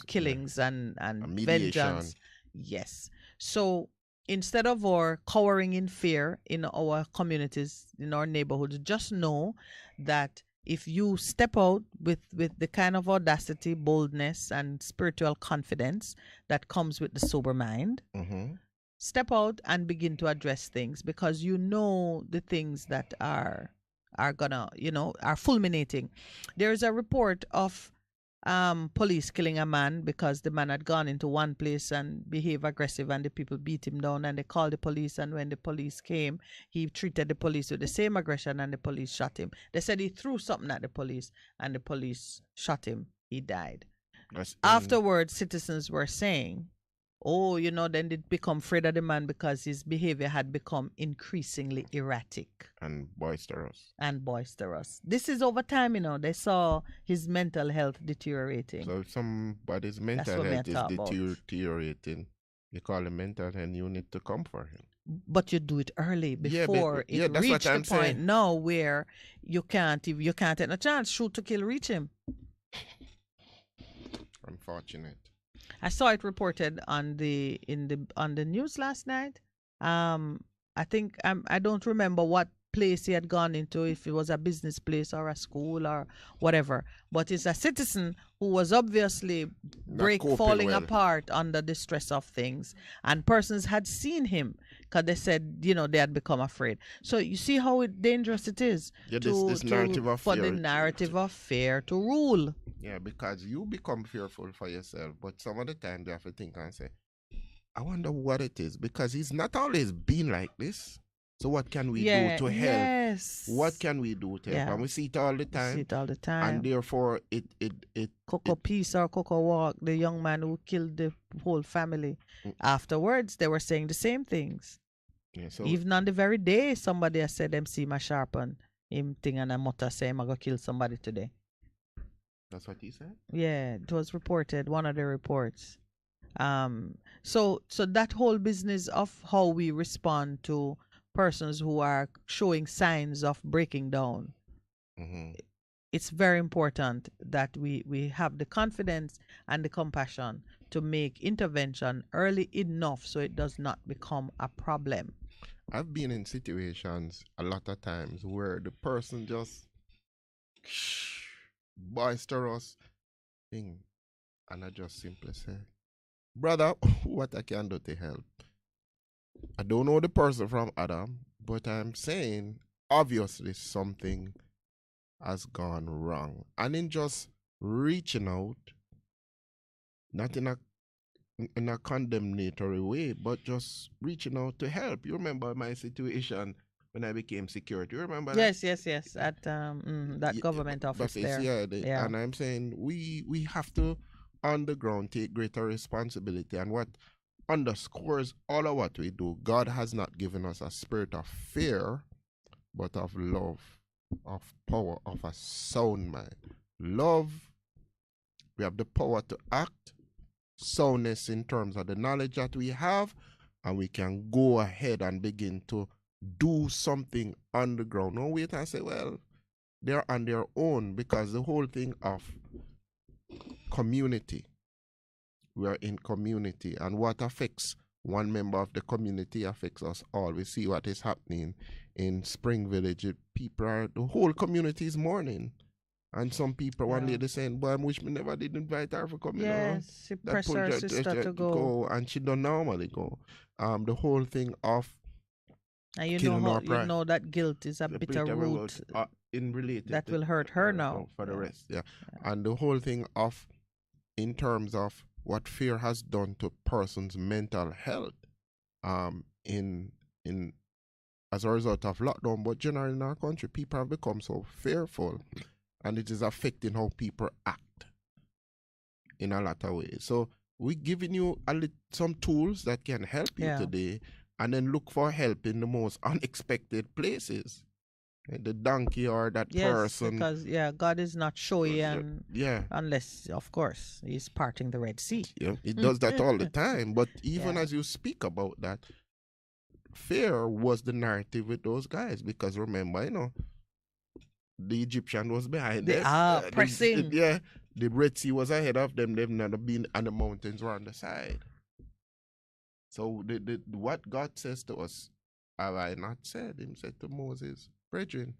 killings and vengeance. Yes. So instead of our cowering in fear in our communities, in our neighborhoods, just know that if you step out with the kind of audacity, boldness, and spiritual confidence that comes with the sober mind, step out and begin to address things, because the things that are gonna, are fulminating. There's a report of police killing a man because the man had gone into one place and behaved aggressive, and the people beat him down, and they called the police, and when the police came, he treated the police with the same aggression, and the police shot him. They said he threw something at the police, and the police shot him. He died. Afterwards, citizens were saying, Oh, then they'd become afraid of the man because his behavior had become increasingly erratic. And boisterous. This is over time, they saw his mental health deteriorating. So if somebody's mental health is deteriorating, you call him mental and you need to come for him. But you do it early before it reached the point now where you can't take a chance. Shoot to kill, reach him. Unfortunate. I saw it reported on the news last night. I think I don't remember what place he had gone into, if it was a business place or a school or whatever. But it's a citizen who was obviously falling apart under the stress of things, and persons had seen him because they said they had become afraid. So you see how dangerous it is this narrative of for fear. the narrative of fear to rule. Yeah, because you become fearful for yourself, but some of the time you have to think and say, I wonder what it is, because he's not always been like this. So what can we do to help? Yes. What can we do to help? And we see it all the time. And therefore it Coco Peace or Coco Walk, the young man who killed the whole family. Afterwards, they were saying the same things. Yeah, so even on the very day, somebody has said them see my sharpen him thing and a mother say I'm gonna kill somebody today. That's what he said? Yeah, it was reported, one of the reports. So that whole business of how we respond to persons who are showing signs of breaking down, it's very important that we have the confidence and the compassion to make intervention early enough so it does not become a problem. I've been in situations a lot of times where the person just boisterous thing, and I just simply say, brother, what I can do to help? I don't know the person from Adam, but I'm saying obviously something has gone wrong. And in just reaching out, not in a condemnatory way, but just reaching out to help. You remember my situation when I became security? You remember that? Yes. At that government office there. Yeah. And I'm saying we have to, on the ground, take greater responsibility. And what underscores all of what we do, God has not given us a spirit of fear, but of love, of power, of a sound mind. Love, we have the power to act. Soundness in terms of the knowledge that we have, and we can go ahead and begin to do something on the ground. Don't wait and say, well, they're on their own, because the whole thing of community, we are in community, and what affects one member of the community affects us all. We see what is happening in Spring Village. The whole community is mourning. And some people, one lady saying, boy, I wish me never did invite her for coming. Yes, she pressed her sister to go. And she don't normally go. The whole thing of and you know that guilt is a bitter root that will hurt her now. For the rest, And the whole thing of, in terms of what fear has done to person's mental health, in as a result of lockdown, but generally in our country, people have become so fearful. And it is affecting how people act in a lot of ways. So we're giving you some tools that can help you today, and then look for help in the most unexpected places. The donkey or that person. Because God is not showy unless, of course, he's parting the Red Sea. Yeah, he does that all the time. But even as you speak about that, fear was the narrative with those guys, because remember, the Egyptian was behind them. Pressing. The Red Sea was ahead of them. They've never been, and the mountains were on the side. So what God says to us, have I not said? Him said to Moses, brethren,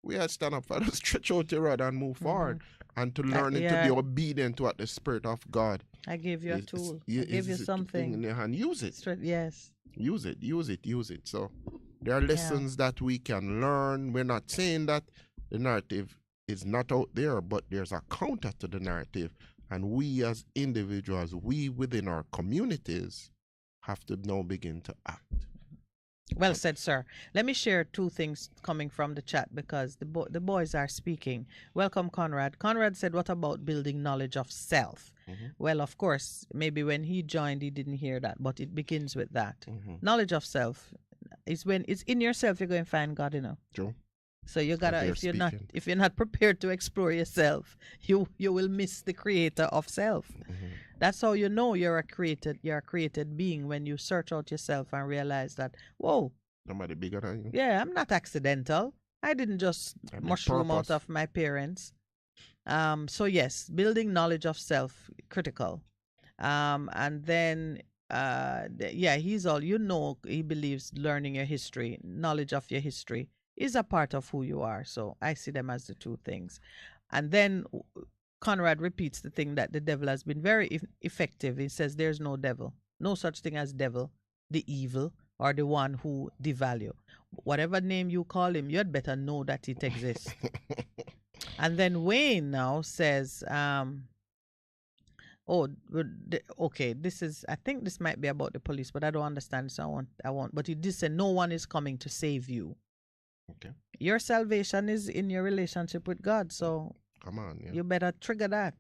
we had stand up for to stretch out the rod and move forward, and to learn to be obedient to what the Spirit of God. I gave you a tool. I gave you something. In your hand. Use it. Yes. Use it. So there are lessons that we can learn. We're not saying that the narrative is not out there, but there's a counter to the narrative. And we as individuals, we within our communities, have to now begin to act. Well said, sir. Let me share two things coming from the chat because the boys are speaking. Welcome, Conrad. Conrad said, what about building knowledge of self? Well, of course, maybe when he joined, he didn't hear that, but it begins with that. Knowledge of self is when it's in yourself, you're going to find God, True. So you gotta, if you're not prepared to explore yourself, you will miss the creator of self. That's how you know you're a created being, when you search out yourself and realize that, whoa, somebody bigger than you. Yeah, I'm not accidental. I didn't just mushroom out of my parents. So yes, building knowledge of self, critical. And then he's all, he believes learning your history, knowledge of your history is a part of who you are. So I see them as the two things. And then Conrad repeats the thing that the devil has been very effective. He says there's no devil, no such thing as devil, the evil, or the one who devalue. Whatever name you call him, you had better know that it exists. And then Wayne now says, okay, I think this might be about the police, but I don't understand, so I won't. But he did say no one is coming to save you. Okay. Your salvation is in your relationship with God, so come on, you better trigger that.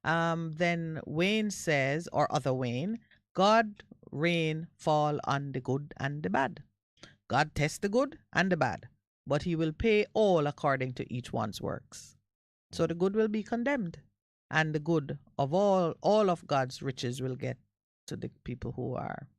Then Wayne says, or other Wayne, God rain fall on the good and the bad. God tests the good and the bad, but he will pay all according to each one's works. So the good will be condemned, and the good of all of God's riches will get to the people who are.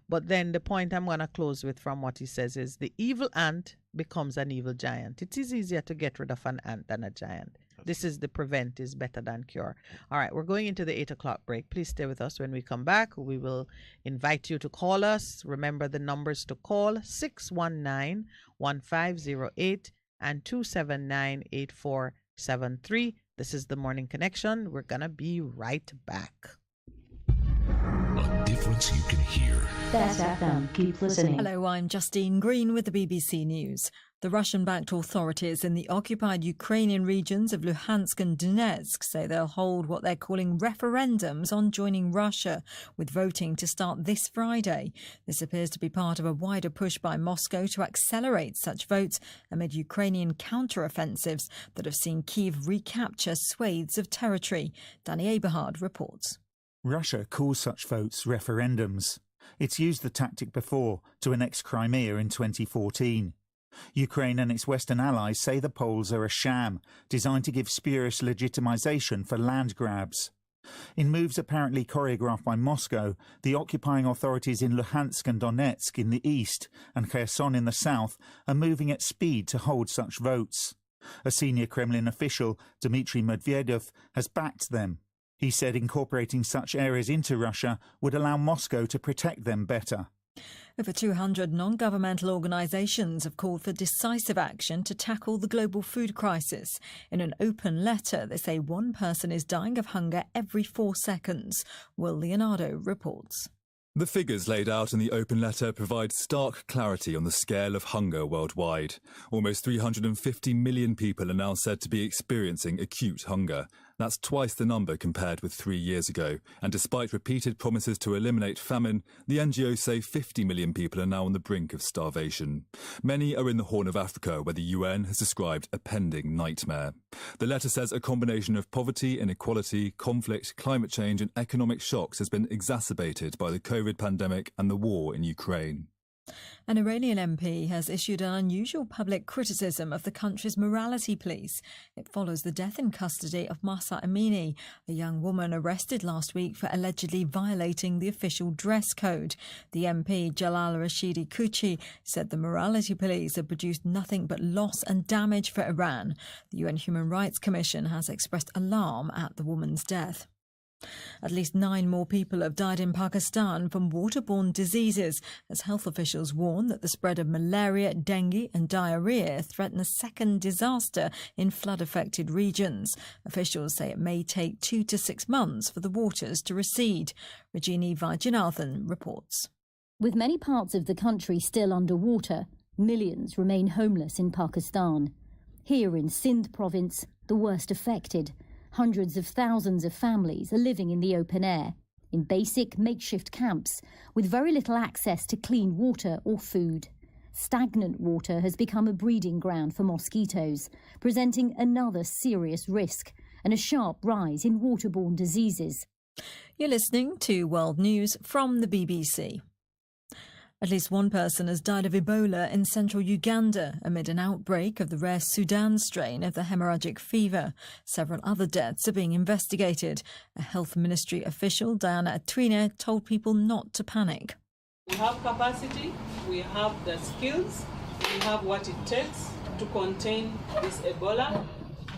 But then the point I'm going to close with from what he says is the evil ant becomes an evil giant. It is easier to get rid of an ant than a giant. This is the prevent is better than cure. All right, we're going into the 8 o'clock break. Please stay with us. When we come back, we will invite you to call us. Remember the numbers to call, 619-1508 and 279-8473. This is the Morning Connection. We're going to be right back. A difference you can hear. Bess FM. Keep listening. Hello, I'm Justine Green with the BBC News. The Russian-backed authorities in the occupied Ukrainian regions of Luhansk and Donetsk say they'll hold what they're calling referendums on joining Russia, with voting to start this Friday. This appears to be part of a wider push by Moscow to accelerate such votes amid Ukrainian counter-offensives that have seen Kyiv recapture swathes of territory. Danny Eberhard reports. Russia calls such votes referendums. It's used the tactic before to annex Crimea in 2014. Ukraine and its Western allies say the polls are a sham, designed to give spurious legitimization for land grabs. In moves apparently choreographed by Moscow, the occupying authorities in Luhansk and Donetsk in the east and Kherson in the south are moving at speed to hold such votes. A senior Kremlin official, Dmitry Medvedev, has backed them. He said incorporating such areas into Russia would allow Moscow to protect them better. Over 200 non-governmental organisations have called for decisive action to tackle the global food crisis. In an open letter, they say one person is dying of hunger every 4 seconds. Will Leonardo reports. The figures laid out in the open letter provide stark clarity on the scale of hunger worldwide. Almost 350 million people are now said to be experiencing acute hunger. That's twice the number compared with 3 years ago. And despite repeated promises to eliminate famine, the NGOs say 50 million people are now on the brink of starvation. Many are in the Horn of Africa, where the UN has described a pending nightmare. The letter says a combination of poverty, inequality, conflict, climate change and economic shocks has been exacerbated by the COVID pandemic and the war in Ukraine. An Iranian MP has issued an unusual public criticism of the country's morality police. It follows the death in custody of Mahsa Amini, a young woman arrested last week for allegedly violating the official dress code. The MP, Jalal Rashidi Kuchi, said the morality police have produced nothing but loss and damage for Iran. The UN Human Rights Commission has expressed alarm at the woman's death. At least 9 more people have died in Pakistan from waterborne diseases, as health officials warn that the spread of malaria, dengue and diarrhoea threaten a second disaster in flood-affected regions. Officials say it may take 2 to 6 months for the waters to recede. Rajini Vajanathan reports. With many parts of the country still underwater, millions remain homeless in Pakistan. Here in Sindh province, the worst affected, hundreds of thousands of families are living in the open air, in basic makeshift camps, with very little access to clean water or food. stagnant water has become a breeding ground for mosquitoes, presenting another serious risk and a sharp rise in waterborne diseases. You're listening to World News from the BBC. At least one person has died of Ebola in central Uganda amid an outbreak of the rare Sudan strain of the hemorrhagic fever. Several other deaths are being investigated. A health ministry official, Diana Atwine, told people not to panic. We have capacity, we have the skills, we have what it takes to contain this Ebola.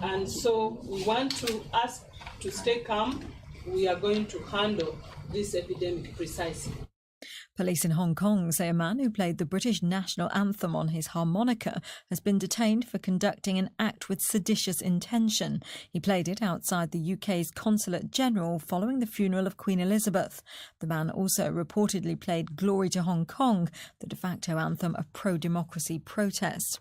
And so we want to ask to stay calm. We are going to handle this epidemic precisely. Police in Hong Kong say a man who played the British national anthem on his harmonica has been detained for conducting an act with seditious intention. He played it outside the UK's Consulate General following the funeral of Queen Elizabeth. The man also reportedly played Glory to Hong Kong, the de facto anthem of pro-democracy protests.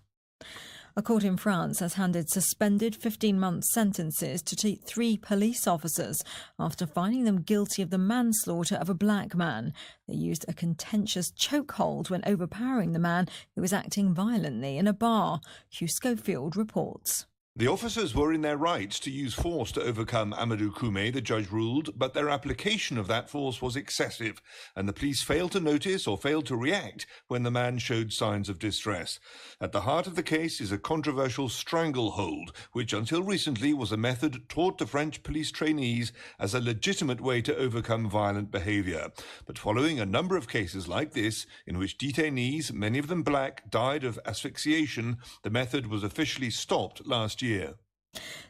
A court in France has handed suspended 15-month sentences to 3 police officers after finding them guilty of the manslaughter of a black man. They used a contentious chokehold when overpowering the man who was acting violently in a bar. Hugh Schofield reports. The officers were in their rights to use force to overcome Amadou Koumé, the judge ruled, but their application of that force was excessive, and the police failed to notice or failed to react when the man showed signs of distress. At the heart of the case is a controversial stranglehold, which until recently was a method taught to French police trainees as a legitimate way to overcome violent behaviour. But following a number of cases like this, in which detainees, many of them black, died of asphyxiation, the method was officially stopped last year.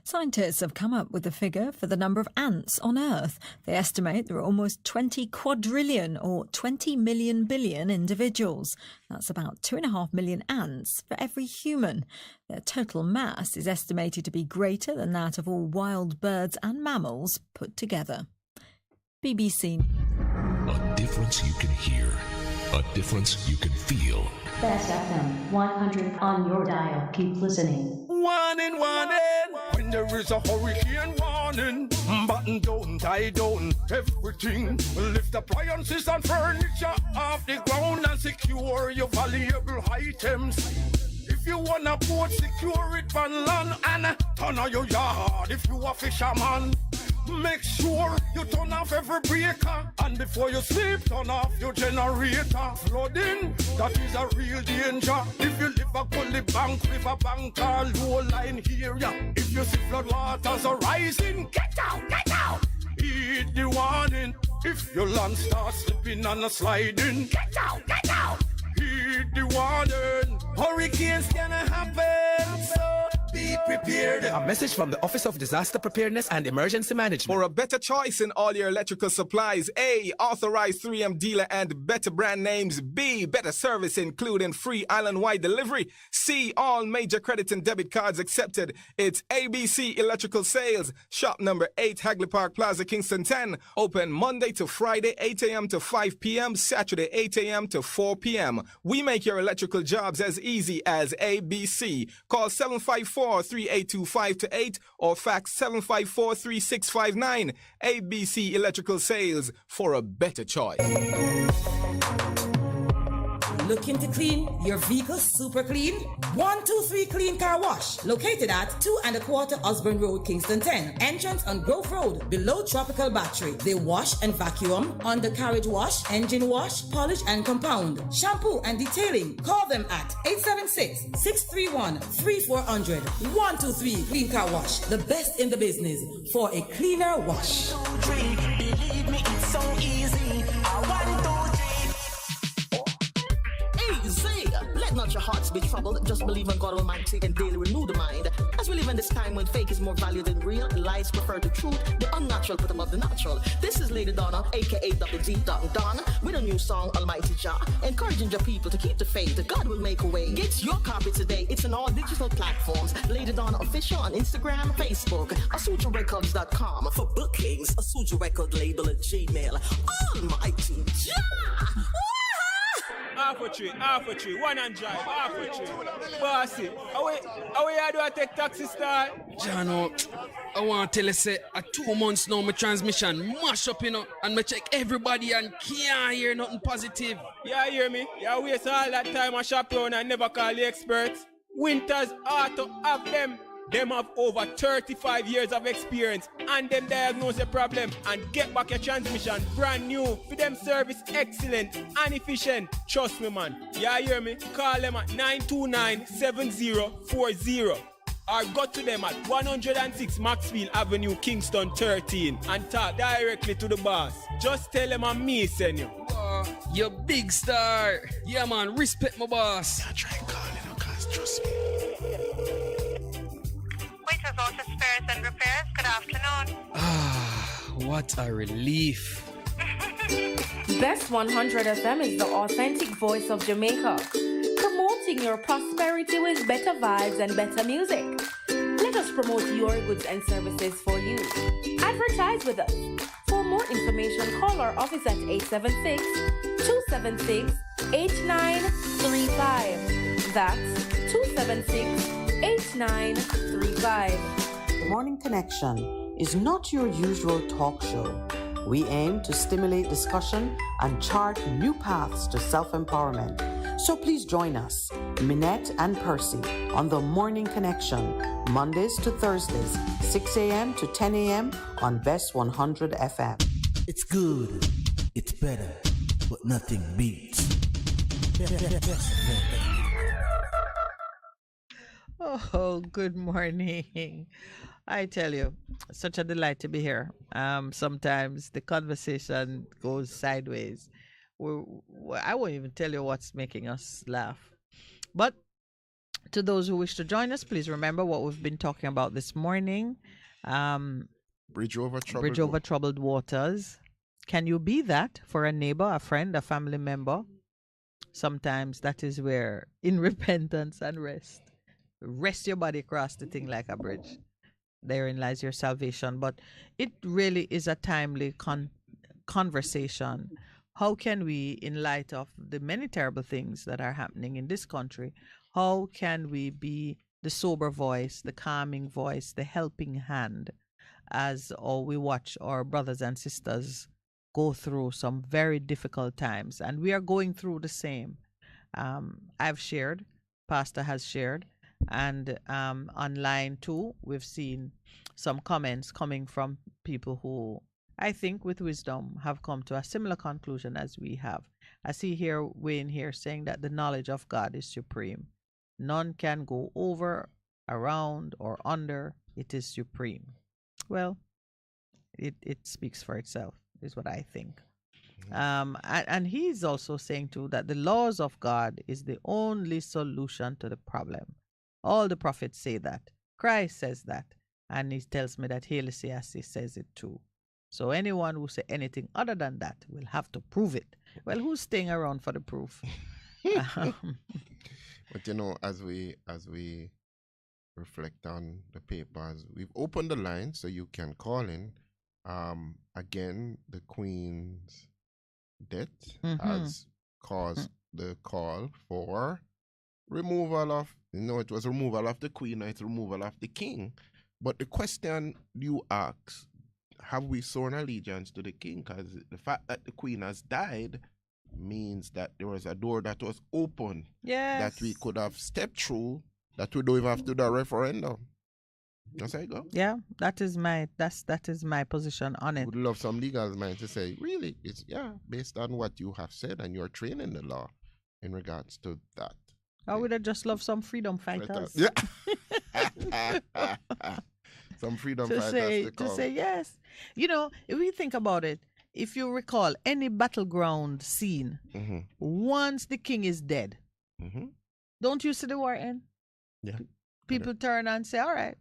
Scientists have come up with a figure for the number of ants on Earth. They estimate there are almost 20 quadrillion or 20 million billion individuals. That's about 2.5 million ants for every human. Their total mass is estimated to be greater than that of all wild birds and mammals put together. BBC. A difference you can hear. A difference you can feel. Bess FM-100 on your dial. Keep listening. Warning, warning. When there is a hurricane warning, button don't tie down everything. Lift appliances and furniture off the ground and secure your valuable items. If you wanna boat, secure it on land and turn on your yard if you a fisherman. Make sure you turn off every breaker, and before you sleep, turn off your generator. Flooding, that is a real danger. If you live a gully bank, river bank, or low line area, if you see flood waters are rising, get out, get out. Heed the warning. If your land starts slipping and a sliding, get out, get out. Heed the warning. Hurricanes gonna happen, so be prepared. A message from the Office of Disaster Preparedness and Emergency Management. For a better choice in all your electrical supplies, A, authorized 3M dealer and better brand names. B, better service including free island-wide delivery. C, all major credit and debit cards accepted. It's ABC Electrical Sales. Shop number 8, Hagley Park Plaza, Kingston 10. Open Monday to Friday, 8 a.m. to 5 p.m. Saturday, 8 a.m. to 4 p.m. We make your electrical jobs as easy as ABC. Call 754-382-528 or fax 754-3659. ABC Electrical Sales, for a better choice. Looking to clean your vehicle super clean? 123 Clean Car Wash, located at 2 1/4 Osborne Road, Kingston 10. Entrance on Grove Road, below Tropical Battery. They wash and vacuum, undercarriage wash, engine wash, polish and compound, shampoo and detailing. Call them at 876-631-3400. 123 Clean Car Wash, the best in the business for a cleaner wash. Believe me, it's so easy. Let not your hearts be troubled. Just believe in God Almighty and daily renew the mind. As we live in this time when fake is more valued than real, lies prefer the truth, the unnatural put above the natural. This is Lady Donna, aka Dr. D. Don, with a new song, Almighty Jah, encouraging your people to keep the faith that God will make a way. Get your copy today. It's on all digital platforms. Lady Donna Official on Instagram, Facebook, AsujaRecords.com. For bookings, Asuja Record label at Gmail. Almighty Jah! half a tree, 100, half a tree. Bossy, how we do I take taxi star? Jano, I want to tell you, say, 2 months now, my transmission mash up, and me check everybody and can't hear nothing positive. Yeah, hear me? Yeah, waste all that time I shop around and never call the experts. Winters Auto have them. Them have over 35 years of experience and them diagnose the problem and get back your transmission brand new. For them service excellent and efficient. Trust me, man. Yeah, hear me? Call them at 929-7040 or go to them at 106 Maxfield Avenue, Kingston 13 and talk directly to the boss. Just tell them I'm me, send you. You big star. Yeah, man. Respect my boss. I try calling, cause trust me. Waiters Auto Spares and Repairs, good afternoon. What a relief. Bess100 FM is the authentic voice of Jamaica, promoting your prosperity with better vibes and better music. Let us promote your goods and services for you. Advertise with us. For more information, call our office at 876-276-8935. That's 276-8935. The Morning Connection is not your usual talk show. We aim to stimulate discussion and chart new paths to self-empowerment. So please join us, Minett and Percy, on The Morning Connection, Mondays to Thursdays, 6 a.m. to 10 a.m. on Bess100 FM. It's good, it's better, but nothing beats. Oh, good morning. I tell you, such a delight to be here. Sometimes the conversation goes sideways. I won't even tell you what's making us laugh. But to those who wish to join us, please remember what we've been talking about this morning. Bridge over troubled waters. Can you be that for a neighbor, a friend, a family member? Sometimes that is where, in repentance and rest your body across the thing like a bridge. Therein lies your salvation. But it really is a timely conversation. How can we, in light of the many terrible things that are happening in this country, how can we be the sober voice, the calming voice, the helping hand as we watch our brothers and sisters go through some very difficult times? And we are going through the same. I've shared, Pastor has shared, and online too, we've seen some comments coming from people who, I think with wisdom, have come to a similar conclusion as we have. I see here Wayne here saying that the knowledge of God is supreme. None can go over, around, or under. It is supreme. Well, it speaks for itself, is what I think. And he's also saying too that the laws of God is the only solution to the problem. All the prophets say that. Christ says that. And he tells me that Haile Selassie says it too. So anyone who say anything other than that will have to prove it. Well, who's staying around for the proof? But you know, as we reflect on the papers, we've opened the line so you can call in. Again, the Queen's death has caused the call for removal of, it was removal of the Queen, it's removal of the King. But the question you ask, have we sworn allegiance to the King? Because the fact that the Queen has died means that there was a door that was open, that we could have stepped through, that we don't even have to do a referendum. That's how you go. Yeah, that is my position on it. Would love some legal minds to say, really, it's based on what you have said and you're training the law in regards to that. I would have just loved some freedom fighters. Yeah. Some freedom fighters to say yes. You know, if we think about it, if you recall any battleground scene, once the king is dead, don't you see the war end? Yeah. People turn and say, all right.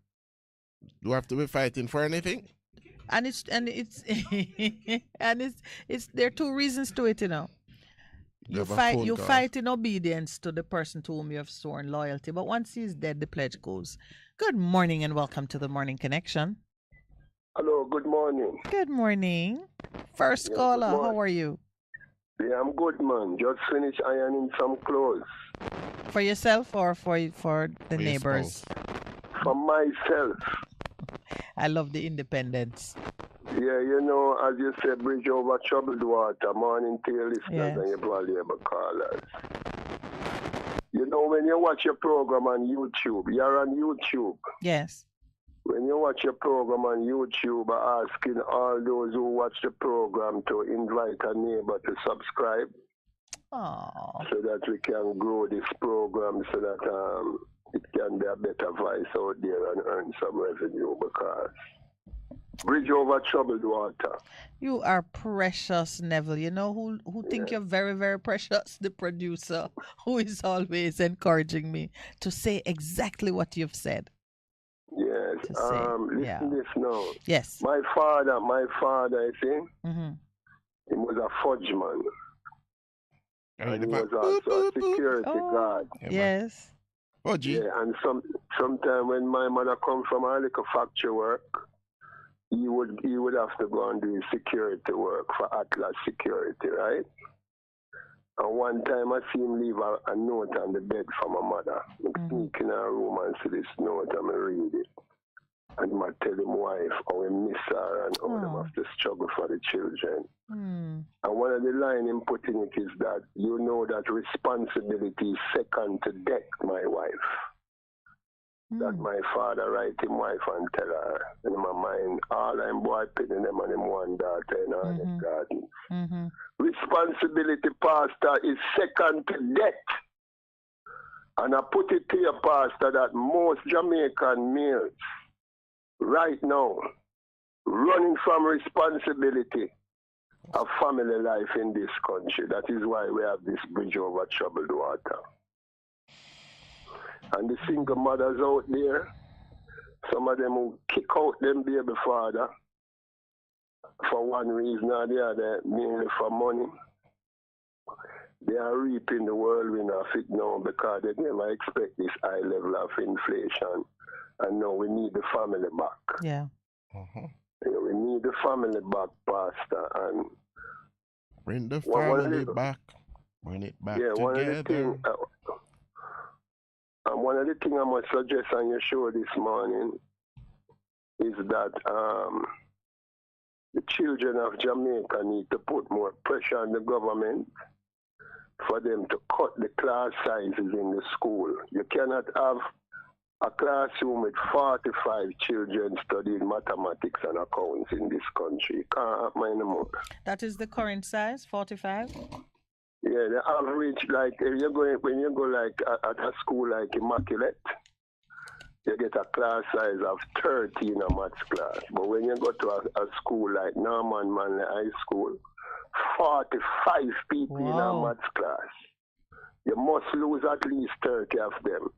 Do I have to be fighting for anything? And it's there are two reasons to it, you know. You fight in obedience to the person to whom you have sworn loyalty, but once he's dead, the pledge goes. Good morning and welcome to the Morning Connection. Hello, good morning. Good morning. First caller, how are you? Yeah, I'm good, man. Just finished ironing some clothes. For yourself or for the neighbors? For myself. I love the independence. Yeah, you know, as you said, bridge over troubled water, morning to your listeners and your valuable callers. You know, when you watch your program on YouTube, you're on YouTube. Yes. When you watch your program on YouTube, asking all those who watch the program to invite a neighbor to subscribe. Aww. So that we can grow this program so that it can be a better voice out there and earn some revenue, because bridge over troubled water. You are precious, Neville. You know who think you're very, very precious? The producer, who is always encouraging me to say exactly what you've said. Yes. Listen this now. Yes. My father, you see, he was a fudge man. And he was also a security guard. Yes. Yeah, and sometime when my mother come from a little factory work, he would have to go and do his security work for Atlas Security, right? And one time I see him leave a note on the bed for my mother. I sneak in her room and see this note and I read it. And I tell him wife how he miss her and how they have to struggle for the children. And one of the line him put in it is that you know that responsibility is second to death, my wife. That my father write him wife and tell her in my mind, all I'm boy pinning them and him one daughter in the garden. Responsibility, pastor, is second to death. And I put it to your pastor that most Jamaican males right now running from responsibility of family life in this country. That is why we have this bridge over troubled water. And the single mothers out there, some of them who kick out them baby father for one reason or the other, mainly for money. They are reaping the whirlwind of it now because they never expect this high level of inflation. And now we need the family back. Yeah. You know, we need the family back, pastor. And bring the family back. Bring it back together. One of the things I must suggest on your show this morning is that the children of Jamaica need to put more pressure on the government for them to cut the class sizes in the school. You cannot have a classroom with 45 children studying mathematics and accounts in this country. You can't happen anymore. That is the current size, 45? Yeah, the average, like, if you go, when you go like at a school like Immaculate, you get a class size of 30 in a maths class. But when you go to a school like Norman Manley High School, 45 people in a maths class. You must lose at least 30 of them.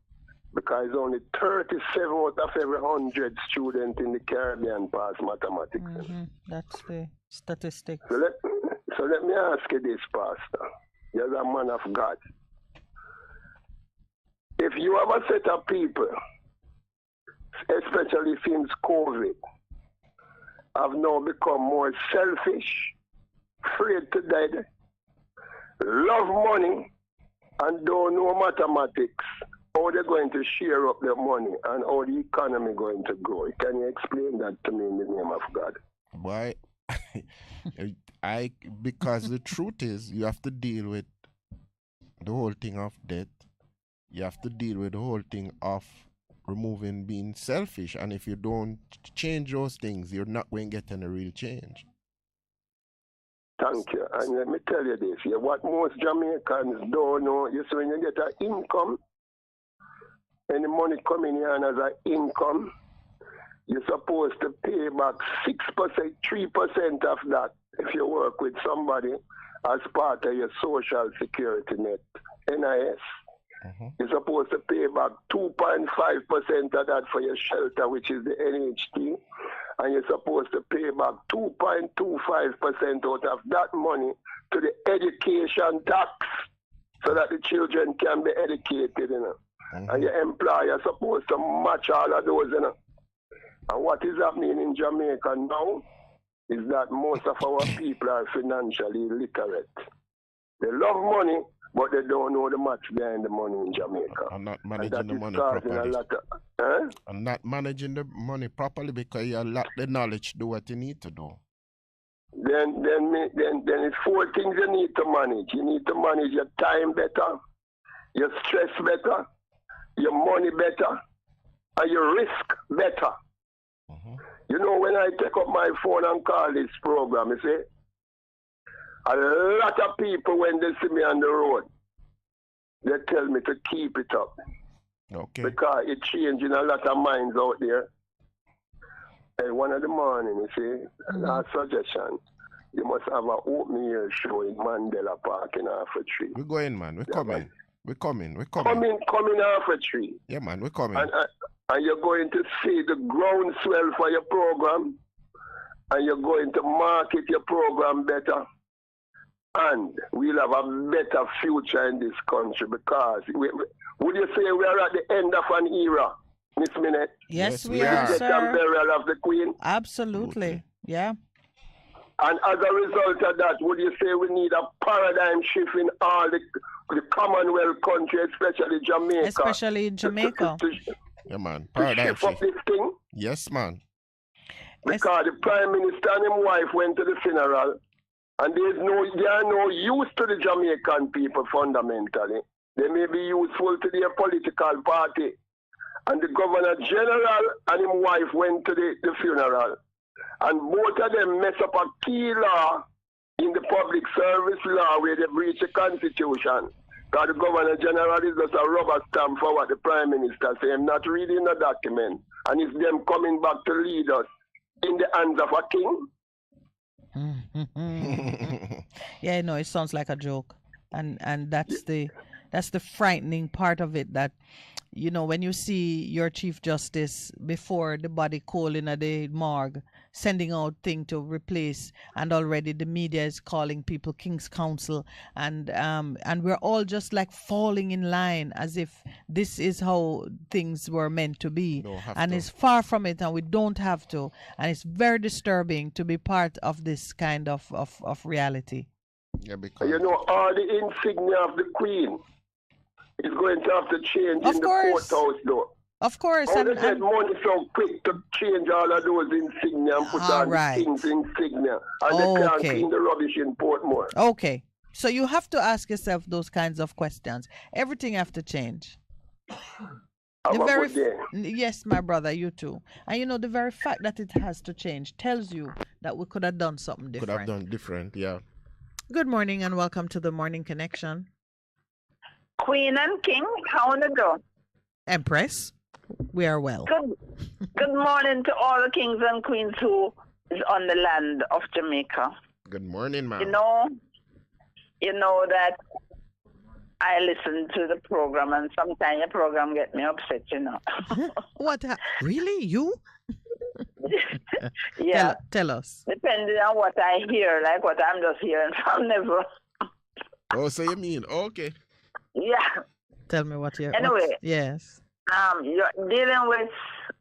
Because only 37 out of every 100 students in the Caribbean pass mathematics. That's the statistic. So let me ask you this, Pastor. You're a man of God. If you have a set of people, especially since COVID, have now become more selfish, afraid to die, love money, and don't know mathematics, how they're going to share up their money and how the economy going to grow. Can you explain that to me in the name of God? Why? Because the truth is, you have to deal with the whole thing of debt. You have to deal with the whole thing of removing being selfish. And if you don't change those things, you're not going to get any real change. Thank you. And let me tell you this. What most Jamaicans don't know is when you get an income, any money coming in as an income, you're supposed to pay back 6%, 3% of that if you work with somebody as part of your social security net, NIS. You're supposed to pay back 2.5% of that for your shelter, which is the NHT. And you're supposed to pay back 2.25% out of that money to the education tax so that the children can be educated, you know. And your employer is supposed to match all of those, you know. And what is happening in Jamaica now is that most of our people are financially illiterate. They love money, but they don't know the match behind the money in Jamaica. I'm not managing the money causing properly. a lot of, I'm not managing the money properly because you lack the knowledge to do what you need to do. Then it's 4 things you need to manage. You need to manage your time better, your stress better, your money better, and your risk better. You know, when I take up my phone and call this program, you see, a lot of people, when they see me on the road, they tell me to keep it up. Okay. Because it's changing a lot of minds out there. And one of the morning, you see, a suggestion, you must have an open air show in Mandela Park in Half-a-Tree. We're going, man. We're coming. We're coming. Coming Half-a-Tree. Yeah, man. We're coming. And you're going to see the groundswell for your program. And you're going to market your program better. And we'll have a better future in this country because, would you say we are at the end of an era, Miss Minett? Yes, we are, the sir. burial of the Queen. Absolutely, yeah. And as a result of that, would you say we need a paradigm shift in all the Commonwealth countries, especially Jamaica? Especially in Jamaica. Yeah, man. Paradigm shift. Up this thing? Yes, man. Because the Prime Minister and his wife went to the funeral. And they are no use to the Jamaican people fundamentally. They may be useful to their political party. And the Governor General and his wife went to the funeral. And both of them mess up a key law in the public service law where they breach the Constitution. Because the Governor General is just a rubber stamp for what the Prime Minister says. I'm not reading the document. And it's them coming back to lead us in the hands of a king. Yeah, no, it sounds like a joke, and that's the frightening part of it. That, you know, when you see your Chief Justice before the body calling at the morgue, sending out thing to replace, and already the media is calling people King's Counsel, and we're all just like falling in line as if this is how things were meant to be, and it's far from it, and we don't have to, and it's very disturbing to be part of this kind of reality. Yeah, because you know, all the insignia of the Queen is going to have to change in the courthouse, though. Of course. How they get money so quick to change all of those insignia and put on the King's insignia, and they can't clean the rubbish in Portmore. Okay. So you have to ask yourself those kinds of questions. Everything have to change. Yes, my brother, you too. And you know, the very fact that it has to change tells you that we could have done something different. Could have done different, yeah. Good morning and welcome to the Morning Connection. Queen and King, how do you do? Empress, we are well. Good morning to all the kings and queens who is on the land of Jamaica. Good morning, ma'am. You know that I listen to the program, and sometimes the program get me upset, you know. What? Really? You? Yeah. Tell us. Depending on what I hear, like what I'm just hearing from never. Oh, so you mean, okay. Yeah. Tell me what you're... Anyway. Yes. You're dealing with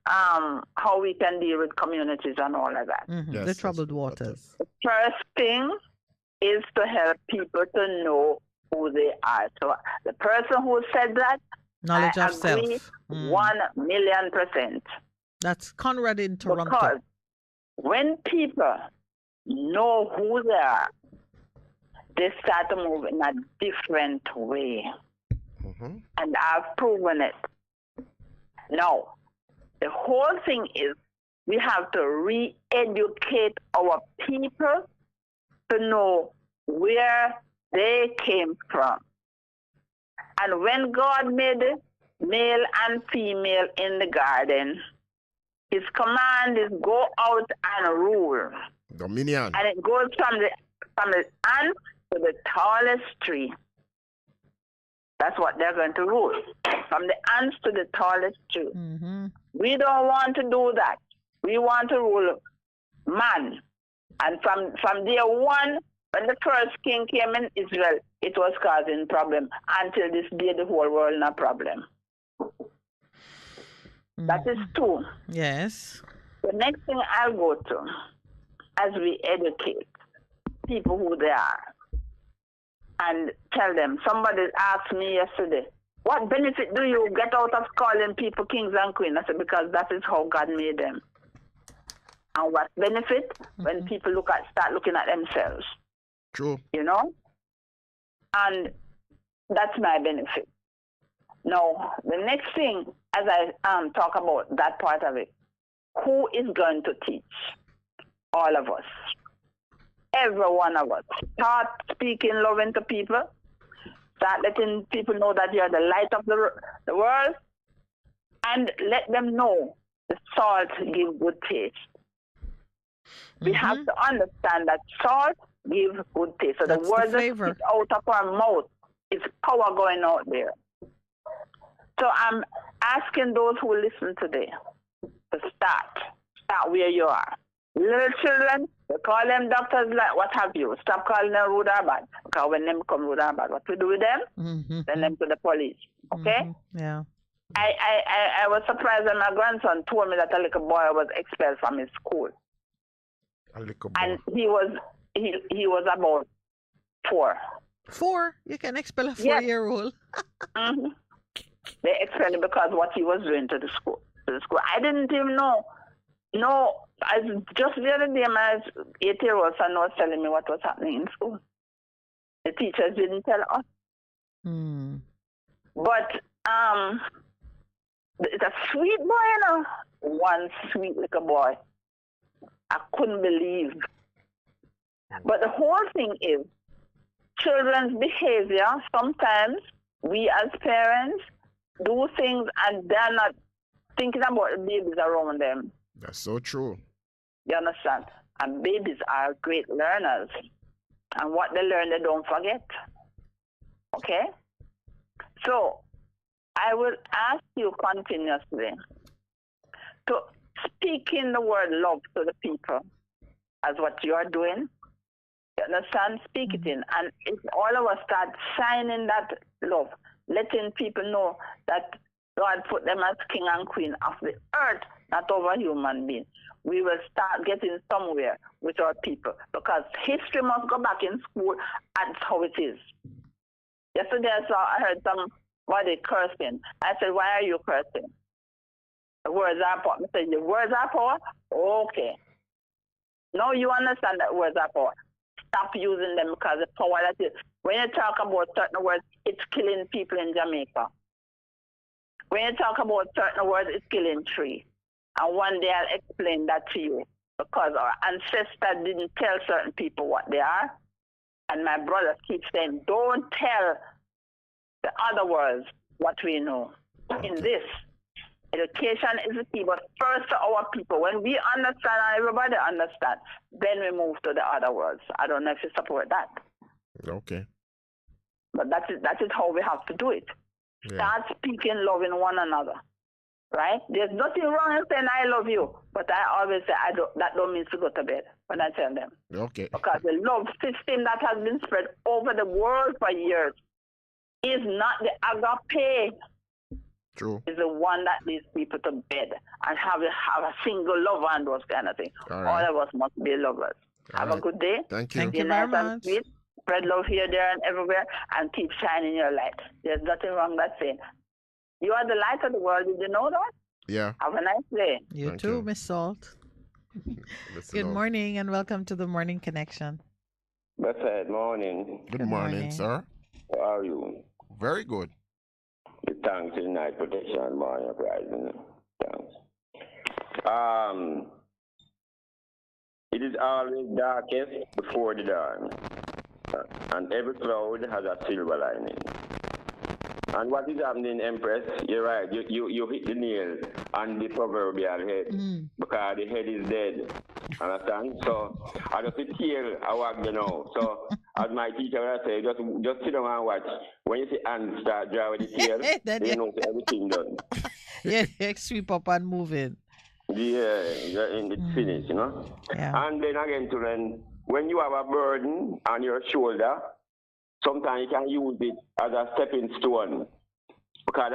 how we can deal with communities and all of that. Mm-hmm. Yes, the troubled waters. The first thing is to help people to know who they are. So the person who said that, knowledge of self. 1,000,000%. That's Conrad in Toronto. Because when people know who they are, they start to move in a different way. Mm-hmm. And I've proven it. Now, the whole thing is we have to re-educate our people to know where they came from. And when God made male and female in the garden, his command is go out and rule. Dominion. And it goes from the ant to the tallest tree. That's what they're going to rule. From the ants to the tallest tree. Mm-hmm. We don't want to do that. We want to rule man. And from day one, when the first king came in Israel, it was causing problem. Until this day, the whole world no problem. Mm-hmm. That is two. Yes. The next thing I'll go to, as we educate people who they are, and tell them. Somebody asked me yesterday, what benefit do you get out of calling people kings and queens? I said, because that is how God made them. And what benefit? When people start looking at themselves. True. You know? And that's my benefit. Now, the next thing, as I talk about that part of it, who is going to teach? All of us. Every one of us. Start speaking love into people. Start letting people know that you are the light of the world. And let them know the salt gives good taste. We have to understand that salt gives good taste. So That's the words that flavor. spit out of our mouth is power going out there. So I'm asking those who listen today to start where you are. Little children, they call them doctors, like what have you. Stop calling them rude or bad. Because when them become rude or bad, what we do with them? Send them to the police. Okay? Yeah. I was surprised when my grandson told me that a little boy was expelled from his school. A little boy. And he was about 4. 4? You can expel a 4-year-old. They expelled him because what he was doing to the school. I didn't even know. No, just the other day, my 8-year-old son was telling me what was happening in school. The teachers didn't tell us. But it's a sweet boy, you know. One sweet little boy. I couldn't believe. But the whole thing is children's behavior. Sometimes we as parents do things and they're not thinking about the babies around them. That's so true. You understand? And babies are great learners. And what they learn, they don't forget. Okay? So, I will ask you continuously to speak in the word love to the people as what you are doing. You understand? Speak it in. And if all of us start shining that love, letting people know that God put them as king and queen of the earth, not over human beings, we will start getting somewhere with our people. Because history must go back in school. That's how it is. Yesterday I heard somebody cursing. I said, why are you cursing? The words are power. I said, the words are power? Okay. Now you understand that words are power. Stop using them because the power that is. When you talk about certain words, it's killing people in Jamaica. When you talk about certain words, it's killing trees. And one day I'll explain that to you because our ancestors didn't tell certain people what they are. And my brothers keep saying, don't tell the other words what we know. In this, education is the key, but first to our people. When we understand and everybody understands, then we move to the other words. I don't know if you support that. Okay. But that is how we have to do it. Yeah. Start speaking, loving one another. Right? There's nothing wrong in saying I love you, but I always say that don't mean to go to bed when I tell them. Okay. Because the love system that has been spread over the world for years is not the agape. True. It's the one that leads people to bed and have a single lover and those kind of things. All right. All of us must be lovers. Have a good day. Thank you. Thank you very much. Sweet. Spread love here, there, and everywhere, and keep shining your light. There's nothing wrong with that saying. You are the light of the world. Did you know that? Yeah. Have a nice day. You Thank too, you. Miss Salt. Listen Good up. morning and welcome to the Morning Connection. Good morning. Good morning, sir. How are you? Very good. Thanks in night protection, morning uprising. Thanks. It is always darkest before the dawn, and every cloud has a silver lining. And what is happening, Empress? You're right. You hit the nail on the proverbial head because the head is dead. Understand? So I just the tail I wag you know. So as my teacher would say, just sit down and watch. When you see ants start drawing the tail, you know everything done. Yeah, sweep up and move in. Yeah, it's finished, you know. Yeah. And then again, children, when you have a burden on your shoulder, sometimes you can use it as a stepping stone. Because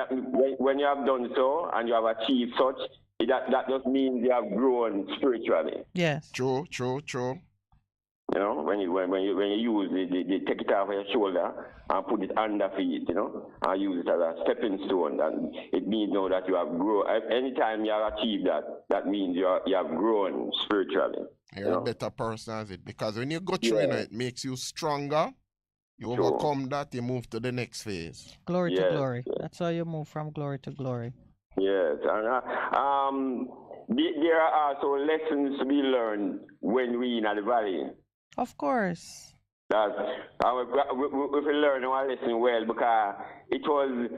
when you have done so and you have achieved such, that just means you have grown spiritually. Yes. True. You know, when you use the take it off your shoulder and put it under feet, you know, and use it as a stepping stone. And it means now that you have grown. Anytime you have achieved that, that means you have grown spiritually. You're a better person as it, because when you go through it makes you stronger. You overcome that, you move to the next phase. Glory to glory. That's how you move from glory to glory. Yes, and there are also lessons to be learned when we in the valley. Of course. That we learn our lesson well, because it was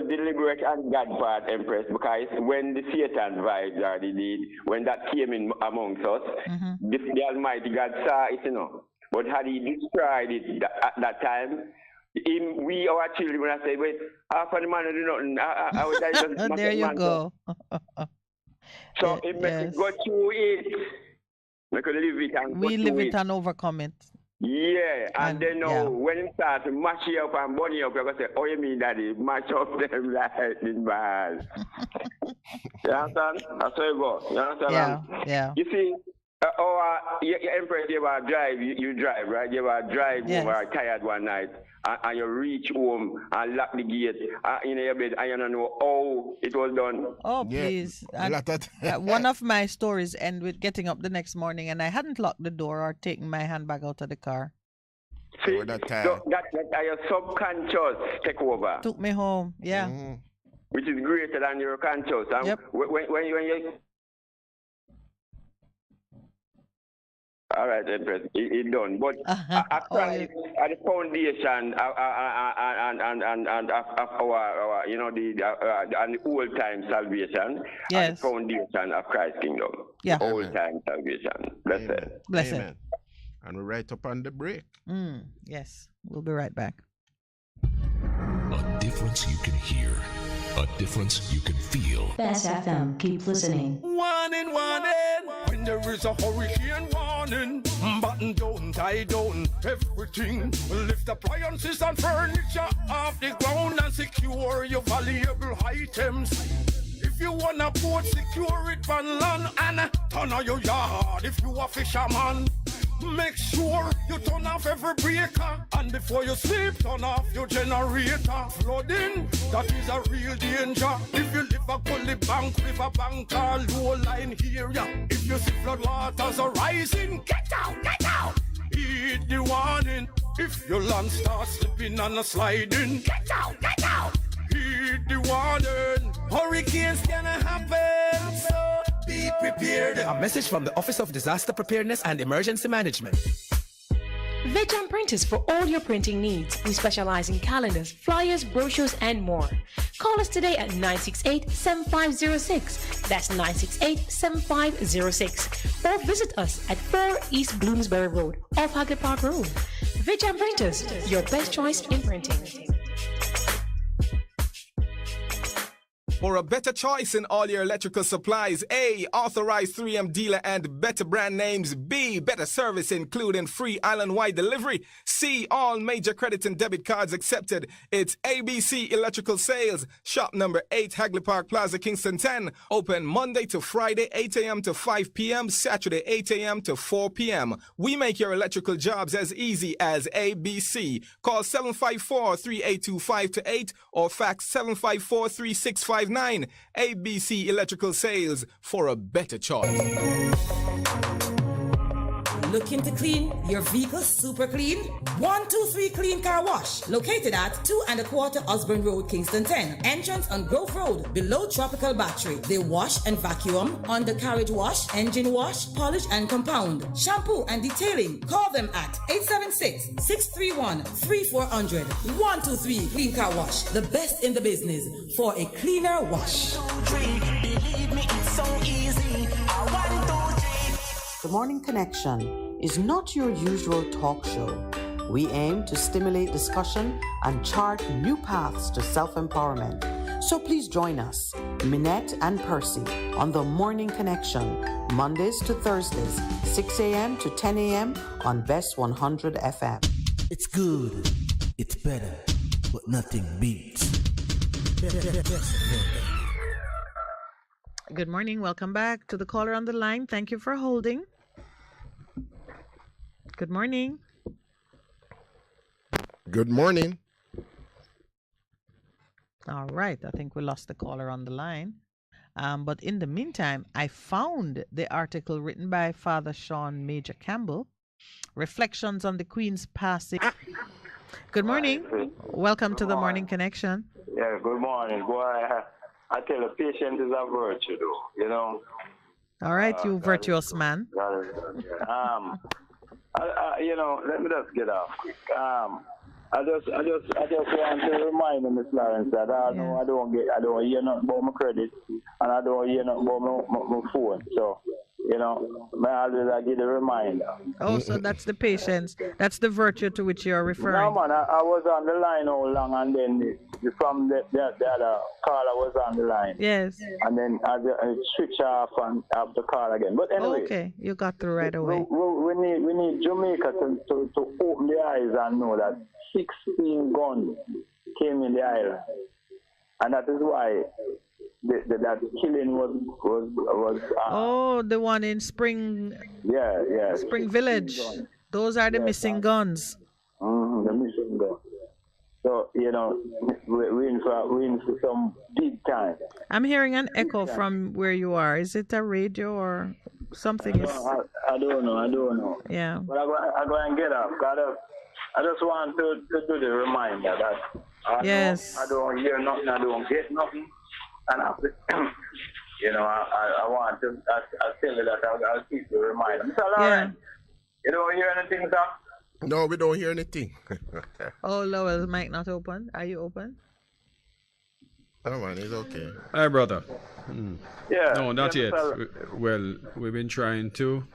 deliberate and God part, Empress, because when the Satan vibes are the deed, when that came in amongst us, the Almighty God saw it, you know. But had he destroyed it at that time, our children would have said, wait, half of the man do nothing. There you go. So it makes it go through it. We could live it and we live it and overcome it. Yeah, and then when it starts to mash you up and burn you up, you're going to say, oh, you mean daddy, mash up them like this bad. You understand? That's how you go. You understand? Yeah. You see, Empress, you ever drive, you drive, right? You ever drive over tired one night and you reach home and lock the gate in your bed and you don't know how it was done. Oh, please. One of my stories end with getting up the next morning and I hadn't locked the door or taken my handbag out of the car. See, so that your subconscious take over. Took me home, Which is greater than your conscious. And when you all right, Empress, it's done. But after the foundation and our the old time salvation, and the foundation of Christ's kingdom. Yeah. Old time salvation. Blessed. Amen. And we're right up on the break. Yes, we'll be right back. A difference you can hear. A difference you can feel. Bess FM, keep listening. Warning, when there is a hurricane warning. Button down, tie down, everything. Lift appliances and furniture off the ground and secure your valuable items. If you wanna boat, secure it on land and turn on your yard if you a fisherman. Make sure you turn off every breaker, and before you sleep, turn off your generator. Flooding, that is a real danger. If you live a gully bank, river bank, or low line area, if you see flood waters are rising, get out! Heed the warning. If your land starts slipping and sliding, get out! Heed the warning. Hurricanes gonna happen, so be prepared. A message from the Office of Disaster Preparedness and Emergency Management. Veg Printers for all your printing needs. We specialize in calendars, flyers, brochures, and more. Call us today at 968-7506. That's 968-7506. Or visit us at 4 East Bloomsbury Road, off Hagley Park Road. Veg Printers, your best choice in printing. For a better choice in all your electrical supplies, A, authorized 3M dealer and better brand names. B, better service including free island-wide delivery. C, all major credit and debit cards accepted. It's ABC Electrical Sales. Shop number 8, Hagley Park Plaza, Kingston 10. Open Monday to Friday, 8 a.m. to 5 p.m. Saturday, 8 a.m. to 4 p.m. We make your electrical jobs as easy as ABC. Call 754-382-528 or fax 754-3659. ABC Electrical Sales, for a better choice. Looking to clean your vehicle super clean? 123 Clean Car Wash, located at 2 1/4 Osborne Road, Kingston 10. Entrance on Grove Road, below Tropical Battery. They wash and vacuum, undercarriage wash, engine wash, polish and compound, shampoo and detailing. Call them at 876-631-3400. 123 Clean Car Wash, the best in the business for a cleaner wash. Believe me, it's so easy. The Morning Connection is not your usual talk show. We aim to stimulate discussion and chart new paths to self-empowerment. So please join us, Minett and Percy, on The Morning Connection, Mondays to Thursdays, 6 a.m. to 10 a.m. on Bess100 FM. It's good, it's better, but nothing beats. Good morning. Welcome back to the caller on the line. Thank you for holding. Good morning. Good morning. All right. I think we lost the caller on the line. But in the meantime, I found the article written by Father Sean Major Campbell, Reflections on the Queen's Passing. Good morning. Welcome to the Morning Connection. Yeah, good morning. Boy, I tell you, patience is a virtue, though, you know. All right, you virtuous man. You know, let me just get off quick. I just want to remind Miss Lawrence that I don't hear nothing about my credit, and I don't hear nothing about my phone. So, you know, I always give the reminder. Oh, so that's the patience. That's the virtue to which you're referring. No, man, I was on the line all long, and then from the other caller was on the line. Yes. And then I switch off and have the call again. But anyway. Okay, you got through right away. We need Jamaica to open the eyes and know that 16 guns came in the island. And that is why that killing was oh, the one in Spring. Yeah. Spring Village. Those are the missing guns. The missing guns. So, you know, we're in for some big time. I'm hearing an echo from where you are. Is it a radio or something? I don't know. Yeah. But I'm going to get up. I just want to do the reminder that I don't hear nothing, I don't get nothing. And you know, I want to, I tell you that I'll keep the reminder. Mr. Lawrence, you don't hear anything, sir? No, we don't hear anything. Oh, Lowell's mic not open. Are you open? Oh, man, it's okay. Hi, brother. Yeah. No, not yet. Well, we've been trying to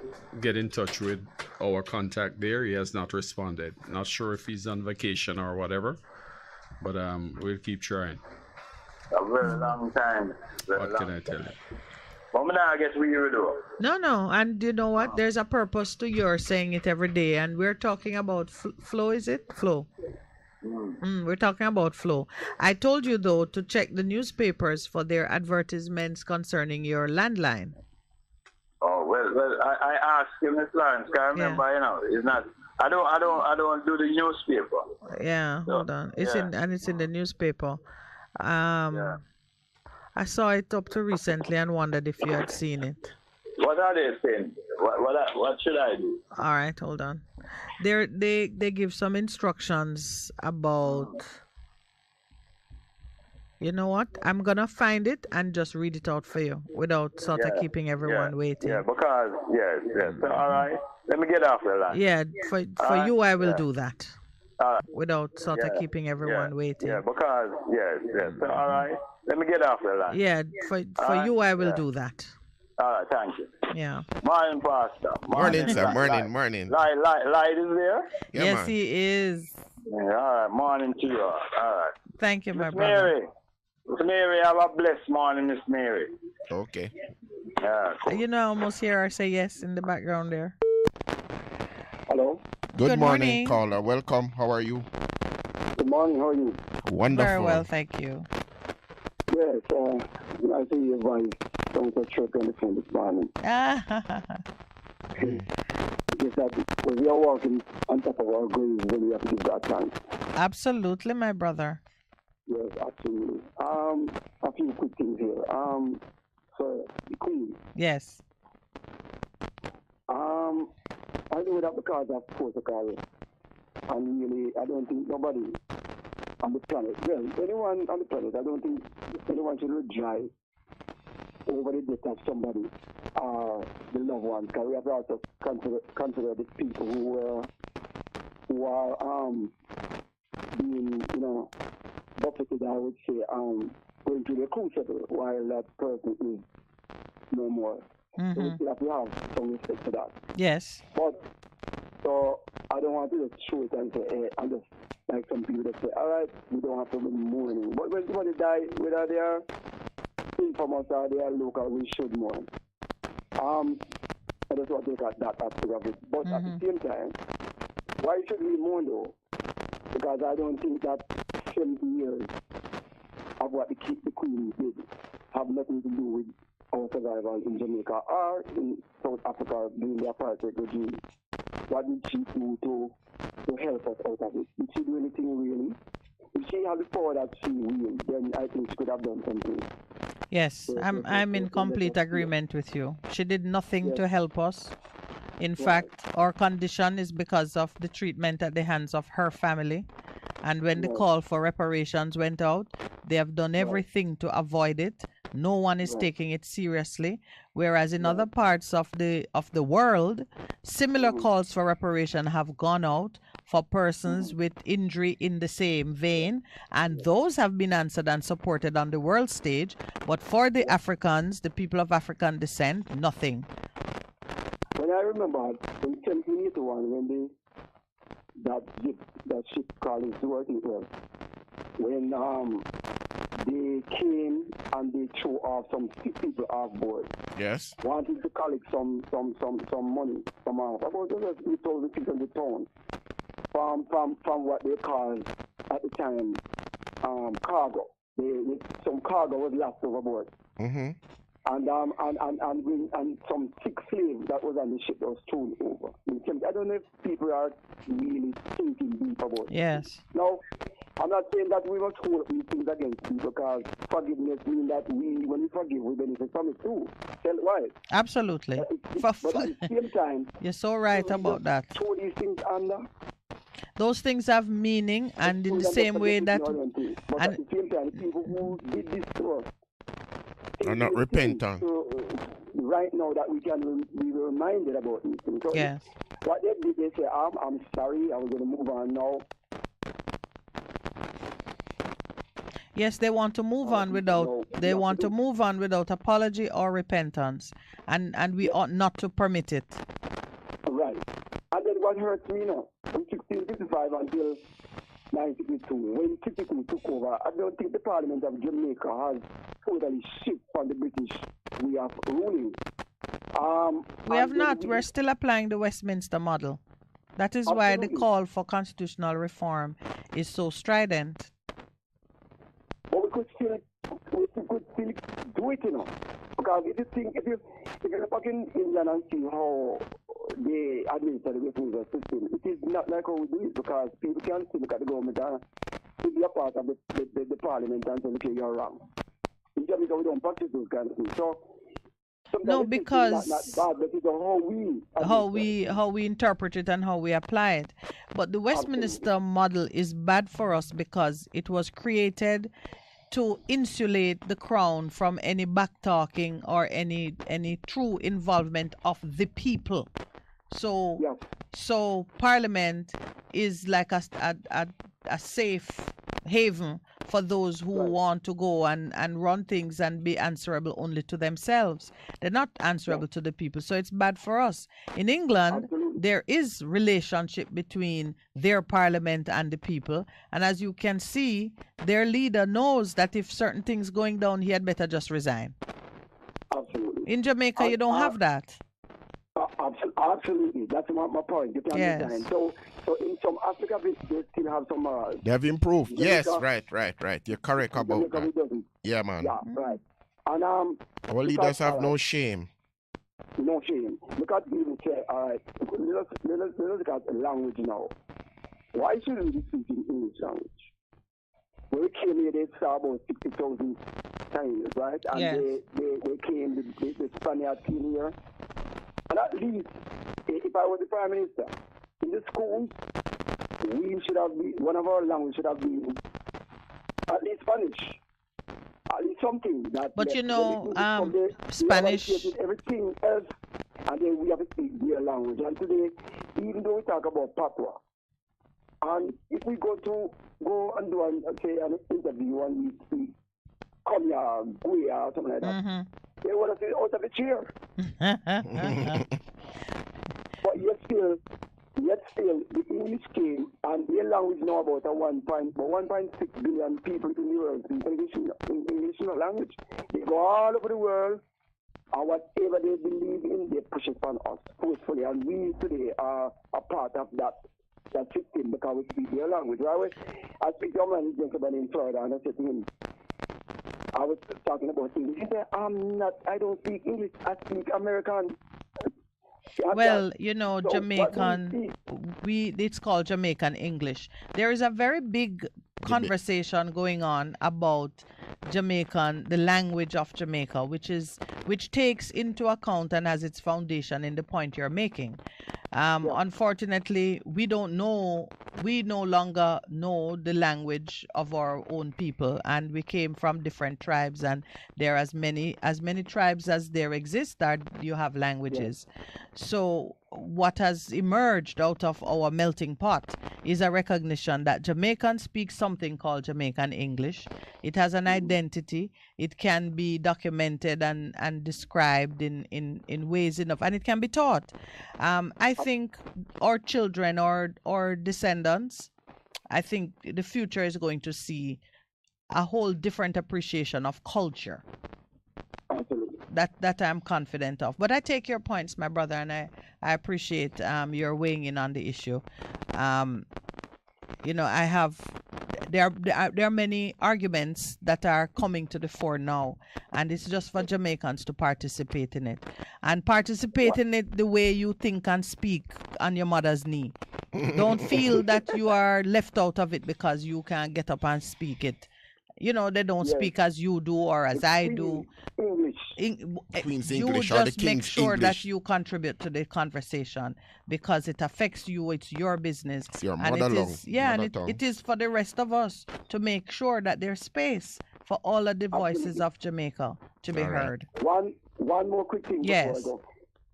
get in touch with our contact there. He has not responded. Not sure if he's on vacation or whatever, but we'll keep trying. A very long time. What can I tell you? But I guess we do. No. And you know what? There's a purpose to your saying it every day. And we're talking about flow, is it? Flow. We're talking about flow. I told you, though, to check the newspapers for their advertisements concerning your landline. Oh, well, I asked you, Miss Lawrence, because I remember, you know, it's not, I don't do the newspaper. Yeah, hold on. It's in the newspaper. I saw it up to recently and wondered if you had seen it. What are they saying? What should I do? All right, hold on. They give some instructions about. You know what? I'm gonna find it and just read it out for you without sort of keeping everyone waiting. Yeah, because So, all right, let me get off the line. Yeah, for you, I will do that. Without sort of keeping everyone waiting. Yeah, because So, all right, let me get off the line. Yeah, for you, I will do that. All right, thank you. Yeah. Morning, Pastor. Morning, sir. Morning. Light is there? Yeah, yes, man. he is. Yeah, all right, morning to you. All right. Thank you, my Miss brother. Miss Mary, have a blessed morning, Miss Mary. Okay. Yeah, cool. You know, I almost hear her say yes in the background there. Hello. Good morning, caller. Welcome. How are you? Good morning. How are you? Wonderful. Very well, thank you. Yes, I see your voice. Don't touch your phone this morning. Just that when we are walking on top of our graves, then we have to give God thanks. Absolutely, my brother. Yes, absolutely. A few quick things here. So the Queen. Yes. I know that because of protocol, and really, I don't think nobody on the planet, well, anyone on the planet, I don't think anyone should rejoice over the death of somebody or the loved ones, because we have to also consider the people who are being, buffeted, I would say, going through the crucible while that person is no more. So we still have to have some respect for that. Yes. But, so I don't want to just show it and say, hey, I'm just like some people that say, all right, we don't have to be mourning. But when somebody dies, whether they are infamous or they are local, we should mourn. I just want to look at that aspect of it. But at the same time, why should we mourn though? Because I don't think that 70 years of what the Queen did have nothing to do with our survival in Jamaica or in South Africa during the apartheid regime. what did she do to help us out of it? Did she do anything really? If she had the power that she will, then I think she could have done something. Yes, I'm in complete agreement with you. She did nothing to help us. In fact, our condition is because of the treatment at the hands of her family. And when the call for reparations went out, they have done everything to avoid it. No one is taking it seriously. Whereas in other parts of the world, similar calls for reparation have gone out for persons with injury in the same vein, and those have been answered and supported on the world stage. But for the Africans, the people of African descent, nothing. When I remember in 1781, when that ship called Stuart, when they came and they threw off some 6 people off board. Yes. Wanted to collect some money from about 3,600 pounds from what they called at the time cargo. Some cargo was left overboard. Mm-hmm. And some 6 slaves that was on the ship that was thrown over. I don't know if people are really thinking deep about it. Yes. Now, I'm not saying that we must hold these things against people, because forgiveness means that when we forgive, we benefit from it too. Tell why? Absolutely. But at the same time, you're so right about that. Throw these things under. Those things have meaning, and in the same way that. But at the same time, people who did this to us are not repentant. Right now, that we can be reminded about these things. So yes. What they did, they say, I'm sorry, I was going to move on now. Yes, they want to move on without apology or repentance, and we ought not to permit it. Right. And then what hurts me now, from 1655 until 1952, when Typical took over, I don't think the Parliament of Jamaica has totally shifted from the British way of ruling. We have not. We're still applying the Westminster model. That is why the call for constitutional reform is so strident. But we could still do it, because if you look back in England and see how they administer the refusal system, it is not like how we do it, because people can still look at the government and be a part of the parliament and say, okay, you're wrong. In Jamaica, we don't practice those kind of things. So no, because not bad, but it's how we interpret it and how we apply it. But the Westminster model is bad for us because it was created to insulate the crown from any backtalking or any true involvement of the people. So Parliament is like a safe haven for those who want to go and run things and be answerable only to themselves. They're not answerable to the people. So it's bad for us. In England, there is relationship between their parliament and the people. And as you can see, their leader knows that if certain things going down, he had better just resign. Absolutely. In Jamaica, you don't have that. Absolutely. That's my point. You can resign. So in some Africa, they still have some... they have improved. Yes, right. You're correct about that. Yeah, man. Yeah, right. And our leaders have no shame. No shame. Look at people say, all right, let's look at language now. Why shouldn't we be speaking English language? When we came here, they saw about 60,000 Chinese, right? And they came, the Spaniards came here. And at least, if I was the Prime Minister, in the schools, we should have been, one of our languages should have been at least Spanish. At least something that. But Spanish. Everything else, and then we have to speak their language. And today, even though we talk about Patois, and if we go and do an interview and we speak Konya, Guya, or something like that, they want to say out of the chair. But yet still, the English came, and their language now about 1.6 billion people in the world speak English language. They go all over the world, and whatever they believe in, they push it on us forcefully. And we today are a part of that system because we speak their language. I speak to a man in Florida, and I said to him, I was talking about English. He said, I don't speak English, I speak American. Well, Jamaican, it's called Jamaican English. There is a very big conversation going on about Jamaican, the language of Jamaica, which takes into account and has its foundation in the point you're making. Unfortunately, we no longer know the language of our own people, and we came from different tribes, and there are as many tribes as there exist that you have languages. So what has emerged out of our melting pot is a recognition that Jamaicans speak something called Jamaican English. It has an identity. It can be documented and described in ways enough, and it can be taught. I think our children or descendants, I think the future is going to see a whole different appreciation of culture. That I'm confident of. But I take your points, my brother, and I appreciate your weighing in on the issue. There are many arguments that are coming to the fore now, and it's just for Jamaicans to participate in it, and participate in it the way you think and speak on your mother's knee. Don't feel that you are left out of it because you can't get up and speak it. They don't speak as you do or as I do. Queen's you English or the just make King's sure English. that you contribute to the conversation because it affects you. It's your business. It's your And mother it tongue, is, yeah, and mother tongue. it is for the rest of us to make sure that there's space for all of the voices of Jamaica to be heard. One more quick thing before I go.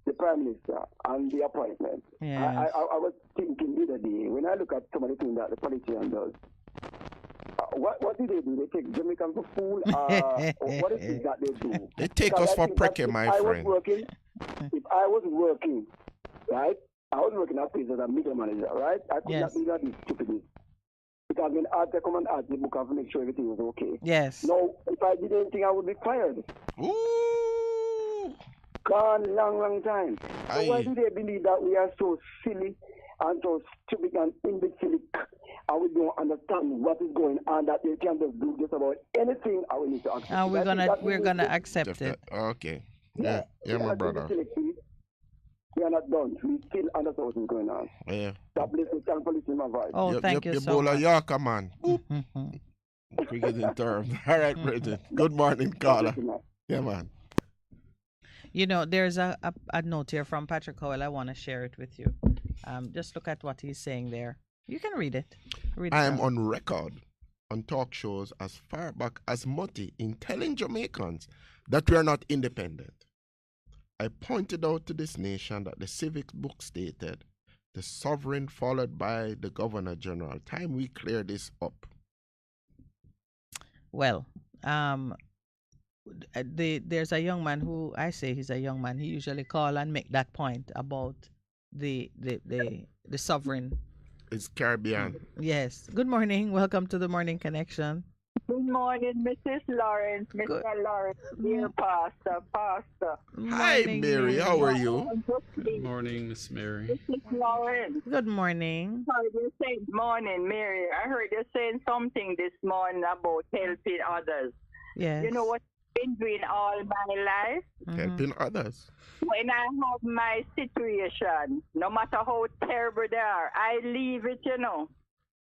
The Prime Minister and the appointment. Yes. I was thinking the other day, when I look at some of the things that the politician does, what do? They take Jamaicans for fool? What is it that they do? They take Because us I for think pricky, that my if friend. If I was working, right? I was working at place as a media manager, right? I could not do that stupidness. Because when I come and ask the book, I have to make sure everything was okay. Yes. No, if I did anything, I would be fired. Ooh. Gone long time. So why do they believe that we are so silly and so stupid and imbecilic, and we don't understand what is going on, that they can just do just about anything, and we need to accept And it? we're gonna accept it. Okay. Yeah, my brother. We are not done. We still understand what is going on. Yeah. God bless you. Thank you for my voice. Oh, thank you You so bowl much. of Yorker, man. Cricket in terms. All right, Bridget. Good morning, caller. Yeah, man. There's a note here from Patrick Howell. I want to share it with you. Just look at what he's saying there. You can read it. I am on record on talk shows as far back as Mutty in telling Jamaicans that we are not independent. I pointed out to this nation that the civics book stated, the sovereign followed by the governor general. Time we clear this up. Well, there's a young man who I say he's a young man. He usually call and make that point about the sovereign. It's Caribbean. Yes. Good morning. Welcome to the Morning Connection. Good morning, Mrs. Lawrence, Mr. Lawrence, dear Pastor. Hi, Mary. How are you? Good morning, Miss Mary. Mrs. Lawrence. Good morning. Morning, Mary. I heard you saying something this morning about helping others. Yes. You know what I've been doing all my life? Helping others. When I have my situation, no matter how terrible they are, I leave it,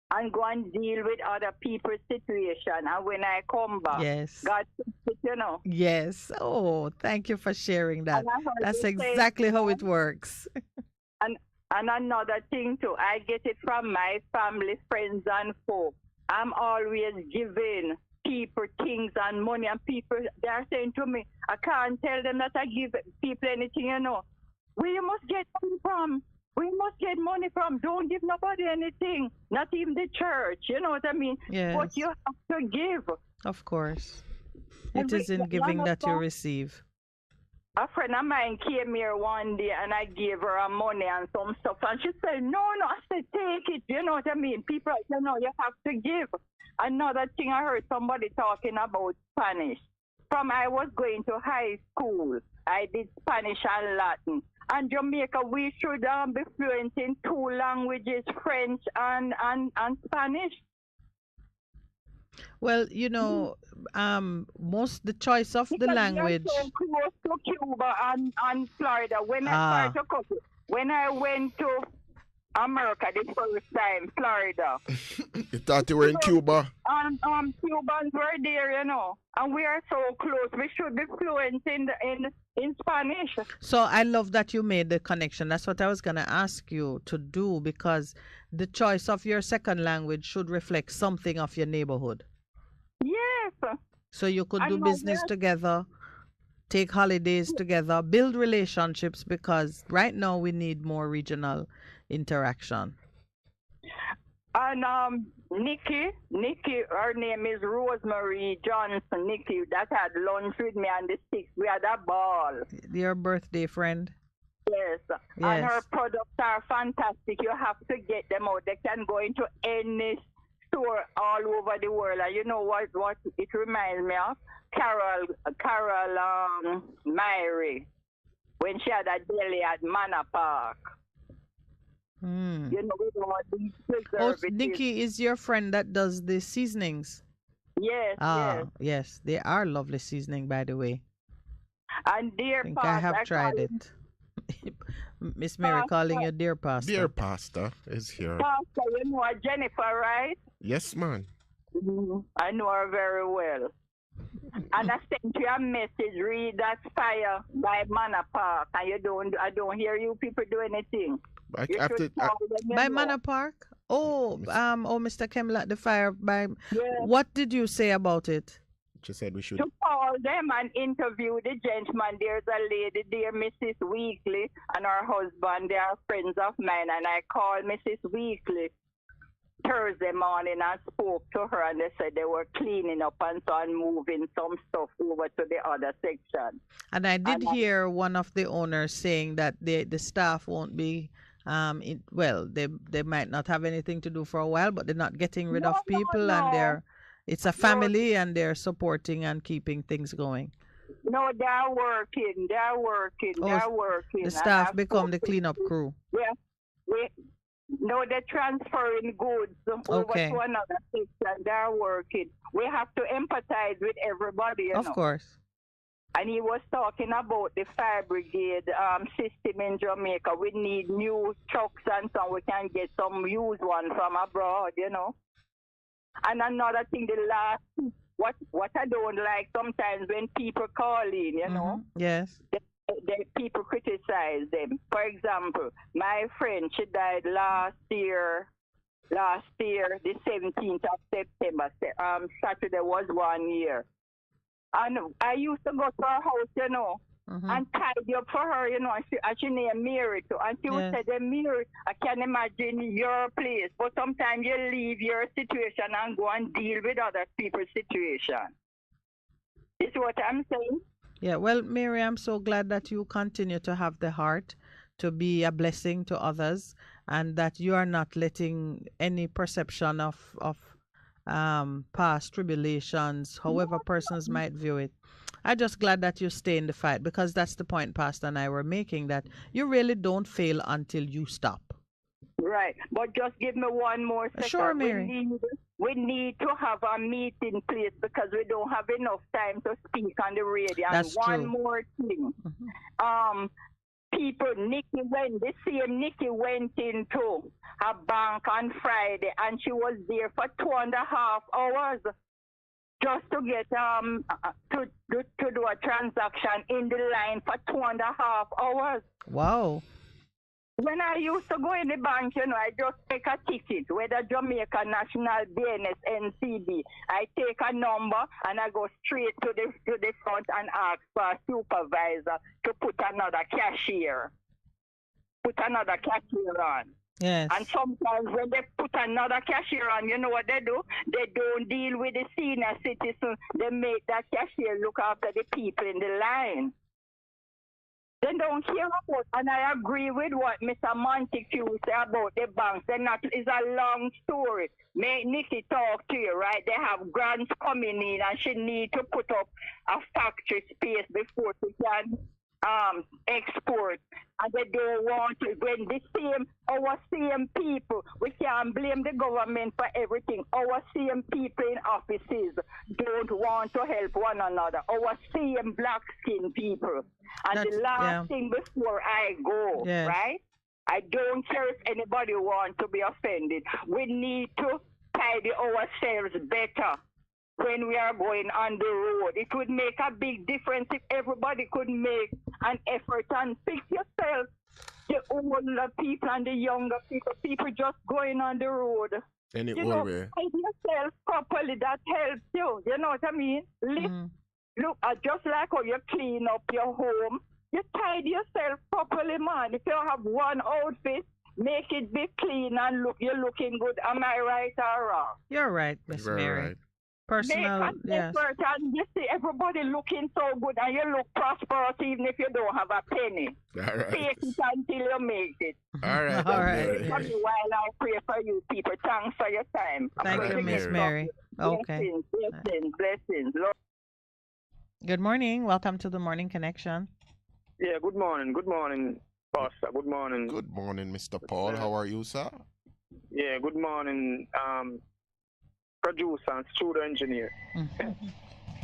and go and deal with other people's situation. And when I come back, God fix it, Yes. Oh, thank you for sharing that. And I heard That's you exactly say, how it works. And another thing too, I get it from my family, friends, and folk. I'm always giving people things and money, and people, they're saying to me, I can't tell them that I give people anything, Where you must get money from? We must get money from. Don't give nobody anything, not even the church. You know what I mean? Yes. But you have to give. Of course. It is in giving that you receive. A friend of mine came here one day and I gave her her money and some stuff. And she said, no. I said, take it. You know what I mean? People, you have to give. Another thing I heard somebody talking about Spanish. From I was going to high school, I did Spanish and Latin. And Jamaica, we should be fluent in 2 languages, French and Spanish. Well, most the choice of the Because language. we are so close to Cuba and Florida. When I went to America the first time, Florida. You thought you were in Cuba? Cubans were there, and we are so close. We should be fluent in Spanish. So I love that you made the connection. That's what I was gonna ask you to do, because the choice of your second language should reflect something of your neighborhood. Yes. So you could do business together, take holidays together, build relationships, because right now we need more regional interaction. And Nikki, her name is Rosemary Johnson. Nikki, that had lunch with me on the 6th. We had a ball. Your birthday friend? Yes. And her products are fantastic. You have to get them out. They can go into any store all over the world. And you know what it reminds me of? Carol Myrie, when she had a deli at Manor Park. Mm. We don't want these preservatives. Nikki is your friend that does the seasonings? Yes, yes. They are lovely seasoning, by the way. And dear Pastor, I have tried it. Miss Mary calling you dear pastor. Dear pastor is here. Pastor, you know Jennifer, right? Yes, man. Mm-hmm. I know her very well. And I sent you a message, read that fire by Manor Park, and I don't hear you people do anything. By Manor Park? Mr. Kemla, the fire by. Yes. What did you say about it? She said we should to call them and interview the gentleman. There's a lady there, Mrs. Weekly, and her husband. They are friends of mine, and I called Mrs. Weekly Thursday morning and spoke to her, and they said they were cleaning up and so on, moving some stuff over to the other section. And I did hear one of the owners saying that the staff won't be. They might not have anything to do for a while, but they're not getting rid of people, and it's a family, and they're supporting and keeping things going. No, they're working. The staff become the cleanup crew. Yeah, they're transferring goods over to another section. They're working. We have to empathize with everybody. Of course. And he was talking about the fire brigade system in Jamaica. We need new trucks and so we can get some used one from abroad, And another thing, what I don't like sometimes when people call in, Yes. The people criticize them. For example, my friend, she died last year, the 17th of September. Saturday was 1 year. And I used to go to her house, and tidy up for her, and she named Mary too. And she would say, Mary, I can imagine your place, but sometimes you leave your situation and go and deal with other people's situation. Is what I'm saying? Yeah, well, Mary, I'm so glad that you continue to have the heart to be a blessing to others, and that you are not letting any perception of past tribulations, however persons might view it. I'm just glad that you stay in the fight, because that's the point Pastor and I were making, that you really don't fail until you stop. Right, but just give me one more second. Sure, Mary. We need to have a meeting place because we don't have enough time to speak on the radio. That's and one true. more thing. People, the same Nikki went into a bank on Friday, and she was there for 2.5 hours just to get to do a transaction in the line for 2.5 hours. Wow. When I used to go in the bank, I just take a ticket, whether Jamaica National, BNS, NCB. I take a number and I go straight to the front and ask for a supervisor to put another cashier on. Yes. And sometimes when they put another cashier on, you know what they do? They don't deal with the senior citizens. They make that cashier look after the people in the line. They don't care about, and I agree with what Mr. Montague said about the banks. It's a long story. Make Nikki talk to you, right? They have grants coming in, and she need to put up a factory space before she can export, and they don't want it. When our same people, we can't blame the government for everything. Our same people in offices don't want to help one another. Our same black-skinned people. And the last thing before I go, right? I don't care if anybody wants to be offended. We need to tidy ourselves better when we are going on the road. It would make a big difference if everybody could make an effort and fix yourself. The older people and the younger people just going on the road. Any you old know, way. tidy yourself properly, that helps you. You know what I mean? Look, just like how you clean up your home, you tidy yourself properly, man. If you have one outfit, make it be clean and you're looking good. Am I right or wrong? You're right, Miss Mary. Right. Personal, yes. And you see everybody looking so good and you look prosperous even if you don't have a penny. All right. Take it until you make it. All right. All right. For me while I pray for you people. Thanks for your time. Thank you, Miss Mary. Okay. Blessings. Lord. Good morning. Welcome to the Morning Connection. Yeah, good morning. Good morning, Pastor. Good morning. Good morning, Mr. Paul. How are you, sir? Yeah, good morning, producer and studio engineer.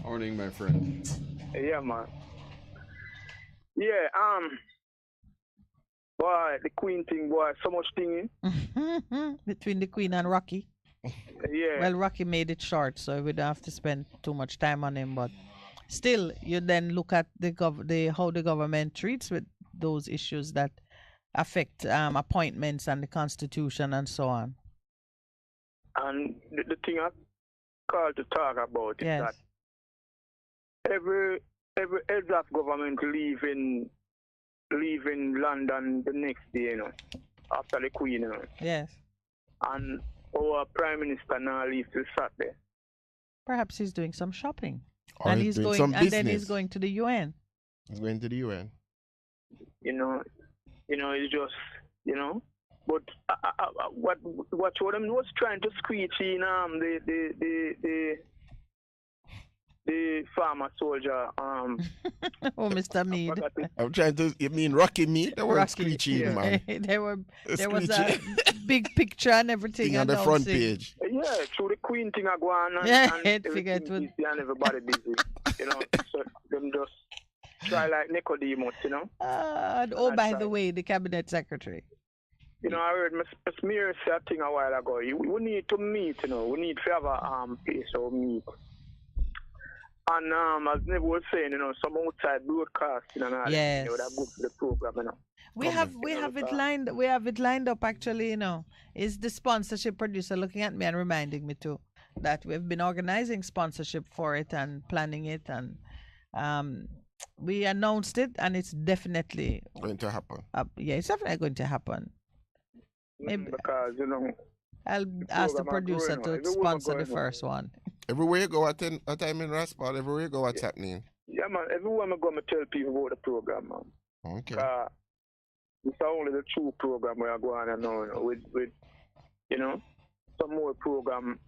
Morning, my friend. Yeah, man. Yeah, boy, the Queen thing, boy, so much thing in. Between the Queen and Rocky. Yeah. Well, Rocky made it short, so we don't have to spend too much time on him, but still, you then look at how the government treats with those issues that affect appointments and the Constitution and so on. And the thing I called to talk about is that every head of government leaving London the next day, you know, after the Queen, you know. Yes. And our Prime Minister now leaves till Saturday. Perhaps he's doing some shopping. Or and he's he's doing going, some and then business. he's going to the UN. He's going to the UN. You know, it's just, you know. But what them was trying to squeeze in the farmer soldier Oh, Mr. Mead. I'm trying to. You mean Rocky Mead? They were screeching, man. there was a big picture and everything on the front page. Yeah, through the Queen thing I go on and everything busy and everybody busy. You know, so them just try like Nicodemus, you know. And by the way, the cabinet secretary. You know, I heard Miss Mary say a thing a while ago. We need to meet, you know. We need to have a place of meet. And as Nev was saying, you know, some outside broadcasting and all that, you know, that good for the program, you know. We have it lined up actually, you know. Is the sponsorship producer looking at me and reminding me too that we've been organizing sponsorship for it and planning it, and we announced it and it's definitely going to happen. Yeah, it's definitely going to happen. Maybe because, you know, I'll ask the producer to sponsor the first one. Everywhere you go, at time in Raspal, everywhere you go, what's happening? Yeah, man. Everywhere I go, I tell people about the program, man. Okay. It's only the true program where I go on and on with you know, some more program,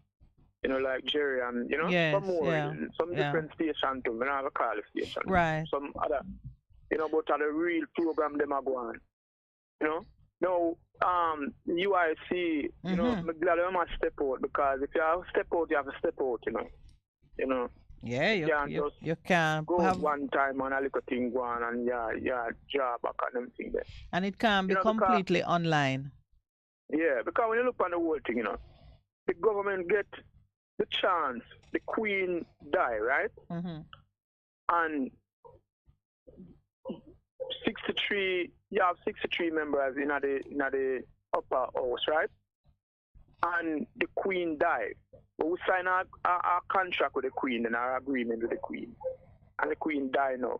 you know, like Jerry and, you know, some more, some different station too. We don't have a call station. Right. Some other, you know, but at the real program them I go on, you know. Now, UIC, you know, I'm glad I must step out because if you have to step out, you have to step out, you know. You know. Yeah, you can't go have one time and a little thing go on and job back and them thing there. And it can't be completely online. Yeah, because when you look on the whole thing, you know, the government get the chance, the Queen die, right? Mm-hmm. And 63, you have 63 members in the upper house, right? And the Queen died. But we sign our contract with the Queen and our agreement with the Queen. And the Queen died now.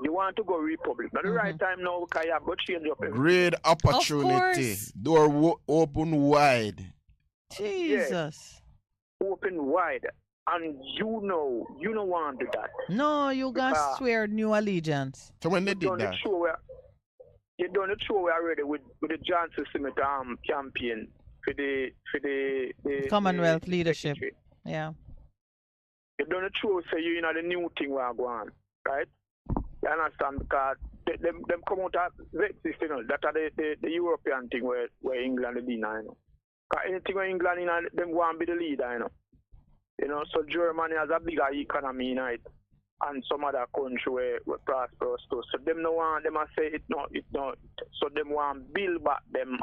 You want to go Republic. Now the right time now because you have to change up everything. Great opportunity. Door open wide. Jesus. Yeah. Open wide. And you know want to do that. No, you guys swear new allegiance. So when they did that? You done the show already with the Johnson Smith campaign for the Commonwealth leadership. Yeah. You done the show, so you know the new thing we're going on, right? You understand? Because them come out of Brexit, you know. That are the European thing where England is in, you know. Because anything where England in, them want to be the leader, you know. You know, so Germany has a bigger economy, you know, and some other country where prosperous too. So them no want them say it not. So them want build back them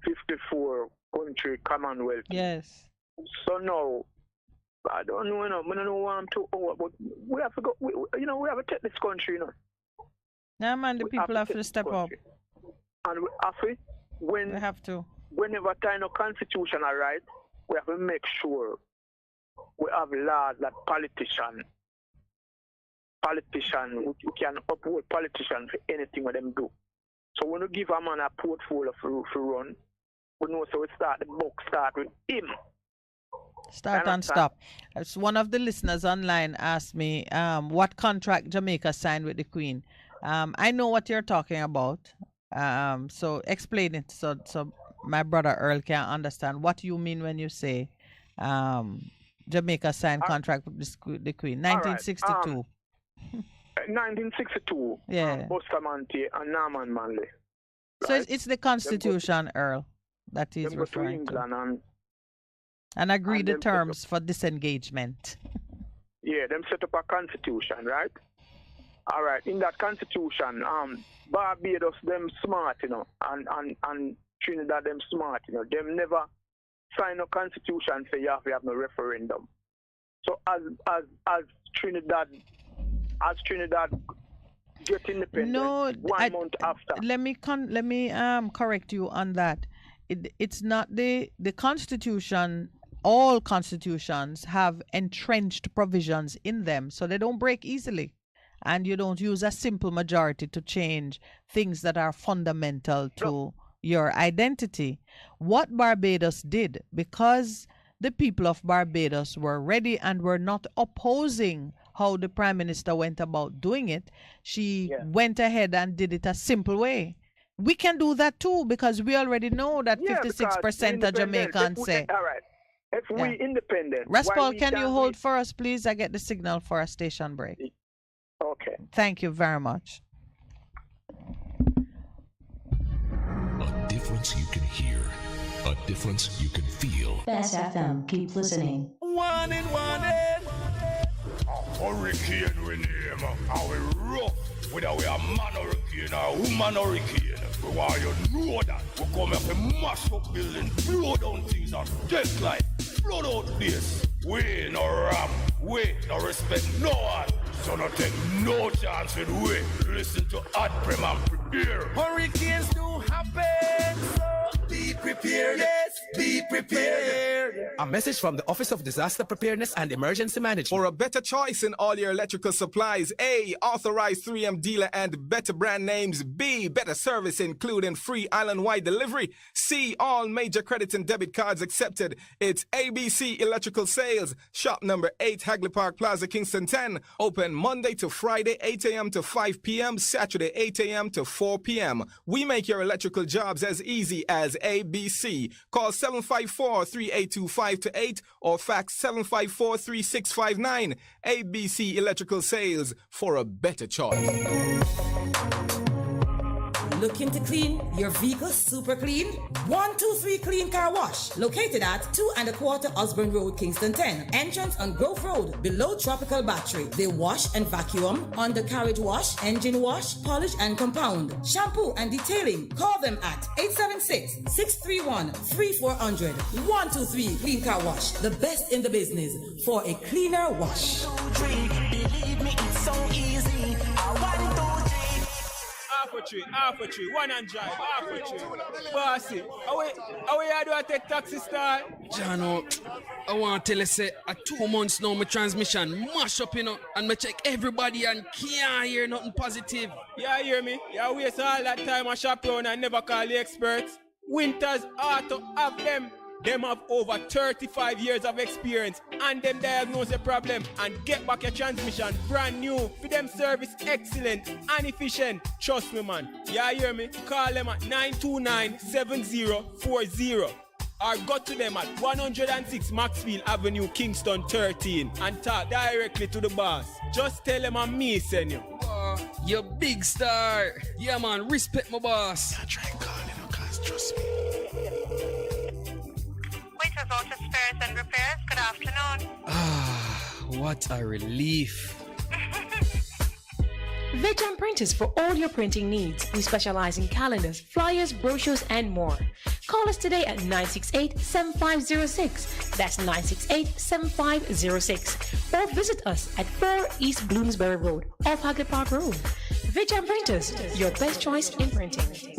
54 country Commonwealth. Yes. So now I don't know, you know, I don't want to, but we have to go. We have to take this country, you know. Yeah, man, the people have to step up. And we have to, we have to. Whenever time of constitutional right, we have to make sure we have laws that politician, we can uphold politicians for anything what them do. So when we give a man a portfolio for run, we know so we start the book start with him. Start and stop. As one of the listeners online asked me what contract Jamaica signed with the Queen. I know what you're talking about. So explain it so my brother Earl can understand what you mean when you say Jamaica signed contract with the Queen. 1962. 1962. Yeah. Bustamante and Norman Manley. So it's the Constitution, Earl, that he's referring to. And agree the terms for disengagement. Yeah, them set up a constitution, right? All right. In that constitution, Barbados them smart, you know, and Trinidad them smart, you know. Them never sign a constitution say you have to have no referendum. So as Trinidad get independent 1 month after. Let me correct you on that. It's not the Constitution. All constitutions have entrenched provisions in them, so they don't break easily. And you don't use a simple majority to change things that are fundamental to your identity. What Barbados did, because the people of Barbados were ready and were not opposing how the Prime Minister went about doing it, she went ahead and did it a simple way. We can do that too, because we already know that 56% of Jamaicans say. All right. If we independent. Raspal, can you hold for us, please? I get the signal for a station break. Okay. Thank you very much. A difference you can hear. A difference you can feel. Bess FM, keep listening. One in. Hurricane we name. How we rough. Whether we are man hurricane or woman hurricane. We want you know that. We come here to mash up buildings, blow down things and just like blow out this. We no rap, we no respect no one. So no take no chance with we. Listen to Ad Prem and prepare. Hurricanes do happen, so be prepared. Yes, be prepared. A message from the Office of Disaster Preparedness and Emergency Management. For a better choice in all your electrical supplies, A, authorized 3M dealer and better brand names. B, better service including free island-wide delivery. C, all major credit and debit cards accepted. It's ABC Electrical Sales. Shop number 8, Hagley Park Plaza, Kingston 10. Open Monday to Friday, 8 a.m. to 5 p.m. Saturday, 8 a.m. to 4 p.m. We make your electrical jobs as easy as ABC. Call 754-382-528 or fax 754-3659. ABC Electrical Sales, for a better choice. Looking to clean your vehicle super clean? 123 Clean Car Wash, located at 2 1/4 Osborne Road, Kingston 10. Entrance on Grove Road, below Tropical Battery. They wash and vacuum, undercarriage wash, engine wash, polish and compound, shampoo and detailing. Call them at 876-631-3400. 123 Clean Car Wash, the best in the business for a cleaner wash. Believe me, it's so easy. Half a tree, one and drive, half a tree. Bossy, how we do I take taxi style? Jano, I want to tell you, say, 2 months now, my transmission mash up, you know, and me check everybody and can't hear nothing positive. Yeah, hear me? Yeah, waste all that time I shop around and never call the experts. Winters Auto have them. Them have over 35 years of experience and them diagnose the problem and get back your transmission brand new. For them service excellent and efficient. Trust me, man. Yeah, hear me? Call them at 929-7040 or go to them at 106 Maxfield Avenue, Kingston 13 and talk directly to the boss. Just tell them I'm me, send you. You big star. Yeah, man, respect my boss. Try calling, cause trust me. Waiters, Auto Spares and Repairs, good afternoon. What a relief. Vejan Printers for all your printing needs. We specialize in calendars, flyers, brochures, and more. Call us today at 968-7506. That's 968-7506. Or visit us at 4 East Bloomsbury Road, off Hagley Park Road. Vejan Printers, your best choice in printing.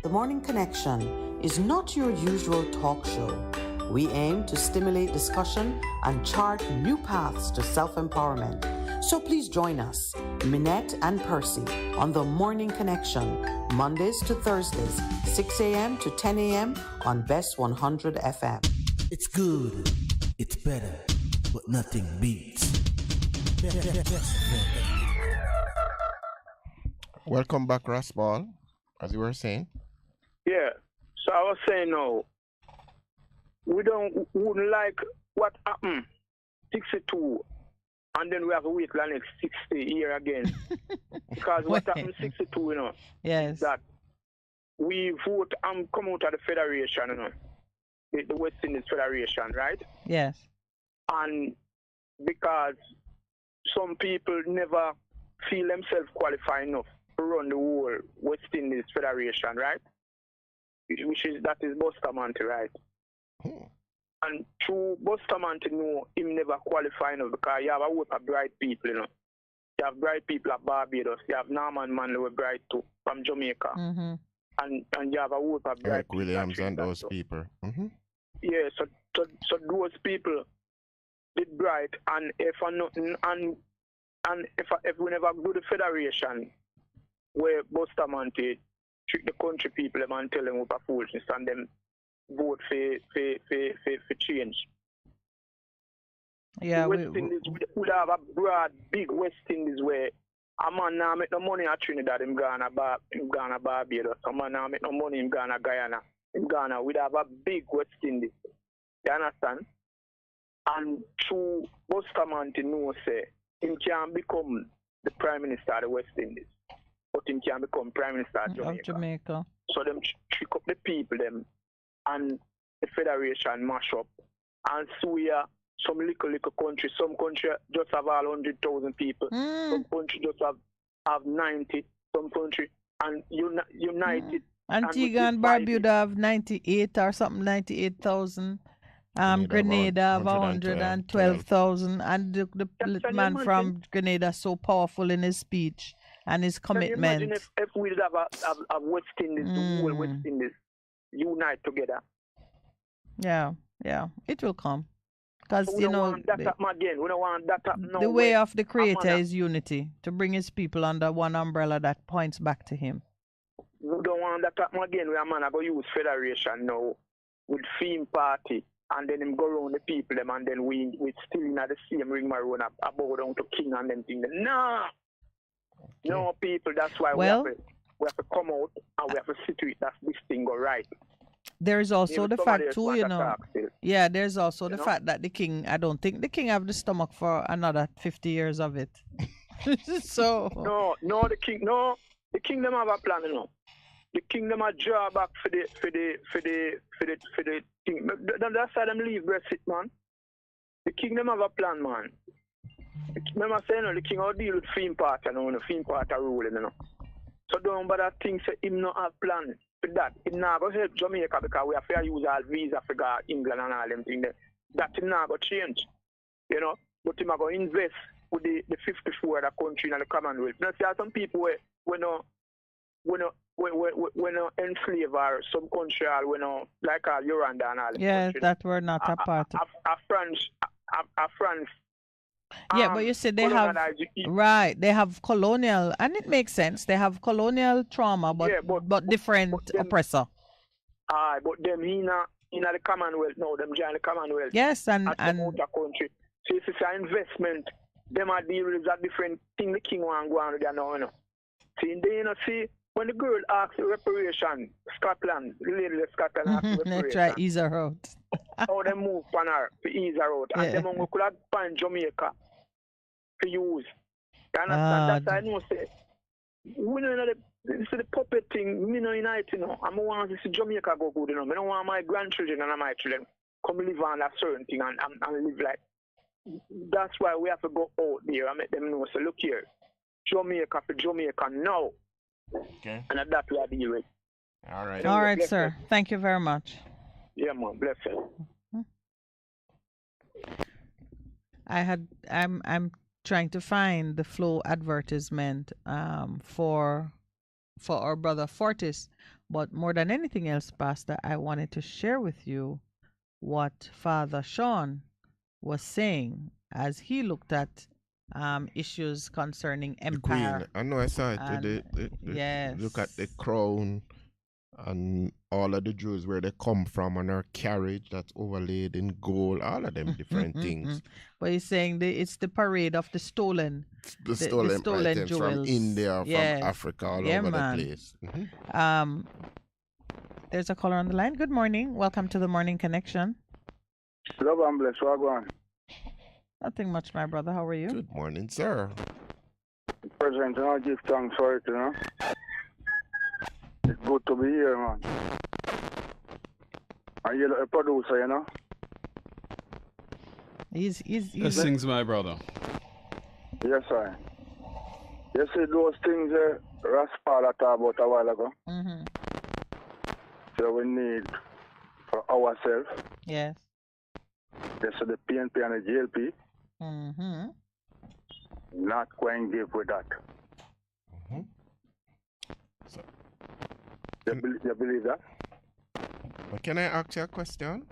The Morning Connection is not your usual talk show. We aim to stimulate discussion and chart new paths to self-empowerment. So please join us, Minett and Percy, on The Morning Connection, Mondays to Thursdays, 6 a.m. to 10 a.m. on Bess100 FM. It's good, it's better, but nothing beats. Welcome back, Rasball, as you were saying. Yeah, so I was saying now, wouldn't like what happened 62, and then we have to wait the next 60 year again. Because what happened 62, you know, yes, that we vote and come out of the Federation, you know, the West Indies Federation, right? yes. And because some people never feel themselves qualified enough to run the whole West Indies Federation, right? That is Bustamante, right? And through Bustamante, know him never qualify enough because you have a whole of bright people, you know. You have bright people at Barbados. You have Norman Manley who bright too from Jamaica. Mm-hmm. And you have a whole of bright Eric people. Williams and those people. Mm-hmm. Yeah, so those people did bright, and if we never do the Federation where Bustamante trick the country people and tell them what a foolishness and them vote for change. Yeah, West Indies would have a broad, big West Indies where a man now make no money at Trinidad, him Ghana Barbados. A man now make no money in Ghana, Guyana. In Ghana, we'd have a big West Indies. You understand? And through Bustamante know say him can become the Prime Minister of the West Indies. But him can become Prime Minister of Jamaica. So them trick up the people them and the Federation mash up. And so we are some little country. Some country just have all 100,000 people. Some country just have 90. Some country and united. Antigua and Barbuda have 98 or something, 98,000. Grenada have 112,000. And the man from Grenada is so powerful in his speech and his commitment. Can you imagine if we have a West Indies, the whole West Indies, unite together? Yeah, it will come. Because, so we don't want that happen again. We don't want that happen now. The way of the Creator is unity, to bring his people under one umbrella that points back to him. We don't want that happen again. We are man going to use Federation now with theme party, and then him go around the people them, and then we still in the same ring maroon about down to king and them thing. No, no people. That's why we have to come out and we have to situate that this thing go right. There's also the fact too, you know. Yeah, there's also the fact that the king, I don't think the king have the stomach for another 50 years of it. So no, the king them have a plan, you know. The king them a draw back for the thing. That's how them leave Brexit, man. The king them have a plan, man. Remember saying, the king will deal with theme party, you know, the theme party ruling, you know. So don't bother think say him not have plan for that. Him not go help Jamaica because we have to use all visa for England and all them things there. That him not go change, you know. But him go invest with the 54 other country in the Commonwealth. Now see some people when enslave or some country or like Uganda and all. Yeah, that were not a part of. France. Yeah, but you see they have they have colonial, and it makes sense. They have colonial trauma, but different oppressor. But them in the Commonwealth now, them join the Commonwealth. Yes, and other country. So it's an investment. Them are deal with a different thing. The king want to go on with now, you know. See, when the girl asks reparation, Scotland, the lady of Scotland asks reparation. They try ease her out. How they move on her to ease her out. And them could have find Jamaica to use. You understand? That's why I know say we know the puppet thing, me know in it, you know. I want to see Jamaica go good, you know. I don't want my grandchildren and my children come live on a certain thing and live like. That's why we have to go out there and make them know. So look here, Jamaica for Jamaica now. Okay. And that's what I deal with. All right. All right, sir. Thank you very much. Yeah, man. Bless you. I'm trying to find the Flow advertisement for our brother Fortis, but more than anything else, Pastor, I wanted to share with you what Father Sean was saying as he looked at issues concerning empire. The Queen. I know I saw it. Yes. Look at the crown and all of the jewels where they come from and her carriage that's overlaid in gold, all of them different things. But he's saying it's the parade of the stolen stolen items jewels from India, from Africa, all over the place. There's a caller on the line. Good morning. Welcome to the Morning Connection. Love and bless. What going? Nothing much, my brother. How are you? Good morning, sir. President, I give thanks for it, you know. It's good to be here, man. And you're a producer, you know. He's Blessings, my brother. Yes, sir. You see those things Raspal talked about a while ago? Mm-hmm. So we need for ourselves. Yes. This is the PNP and the GLP. Mm-hmm. Not going to give with that. Mm-hmm. So, you believe that? But can I ask you a question?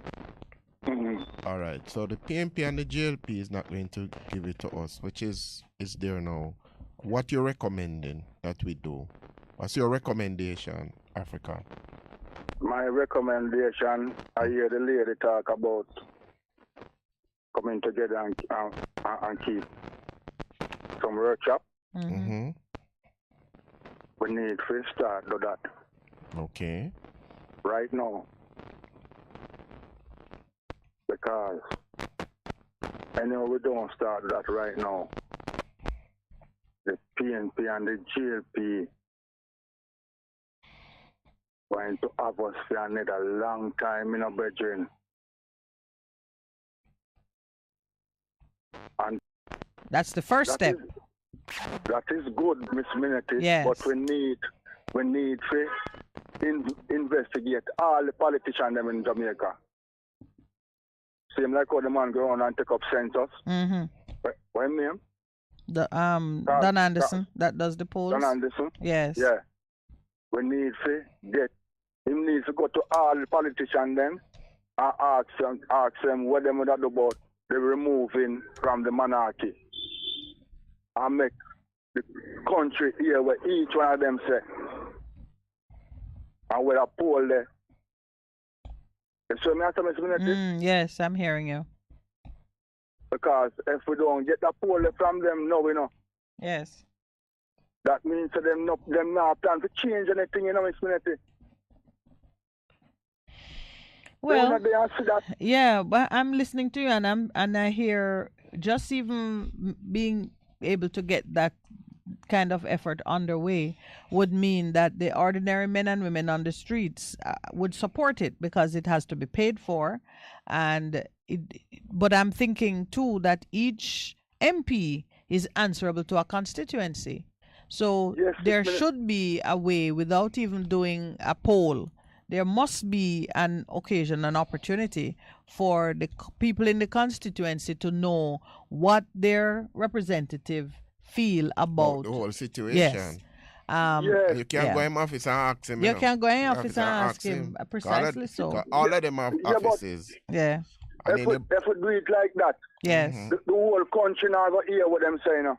Mm-hmm. All right. So the PNP and the GLP is not going to give it to us, which is there now. What you're recommending that we do? What's your recommendation, Africa? My recommendation, I hear the lady talk about coming together and keep some workshop. Mm-hmm. We need to start do that. Okay. Right now. Because anyway, we don't start that right now. The PNP and the GLP going to have us for another long time in a brethren. And that's the first step. That is good, Miss Minett. Yes. But we need to investigate all the politicians them in Jamaica. Same like how the man go on and take up census. Mm-hmm. What name? The Don Anderson that does the polls. Don Anderson? Yes. Yeah. We need to get him needs to go to all the politicians then and ask them what they would do about the removing from the monarchy. And make the country here where each one of them say. And with a poll there. You see me after Miss Minett? Yes, I'm hearing you. Because if we don't get the poll from them now, you know. Yes. That means that them not plan to change anything, you know, Miss Minett. Well, yeah, but I'm listening to you and I hear just even being able to get that kind of effort underway would mean that the ordinary men and women on the streets would support it because it has to be paid for. But I'm thinking too that each MP is answerable to a constituency. So yes, there should be a way without even doing a poll. There must be an occasion, an opportunity for the people in the constituency to know what their representative feel about the whole situation. Yes. You can't go in office and ask him. You can't go in office and ask him. Precisely so. All of them have offices. Yeah. If we do it like that, yes, the whole country now go hear what them saying.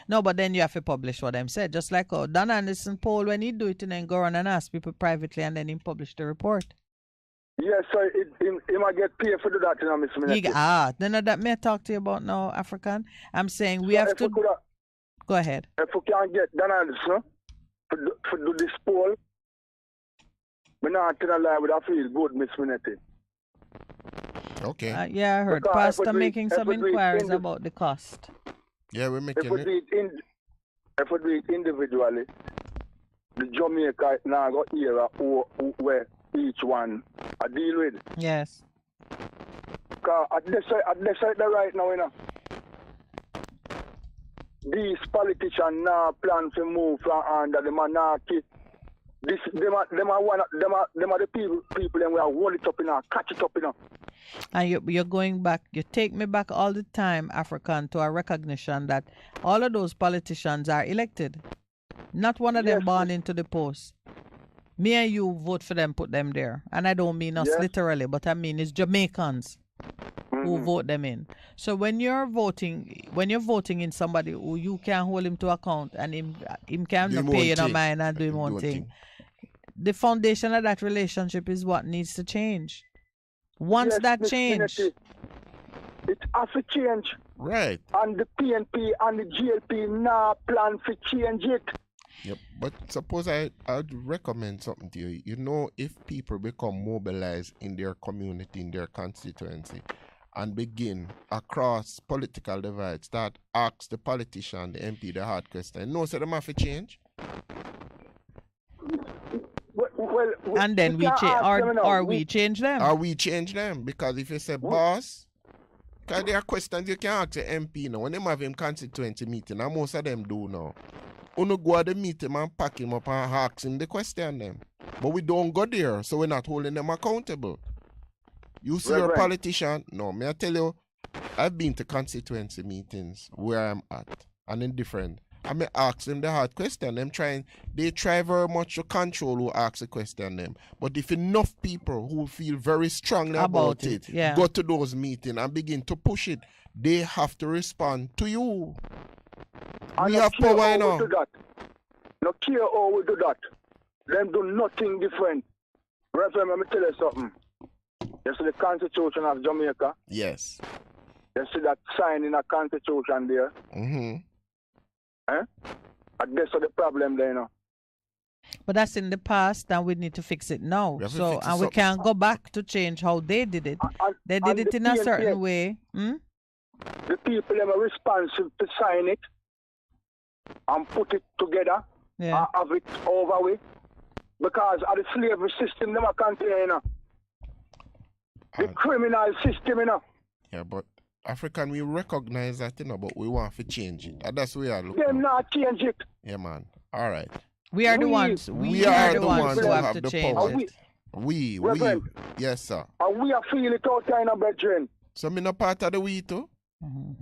No, but then you have to publish what them said. Just like Don Anderson poll, when he do it and then go on and ask people privately and then he publish the report. Yes, so he might get paid for do that, you know, Miss Minett. Then that may I talk to you about now, African. I'm saying we have to... Go ahead. If we can't get Don Anderson for do this poll, we're not going to lie, we don't feel good, Miss Minett. Okay. Yeah, I heard. Pastor making some inquiries about the cost. Yeah, we're making if we do it individually, the Jamaica now got here where each one I deal with. Yes. Because at this side right now, you know, these politicians now plan to move from under the monarchy. Them are the people and we are hold it up, you know, catch it up, you know. And you're going back, you take me back all the time, African, to a recognition that all of those politicians are elected. Not one of them born into the post. Me and you vote for them, put them there. And I don't mean us literally, but I mean it's Jamaicans who vote them in. So when you're voting in somebody who you can't hold him to account and him can't pay you no mind and do him one thing, the foundation of that relationship is what needs to change. Once that change, it has to change. Right. And the PNP and the GLP now plan to change it. Yep. But suppose I'd recommend something to you. You know, if people become mobilized in their community, in their constituency, and begin across political divides, start ask the politician, the MP, the hard question. No, so them have to change. And then we change, or we change them. Or we change them. Because if you say, boss, because there are questions you can ask the MP now. When they have him constituency meeting, and most of them do now. You go at the meeting and pack him up and ask him the question them. But we don't go there, so we're not holding them accountable. You see your politician, no, may I tell you, I've been to constituency meetings where I'm at, and in different. I may ask them the hard question. They try very much to control who ask the question them. But if enough people who feel very strongly about it go to those meetings and begin to push it, they have to respond to you. We have power, you know. No care how we do that. Them do nothing different. Reverend, let me tell you something. You see the Constitution of Jamaica? Yes. You see that sign in the Constitution there? Mm-hmm. And that's the problem there, you know. But that's in the past, and we need to fix it now. We can't go back to change how they did it. They did it in a certain way. The people are responsible to sign it and put it together and have it over with. Because of the slavery system, them can't hear, you know. The criminal system, you know. Yeah, but African, we recognize that, you know, but we want to change it. And that's where we are looking. Them not change it. Yeah, man. All right. We are the ones. We are the ones who have the change power. it. We. Yes, sir. And we are feeling it out there in our bedroom. So me not part of the we too?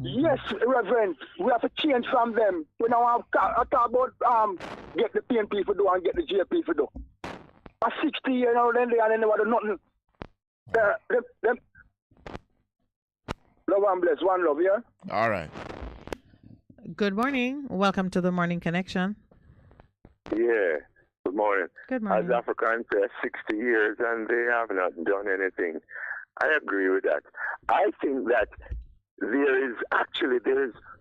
Yes, Reverend. We have to change from them. We now have talk about get the PNP for do and get the GLP for do. For 60 years now, then they never do nothing. Them. Love and bless. One love, yeah? All right. Good morning. Welcome to the Morning Connection. Yeah. Good morning. Good morning. As Africans, they're 60 years and they have not done anything. I agree with that. I think that there is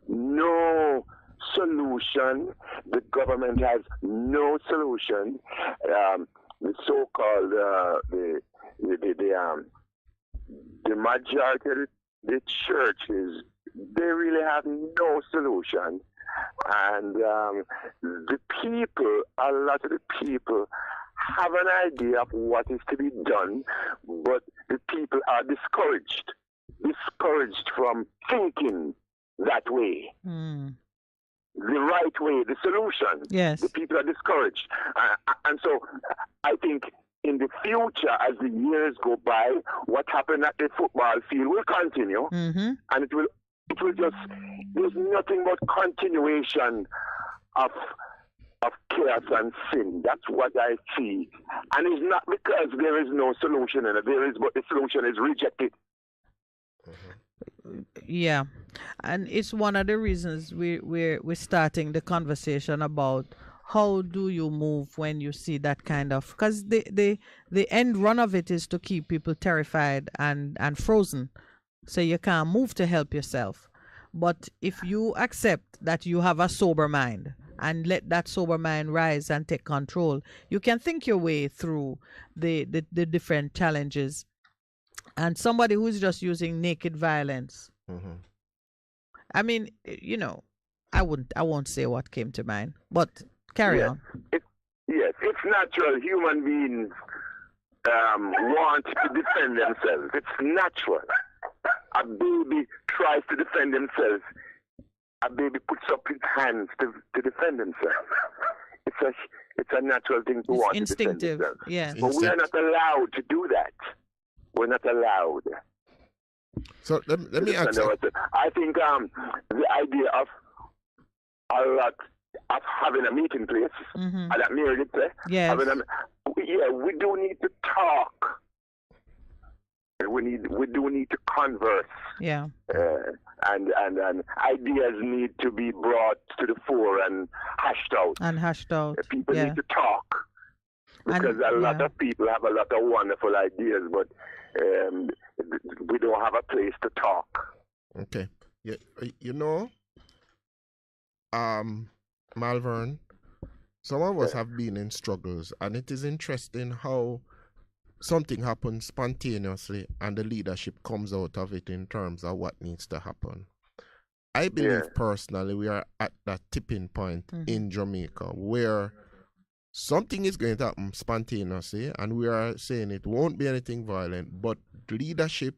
no solution. The government has no solution. The so-called the majority of the churches, they really have no solution. And the people, a lot of the people have an idea of what is to be done, but the people are discouraged from thinking that way. The right way, the solution. Yes. The people are discouraged. And so I think in the future, as the years go by, what happened at the football field will continue. And it will just, there's nothing but continuation of chaos and sin. That's what I see. And it's not because there is no solution in it. There is, but the solution is rejected. Yeah, and it's one of the reasons we're starting the conversation about how do you move when you see that kind of, because the end run of it is to keep people terrified and frozen, so you can't move to help yourself. But if you accept that you have a sober mind and let that sober mind rise and take control, you can think your way through the different challenges. And somebody who's just using naked violence, I mean, you know, I won't say what came to mind, but carry on. It's natural. Human beings want to defend themselves. It's natural. A baby tries to defend himself. A baby puts up his hands to defend himself. It's a natural thing to want instinctive, to defend himself. Yeah. But we are not allowed to do that. We're not allowed. So let me ask you. I think the idea of having a meeting place, that Mary did say, we do need to talk. We do need to converse. Yeah. And ideas need to be brought to the fore and hashed out. People need to talk. Because a lot of people have a lot of wonderful ideas, but we don't have a place to talk. Okay. Yeah, you know, Malvern, some of us have been in struggles, and it is interesting how something happens spontaneously and the leadership comes out of it in terms of what needs to happen. I believe personally we are at that tipping point in Jamaica where something is going to happen spontaneously, and we are saying it won't be anything violent, but leadership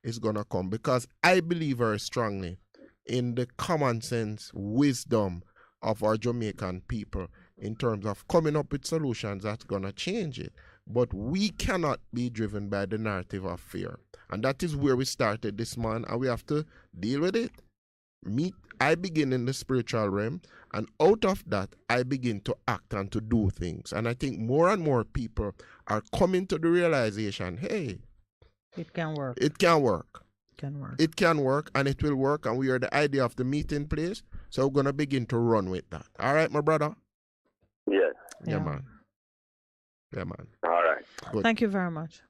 is going to come, because I believe very strongly in the common sense wisdom of our Jamaican people in terms of coming up with solutions that's going to change it. But we cannot be driven by the narrative of fear. And that is where we started this month, and we have to deal with it. I begin in the spiritual realm, and out of that, I begin to act and to do things. And I think more and more people are coming to the realization, hey, it can work. It can work. It can work, and it will work, and we are the idea of the meeting place, so we're going to begin to run with that. All right, my brother? Yes. Yeah, man. Yeah, man. All right. Good. Thank you very much.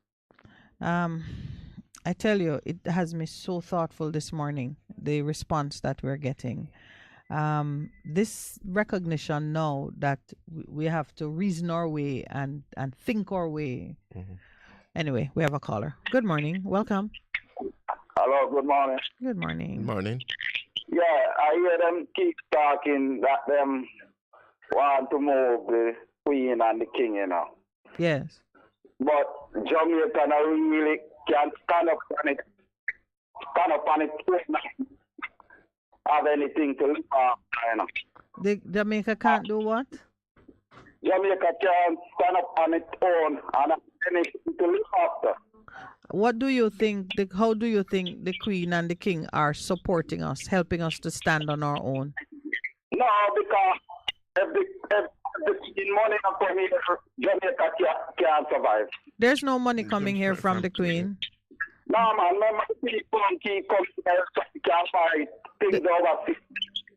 I tell you, it has me so thoughtful this morning, the response that we're getting. This recognition now that we have to reason our way and think our way. Anyway, we have a caller. Good morning. Welcome. Hello, good morning. Good morning. Good morning. Yeah, I hear them keep talking that them want to move the Queen and the King, you know. Yes. But Jamaica really can't stand up on it, have anything to live off, you know. The Jamaica can't do what? Jamaica can't stand up on its own and have anything to live after. What do you think, how do you think the Queen and the King are supporting us, helping us to stand on our own? No, because if the money not coming here, Jamaica can't survive. There's no money coming here from the Queen. No, man, remember people keep coming here so we can buy things overseas.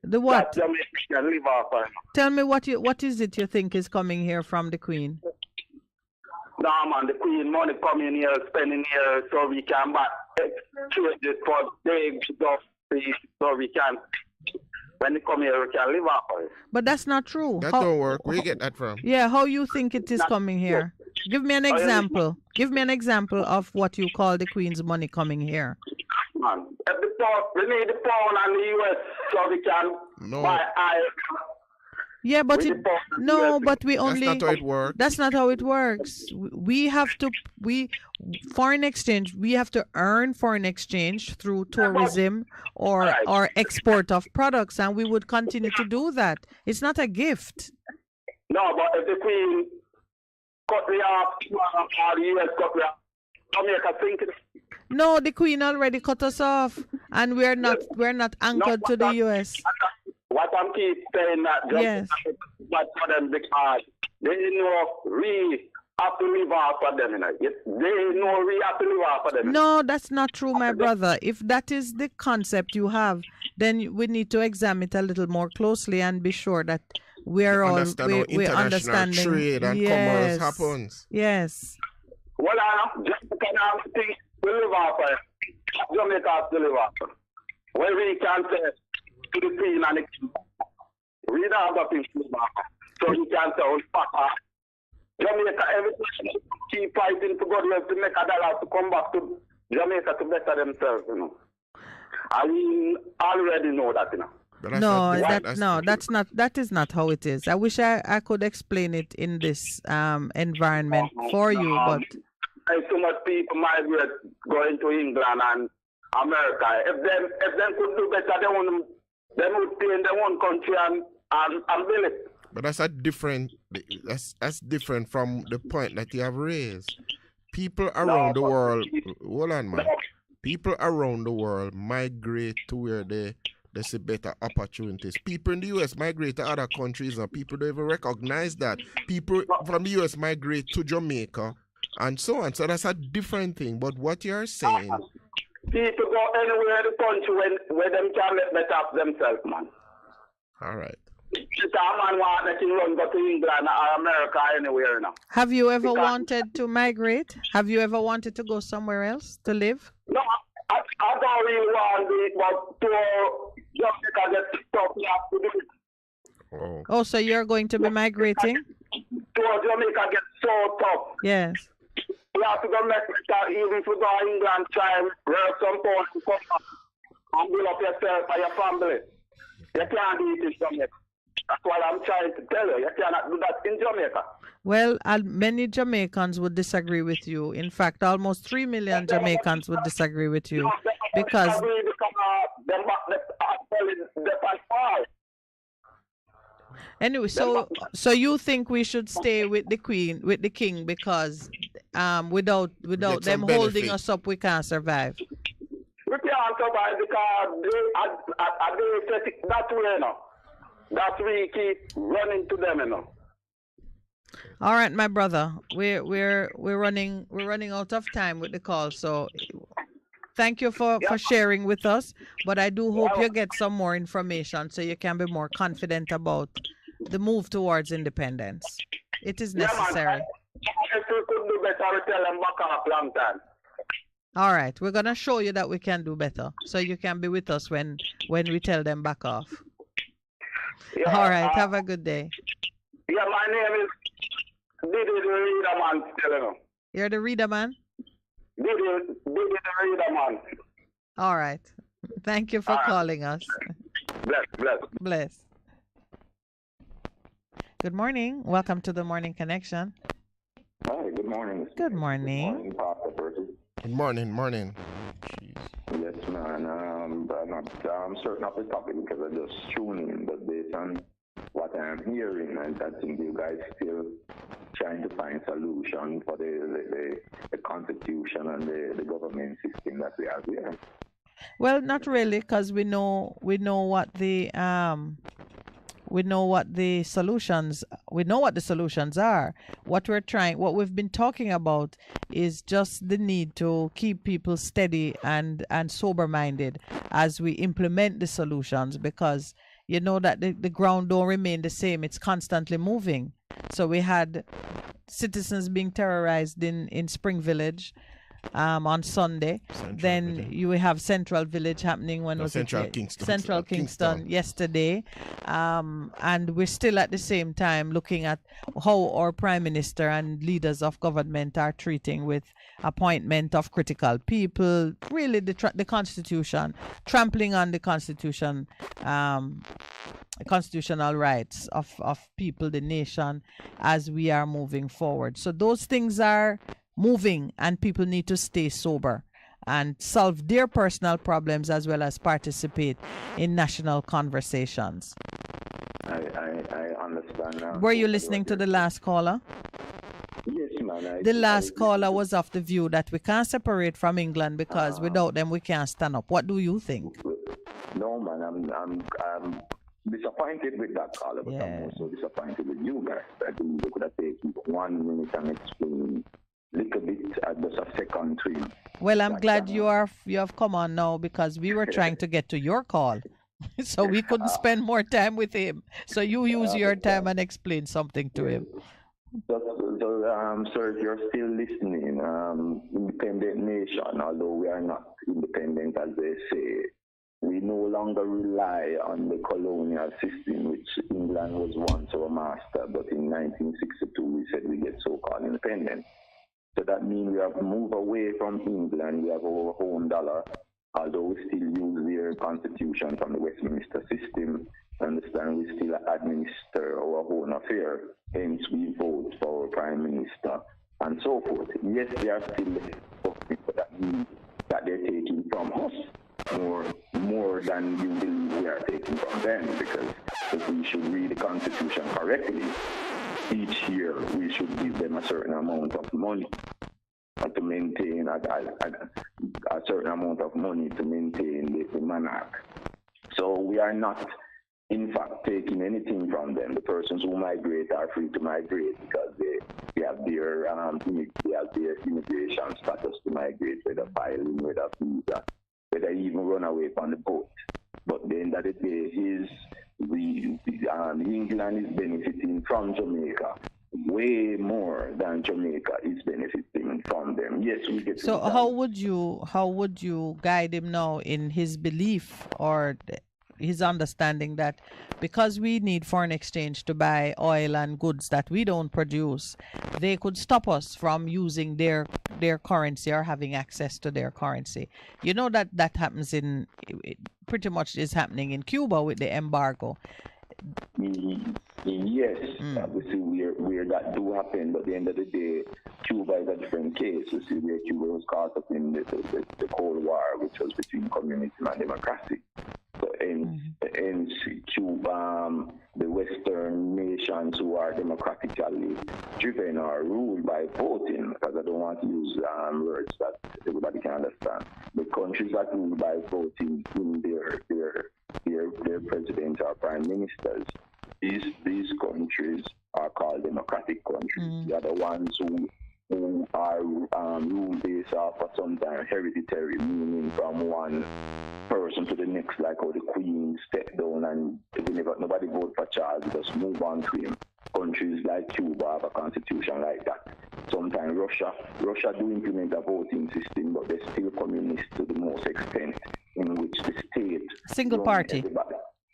The what? That Jamaica can live off. Tell me what is it you think is coming here from the Queen? No, man, the Queen money coming here, spending here, so we can buy exchange it for big stuff, so we can, when they come here, we can live off. But that's not true. That don't work. Where you get that from? Yeah, how you think it is coming here? Give me an example. Give me an example of what you call the Queen's money coming here. Man, we need the pound and the US so we can buy iron. Yeah, but but we only. That's not how it works. That's not how it works. We have to foreign exchange. We have to earn foreign exchange through tourism or export of products, and we would continue to do that. It's not a gift. No, but if the Queen cut me off, or the US cut me off, Jamaica think. No, the Queen already cut us off, and we're not anchored to the US. What I'm keep saying that yes. But for them because they know we have to live off of them, you know. They know we have to live off of them. No, that's not true, my brother. If that is the concept you have, then we need to examine it a little more closely and be sure that we're all we're understanding. Trade and commerce happens. Yes. Well, just because I think we live off of it. Jamaica has to live off of it. Where we can say to the Queen and the King. We don't have nothing to live off of. So we can say, Jamaica, everything keep fighting to go there to make a dollar to come back to Jamaica to better themselves, you know. And we already know that, you know. But that's No, not different. that is not how it is. I wish I could explain it in this environment for you, but There's too much people migrate going to England and America. If them could do better, they would stay in their own country and build it. But that's that's different from the point that you have raised. People around the world, hold on, man. People around the world migrate to where they see better opportunities. People in the US migrate to other countries and people don't even recognize that. People from the US migrate to Jamaica and so on. So that's a different thing. But what you're saying... People go anywhere in the country where them can make better of themselves, man. All right. If a man want to run go to England or America, anywhere now. have you ever wanted to migrate? Have you ever wanted to go somewhere else to live? No, I don't really want to do it, but to Jamaica get stuff, you have to do it. Oh, so you're going to be migrating? To Jamaica get so tough. Yes. You have to go make better, even if you go to England, try and work some point to come back and build up yourself and your family. You can't do it in Jamaica. That's what I'm trying to tell you. You cannot do that in Jamaica. Well, many Jamaicans would disagree with you. In fact, almost 3 million Jamaicans would disagree with you because anyway, so you think we should stay with the Queen, with the King, because without them holding us up, we can't survive. We can't survive because they set it that way now. That we keep running to them, you know. All right, my brother, we're running out of time with the call, so thank you for sharing with us. But I do hope you get some more information so you can be more confident about the move towards independence. It is necessary. If we could do better, we tell them back up long time. All right, we're gonna show you that we can do better, so you can be with us when we tell them back off. Yeah, all right, have a good day. Yeah, my name is Diddy the Reader Man, still, you know. You're the reader man? Diddy the Reader Man. All right. Thank you for calling us. Bless. Good morning. Welcome to the Morning Connection. Hi, good morning. Good morning. Good morning, Pastor Percival. Good morning. Yes, man. I'm not certain of the topic because I just tuned in, but based on what I'm hearing, I think you guys still trying to find solution for the constitution and the government system that we have here. Well, not really, because we know what the solutions are. What we've been talking about is just the need to keep people steady and sober-minded as we implement the solutions, because you know that the ground don't remain the same. It's constantly moving. So we had citizens being terrorized in Spring Village on Sunday. Then you have Central Village happening Central Kingston yesterday. And we're still at the same time looking at how our Prime Minister and leaders of government are treating with appointment of critical people, really the Constitution, trampling on the Constitution, constitutional rights of people, the nation, as we are moving forward. So those things are moving, and people need to stay sober and solve their personal problems as well as participate in national conversations. I understand now. Were you listening to the last caller? Yes, man. The last caller was of the view that we can't separate from England because without them we can't stand up. What do you think? No, man. I'm disappointed with that caller, but I'm also disappointed with you guys. I think we could have taken 1 minute and explained little bit just a second to you. Well, I'm glad you have come on now, because we were trying to get to your call. So we couldn't spend more time with him. So you use your time and explain something to him. So, sir, if you're still listening, independent nation, although we are not independent as they say, we no longer rely on the colonial system, which England was once our master, but in 1962 we said we get so-called independent. So that means we have moved away from England. We have our own dollar. although we still use their constitution from the Westminster system, understand we still administer our own affair, hence we vote for our Prime Minister and so forth. Yes, they are still but that means that they're taking from us more than you believe we are taking from them, because if we should read the constitution correctly, each year we should give them a certain amount of money to maintain a certain amount of money to maintain the monarch. So we are not, in fact, taking anything from them. The persons who migrate are free to migrate because they have their immigration status to migrate, whether filing, whether visa, whether even run away from the boat. But at the end of the day, England is benefiting from Jamaica way more than Jamaica is benefiting from them. Yes, we get. So how would you guide him now in his belief or his understanding that because we need foreign exchange to buy oil and goods that we don't produce, they could stop us from using their currency or having access to their currency? You know that happens pretty much is happening in Cuba with the embargo. Yes, obviously where that do happen, but at the end of the day, Cuba is a different case. You see, where Cuba was caught up in the Cold War, which was between communism and democracy. So in Cuba, the Western nations who are democratically driven are ruled by voting, because I don't want to use words that everybody can understand. The countries that rule by voting in their presidents or prime ministers, these countries are called democratic countries. They are the ones who are ruled based off of sometimes hereditary, meaning from one person to the next, like how the Queen stepped down and nobody vote for Charles, just move on to him. Countries like Cuba have a constitution like that. Sometimes Russia do implement a voting system, but they're still communist to the most extent, in which the state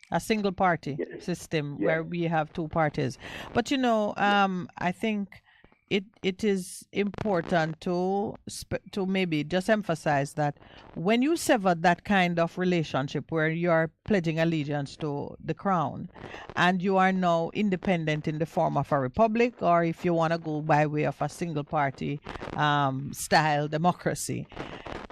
a single party system where we have two parties. But I think it is important to maybe just emphasize that when you sever that kind of relationship where you are pledging allegiance to the crown and you are now independent in the form of a republic, or if you want to go by way of a single party style democracy,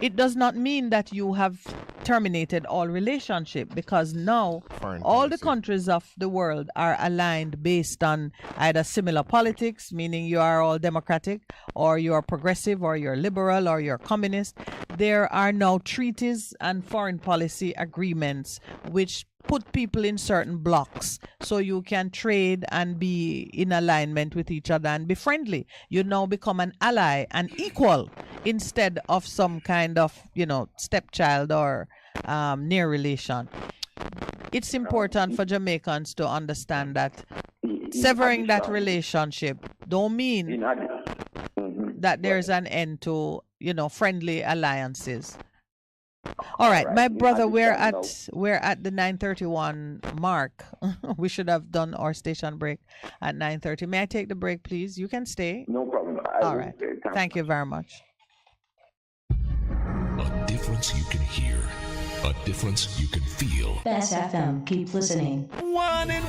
it does not mean that you have terminated all relationship, because now all the countries of the world are aligned based on either similar politics, meaning you are all democratic, or you are progressive, or you're liberal, or you're communist. There are now treaties and foreign policy agreements which put people in certain blocks so you can trade and be in alignment with each other and be friendly. You now become an ally, an equal, instead of some kind of, stepchild or near relation. It's important for Jamaicans to understand that severing that relationship don't mean that there's an end to, friendly alliances. All right, my brother, we're at the 9:31 mark. We should have done our station break at 9:30. May I take the break, please? You can stay. No problem. All right. Thank you very much. A difference you can hear, a difference you can feel. Bess FM, keep listening. One in.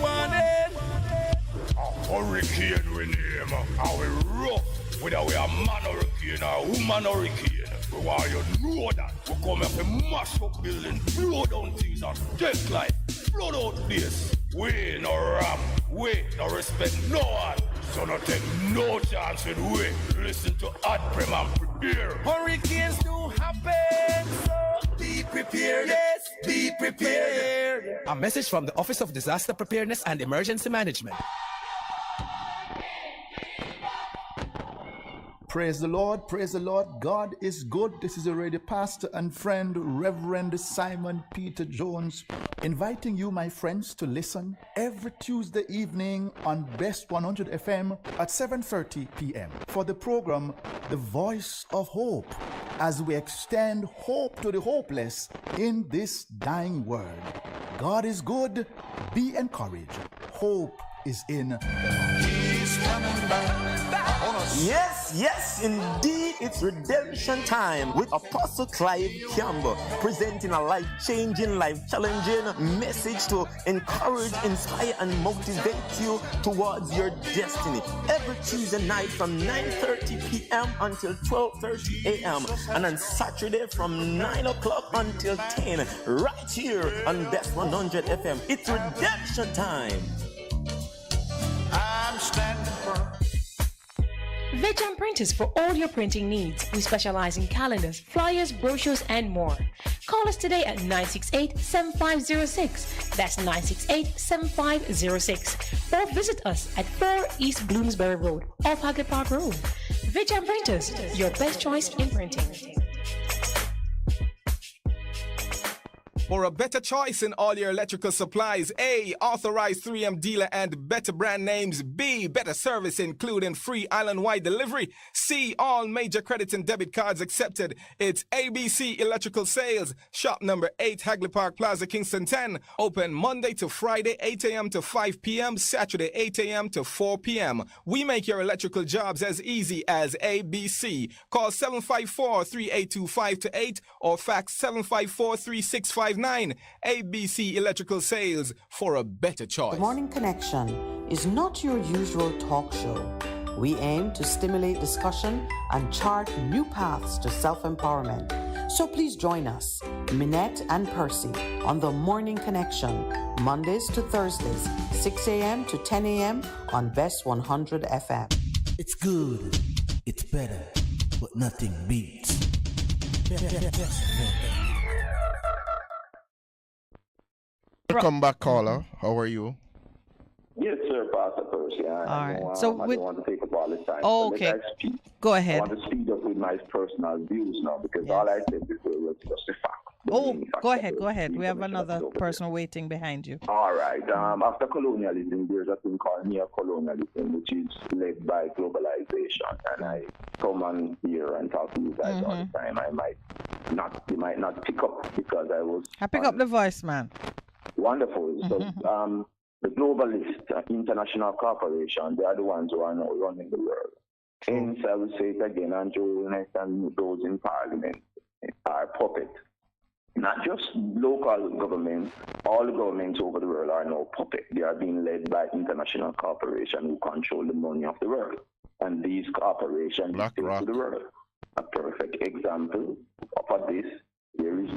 Hurricane we name, how we rough, whether we are man hurricane or woman hurricane. We want you know that we come here to mash up buildings, blow down things and take life, blow out this. We no rap, we no respect no one, so no take no chance with we. Listen to Ad Prem and prepare. Hurricanes do happen, so be prepared. Yes, be prepared. A message from the Office of Disaster Preparedness and Emergency Management. Praise the Lord, praise the Lord. God is good. This is already pastor and friend, Reverend Simon Peter Jones, inviting you, my friends, to listen every Tuesday evening on Bess100 FM at 7:30 p.m. for the program The Voice of Hope, as we extend hope to the hopeless in this dying world. God is good. Be encouraged. Hope is in. He's coming back on us. Yes. Yes, indeed, it's redemption time with Apostle Clive Campbell, presenting a life-changing, life-challenging message to encourage, inspire, and motivate you towards your destiny. Every Tuesday night from 9:30 p.m. until 12:30 a.m. and on Saturday from 9 o'clock until 10, right here on Bess100 FM. It's redemption time. I'm standing firm. Vejan Printers for all your printing needs. We specialize in calendars, flyers, brochures, and more. Call us today at 968-7506. That's 968-7506. Or visit us at 4 East Bloomsbury Road, off Hagley Park Road. Vejan Printers, your best choice in printing. For a better choice in all your electrical supplies, A, authorized 3M dealer and better brand names. B, better service including free island-wide delivery. C, all major credit and debit cards accepted. It's ABC Electrical Sales. Shop number 8, Hagley Park Plaza, Kingston 10. Open Monday to Friday, 8 a.m. to 5 p.m. Saturday, 8 a.m. to 4 p.m. We make your electrical jobs as easy as ABC. Call 754-382-528 or fax 754-3659. ABC Electrical Sales, for a better choice. The Morning Connection is not your usual talk show. We aim to stimulate discussion and chart new paths to self-empowerment. So please join us, Minett and Percy, on The Morning Connection, Mondays to Thursdays, 6 a.m. to 10 a.m. on Bess100 FM. It's good, it's better, but nothing beats. Welcome back, caller. How are you? Yes, sir, Pastor Percy. All right. I So don't want to take up all the time. Oh, So okay. let us speak. Go ahead. I want to speed up with my personal views now because all I said before was just a fact. Oh, go ahead. We have another person waiting behind you. All right. After colonialism, there's a thing called neo-colonialism, which is led by globalization. And I come on here and talk to you guys all the time. You might not pick up because I was. I pick up the voice, man. Wonderful. So, the globalist international corporation, they are the ones who are now running the world. Hence, I will say it again, Andrew and those in parliament are puppets. Not just local governments, all the governments over the world are now puppets. They are being led by international corporations who control the money of the world. And these corporations dictate to the world. A perfect example of this, there is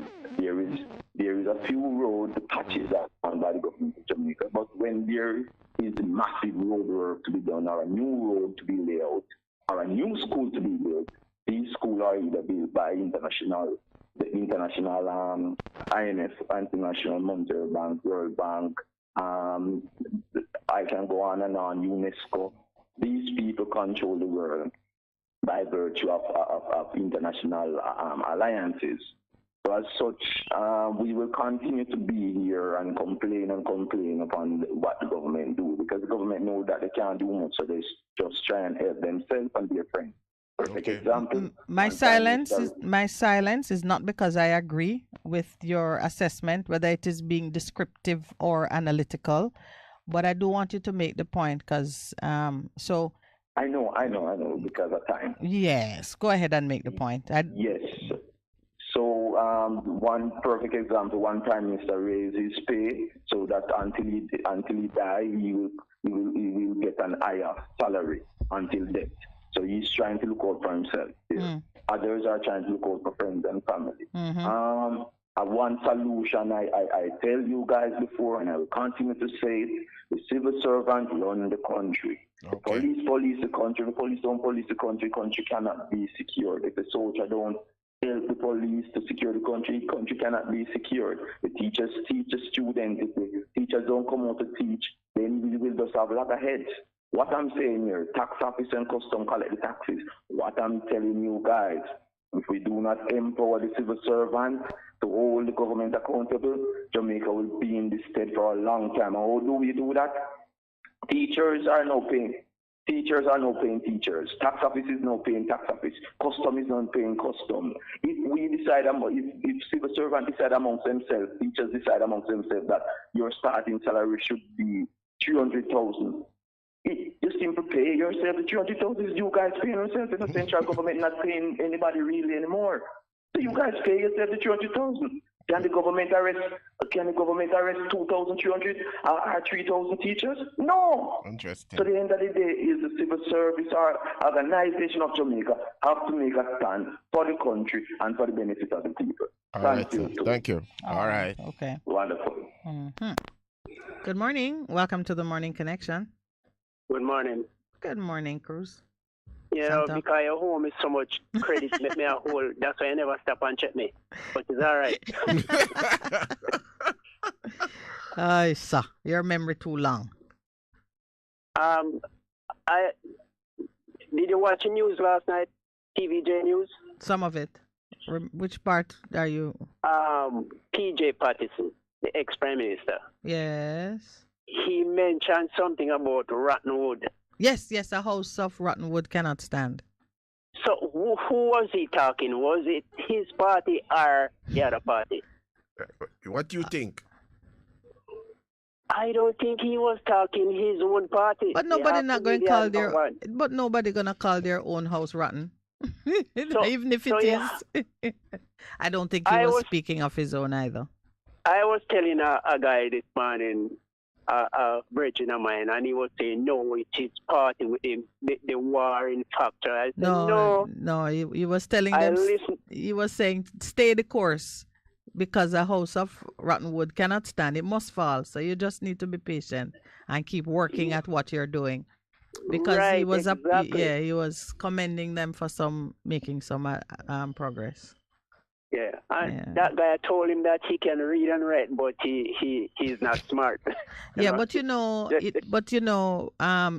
a few road patches that are done by the government of Jamaica, but when there is massive road work to be done, or a new road to be laid out, or a new school to be built, these schools are either built by the international IMF, International Monetary Bank, World Bank, I can go on and on, UNESCO. These people control the world by virtue of international alliances. So as such, we will continue to be here and complain upon what the government do, because the government know that they can't do much, so they just try and help themselves and their friends. Perfect example. My silence is not because I agree with your assessment, whether it is being descriptive or analytical, but I do want you to make the point because so. I know, because of time. Yes, go ahead and make the point. Yes. So one perfect example: one prime minister raised his pay so that until he dies, he will get an higher salary until death. So he's trying to look out for himself. Others are trying to look out for friends and family. One solution I tell you guys before, and I will continue to say it: the civil servant run the country. The police police the country. The police don't police the country. Country cannot be secured. If the soldier don't help the police to secure the country cannot be secured. The teachers teach the students. If the teachers don't come out to teach, then we will just have a lot of heads. What I'm saying here, tax office and custom collect the taxes. What I'm telling you guys, if we do not empower the civil servant to hold the government accountable, Jamaica will be in this state for a long time. And how do we do that? Teachers are no paying. Teachers are not paying teachers. Tax office is not paying tax office. Custom is not paying custom. If we decide, if civil servants decide amongst themselves, teachers decide amongst themselves that your starting salary should be 300,000. The simple. Pay yourself the 300,000. You guys paying yourself. The central government not paying anybody really anymore. So you guys pay yourself the 300,000. Can the government arrest 2,300 or 3,000 teachers? No. Interesting. So at the end of the day, is the civil service or organization of Jamaica have to make a stand for the country and for the benefit of the people. Thank you. Thank you. All right. Okay. Wonderful. Mm-hmm. Good morning. Welcome to the Morning Connection. Good morning. Good morning, Cruz. You know, because your home is so much credit, make me a whole. That's why I never stop and check me. But it's all right. Sir, your memory too long. Did you watch the news last night? TVJ News? Some of it. Which part are you? PJ Patterson, the ex-prime minister. Yes. He mentioned something about Rottenwood. Yes, a house of Rottenwood cannot stand. So who was he talking? Was it his party or the other party? What do you think? I don't think he was talking his own party. But nobody not going to call their. But nobody gonna call their own house rotten, even if it is. I don't think he was speaking of his own either. I was telling a guy this morning, a virgin of mine, and he was saying, no, it is party with him, the warring factor. I said, no. He was telling them, he was saying, stay the course, because a house of rotten wood cannot stand. It must fall. So you just need to be patient and keep working at what you're doing. Because he was he was commending them for making some progress. Yeah, and that guy told him that he can read and write, but he's not smart. Yeah, but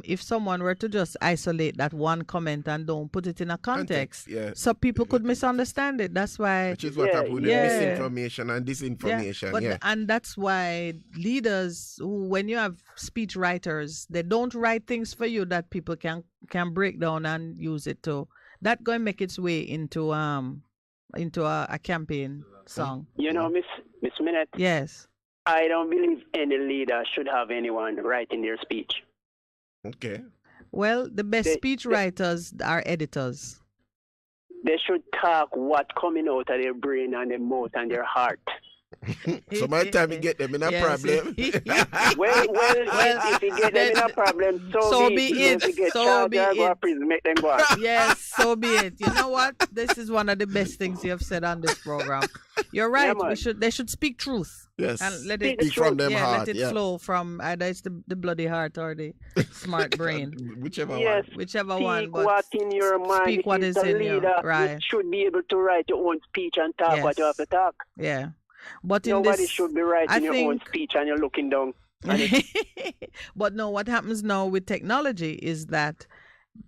if someone were to just isolate that one comment and don't put it in a context, so people could misunderstand it. That's why. Which is what happened with misinformation and disinformation. And that's why leaders who, when you have speech writers, they don't write things for you that people can break down and use it to. That going to make its way into a campaign song. You know, Miss Minett. Yes. I don't believe any leader should have anyone writing their speech. Okay. Well, the best speech writers are editors. They should talk what coming out of their brain and their mouth and their heart. So by the time you get them in a problem. well, if you get them in a problem, so be it. So be it. Prison, make them go out. Yes, so be it. You know what? This is one of the best things you have said on this program. You're right. They should speak truth. Yes. And let it speak from them heart. Let it flow from either it's the bloody heart or the smart brain. Whichever one. Speak what in your mind. Speak what is in you. Right. You should be able to write your own speech and talk what you have to talk. Yeah. But nobody should be writing your own speech and you're looking down. But no, what happens now with technology is that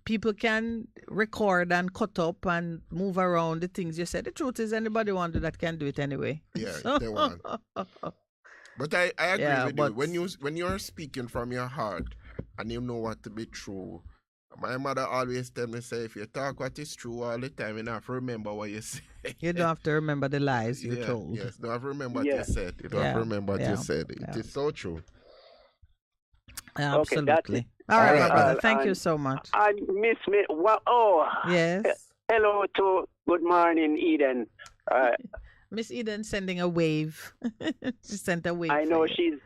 people can record and cut up and move around the things you said. The truth is, anybody want to do that can do it anyway. Yeah, if they want. But I agree with you. When you're speaking from your heart and you know what to be true. My mother always tell me, say, if you talk what is true all the time, you don't have to remember what you say. You don't have to remember the lies you told. Yes, don't have to remember what you said. You don't have to remember what you said. It is so true. Absolutely. All right, my brother. Thank you so much. And Miss Smith, yes. Hello to good morning, Eden. Miss Eden sending a wave. She sent a wave. I know she's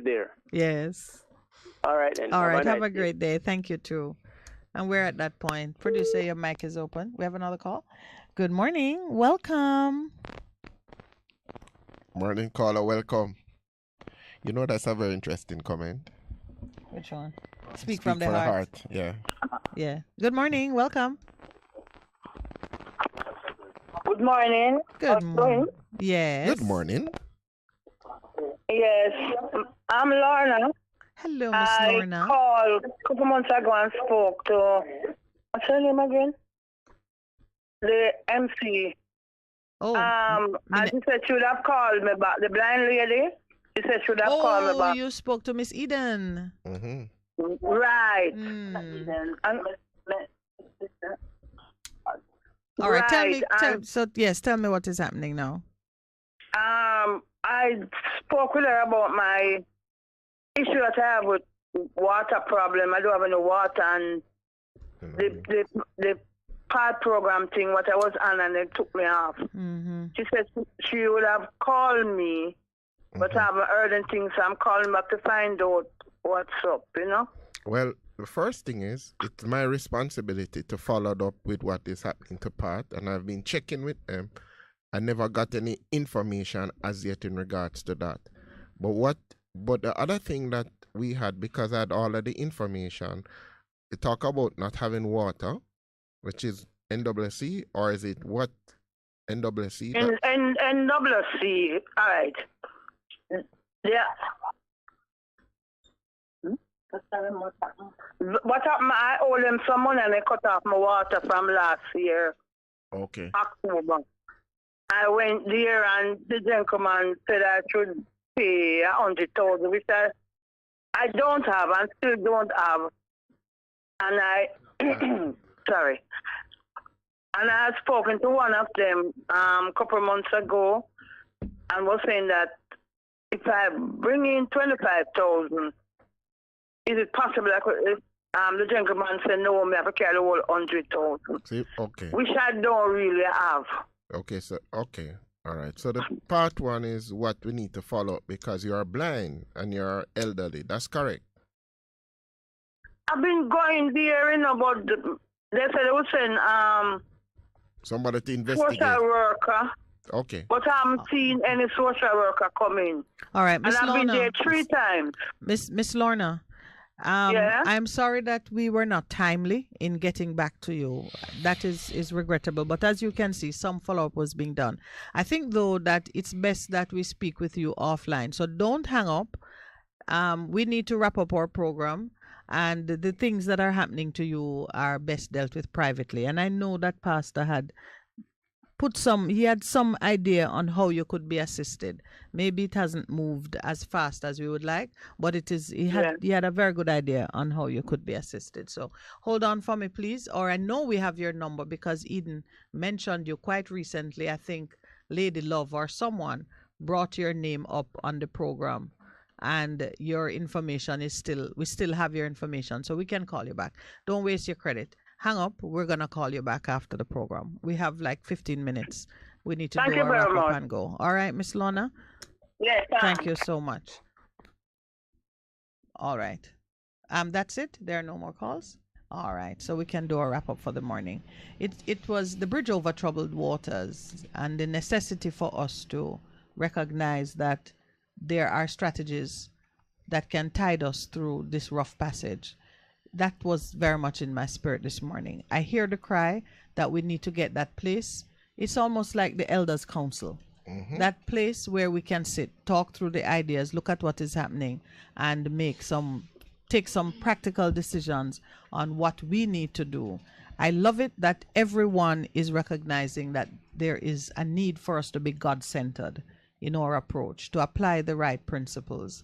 there. Yes. All right, then. All right. Have a great day. Thank you, too. And we're at that point. Producer, your mic is open. We have another call. Good morning. Welcome. Morning, caller. Welcome. You know, that's a very interesting comment. Which one? Speak from the heart. Yeah. Yeah. Good morning. Welcome. Good morning. Good morning. Yes. Good morning. Yes. I'm Lorna. Hello, Miss Lorna. I called a couple months ago and spoke to, what's her name again? The MC. Oh. And she said she would have called me back. The blind lady, she said she would have called me back. Oh, you spoke to Miss Eden. Mm-hmm. Right. All right, tell me what is happening now. I spoke with her about my issue that I have with water problem. I don't have any water, and the part program thing, what I was on, and it took me off. She said she would have called me, but I haven't heard anything, so I'm calling back to find out what's up, you know? Well, the first thing is, it's my responsibility to follow up with what is happening to Pat, and I've been checking with them. I never got any information as yet in regards to that. But the other thing that we had, because I had all of the information, we talk about not having water, which is NWC, or is it what? NWC? NWC, all right. Yeah. What happened? I owe them some money and they cut off my water from last year. Okay. October. I went there and the gentleman said I should pay 100,000, which I don't have and still don't have. And I, sorry. And I had spoken to one of them a couple of months ago and was saying that if I bring in 25,000, is it possible I could, the gentleman said, no, I have to carry the whole 100,000. Okay. Which I don't really have. Okay, so, okay. All right. So the part one is what we need to follow up because you are blind and you're elderly. That's correct. I've been going there, you know, but they said they would send somebody to investigate. Social worker. Okay. But I haven't seen any social worker come in. All right, Miss And I've Lorna. been there 3 times. Miss Lorna. Yeah? I'm sorry that we were not timely in getting back to you. That is regrettable. But as you can see, some follow-up was being done. I think, though, that it's best that we speak with you offline. So don't hang up. We need to wrap up our program. And the things that are happening to you are best dealt with privately. And I know that Pastor had he had some idea on how you could be assisted. Maybe it hasn't moved as fast as we would like, but he had a very good idea on how you could be assisted. So hold on for me, please. Or I know we have your number because Eden mentioned you quite recently. I think Lady Love or someone brought your name up on the program. And your information we still have your information, so we can call you back. Don't waste your credit. Hang up. We're going to call you back after the program. We have like 15 minutes. We need to do a wrap up and go. All right, Miss Lorna? Yes. Thank you so much. All right. That's it. There are no more calls. All right. So we can do a wrap up for the morning. It was the bridge over troubled waters and the necessity for us to recognize that there are strategies that can tide us through this rough passage. That was very much in my spirit this morning. I hear the cry that we need to get that place. It's almost like the Elders' Council. That place where we can sit, talk through the ideas, look at what is happening, and take some practical decisions on what we need to do. I love it that everyone is recognizing that there is a need for us to be God-centered in our approach, to apply the right principles.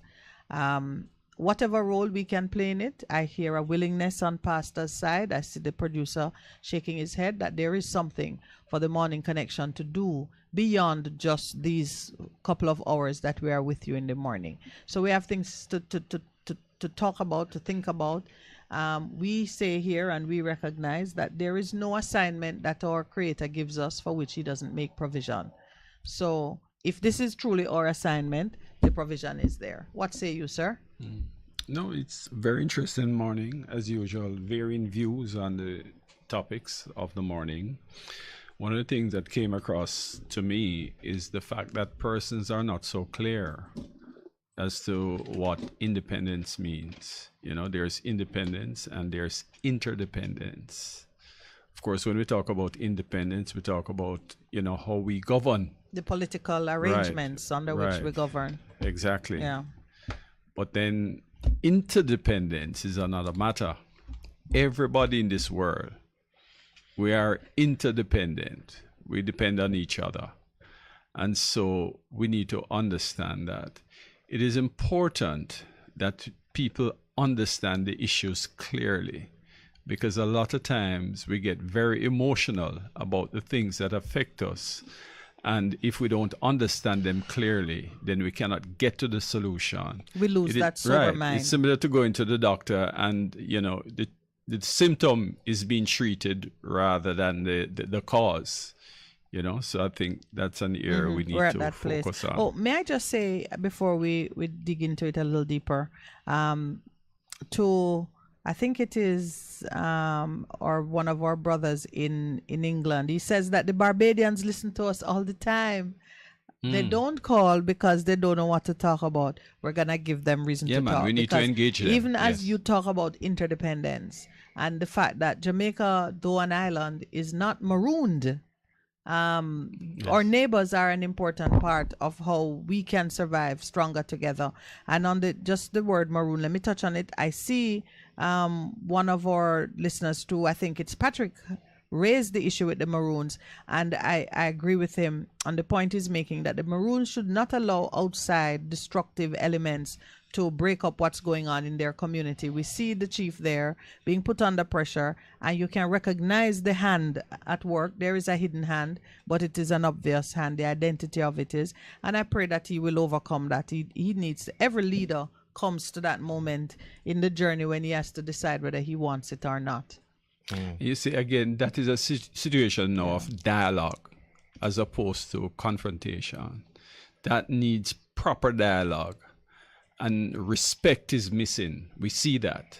Whatever role we can play in it, I hear a willingness on Pastor's side. I see the producer shaking his head that there is something for the Morning Connection to do beyond just these couple of hours that we are with you in the morning. So we have things to talk about, to think about. We say here and we recognize that there is no assignment that our Creator gives us for which He doesn't make provision. So if this is truly our assignment, the provision is there. What say you, sir? No, it's very interesting morning, as usual, varying views on the topics of the morning. One of the things that came across to me is the fact that persons are not so clear as to what independence means. You know, there's independence and there's interdependence. Of course, when we talk about independence, we talk about, how we govern. The political arrangements under which we govern. Exactly. Yeah. But then interdependence is another matter. Everybody in this world, we are interdependent. We depend on each other. And so we need to understand that. It is important that people understand the issues clearly, because a lot of times we get very emotional about the things that affect us. And if we don't understand them clearly, then we cannot get to the solution. We lose that sober right. mind. It's similar to going to the doctor and, you know, the symptom is being treated rather than the cause. You know, so I think that's an area we need to focus on. Oh, may I just say before we dig into it a little deeper, I think it is or one of our brothers in England. He says that the Barbadians listen to us all the time. They don't call because they don't know what to talk about. We're gonna give them reason to talk. We need to engage them. Even as you talk about interdependence and the fact that Jamaica, though an island, is not marooned. Our neighbors are an important part of how we can survive stronger together. And on just the word maroon, let me touch on it. I see one of our listeners too, I think it's Patrick, raised the issue with the Maroons, and I agree with him on the point he's making that the Maroons should not allow outside destructive elements to break up what's going on in their community. We see the chief there being put under pressure, and you can recognize the hand at work. There is a hidden hand, but it is an obvious hand. The identity of it is, and I pray that he will overcome that. He needs, every leader comes to that moment in the journey when he has to decide whether he wants it or not. You see, again, that is a situation now of dialogue as opposed to confrontation. That needs proper dialogue, and respect is missing. We see that,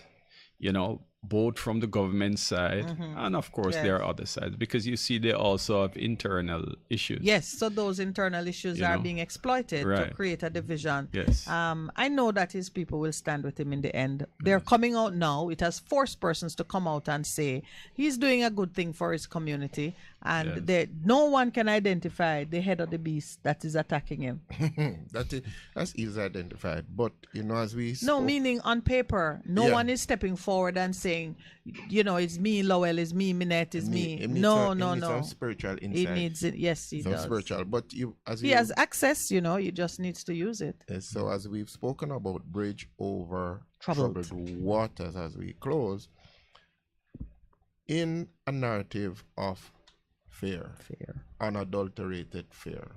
you know, both from the government side and of course there are other sides, because you see they also have internal issues. Yes, so those internal issues are being exploited to create a division. Yes. I know that his people will stand with him in the end. They're coming out now. It has forced persons to come out and say he's doing a good thing for his community, and no one can identify the head of the beast that is attacking him. That's easily identified, but you know, as we no, meaning on paper, no one is stepping forward and saying, you know, it's me, Lowell, it's me, Minett, it's me. No. Some spiritual insight. He needs it. Yes, he does. Spiritual, but he has access. You know, he just needs to use it. So as we've spoken about bridge over troubled waters, as we close, in a narrative of fear, unadulterated fear,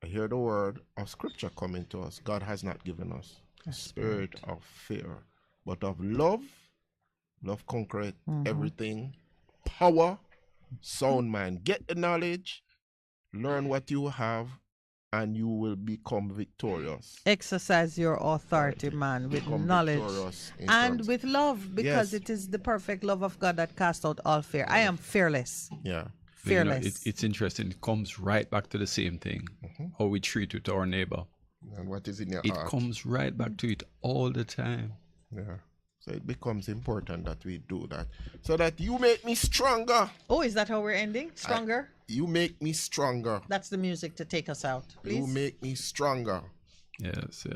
I hear the word of scripture coming to us. God has not given us a spirit of fear, but of love. Love conquereth everything. Power, sound mind. Get the knowledge, learn what you have, and you will become victorious. Exercise your authority, man, with knowledge and with love, because it is the perfect love of God that casts out all fear. I am fearless. Yeah. Fearless. You know, it's interesting. It comes right back to the same thing, how we treat with our neighbor. And what is in your heart. It heart. comes right back to it all the time. Yeah. So it becomes important that we do that, so that you make me stronger. Oh, is that how we're ending? Stronger? You make me stronger. That's the music to take us out, please. You make me stronger. Yes.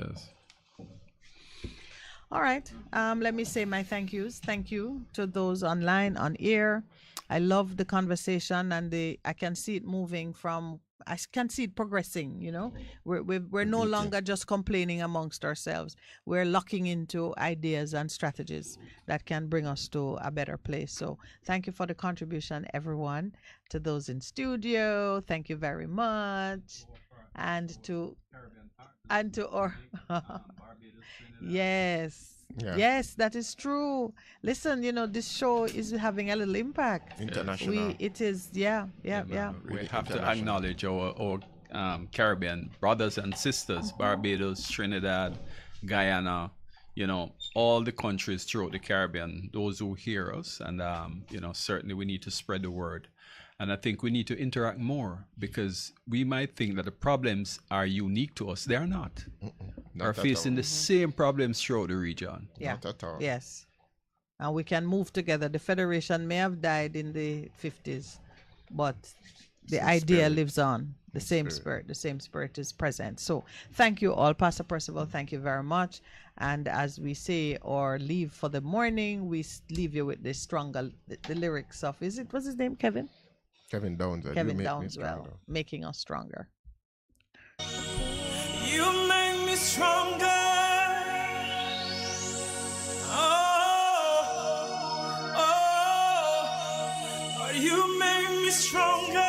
All right. Let me say my thank yous. Thank you to those online, on air. I love the conversation, and I can see it moving from. I can see it progressing. You know, we're no longer just complaining amongst ourselves. We're locking into ideas and strategies that can bring us to a better place. So thank you for the contribution, everyone. To those in studio, thank you very much, and to our yes. Yeah. Yes, that is true. Listen, you know, this show is having a little impact. International. It is, yeah. We have to acknowledge our Caribbean brothers and sisters, Barbados, Trinidad, Guyana, you know, all the countries throughout the Caribbean, those who hear us. And, you know, certainly we need to spread the word. And I think we need to interact more, because we might think that the problems are unique to us. They are not. We're facing the same problems throughout the region. Yeah. Not at all. Yes. And we can move together. The Federation may have died in the 50s, but the idea lives on. The same spirit is present. So thank you all. Pastor Percival, thank you very much. And as we say or leave for the morning, we leave you with the stronger, the lyrics of, what's his name, Kevin? Kevin Downswell. Kevin Downswell, making us stronger. You make me stronger. You make me stronger.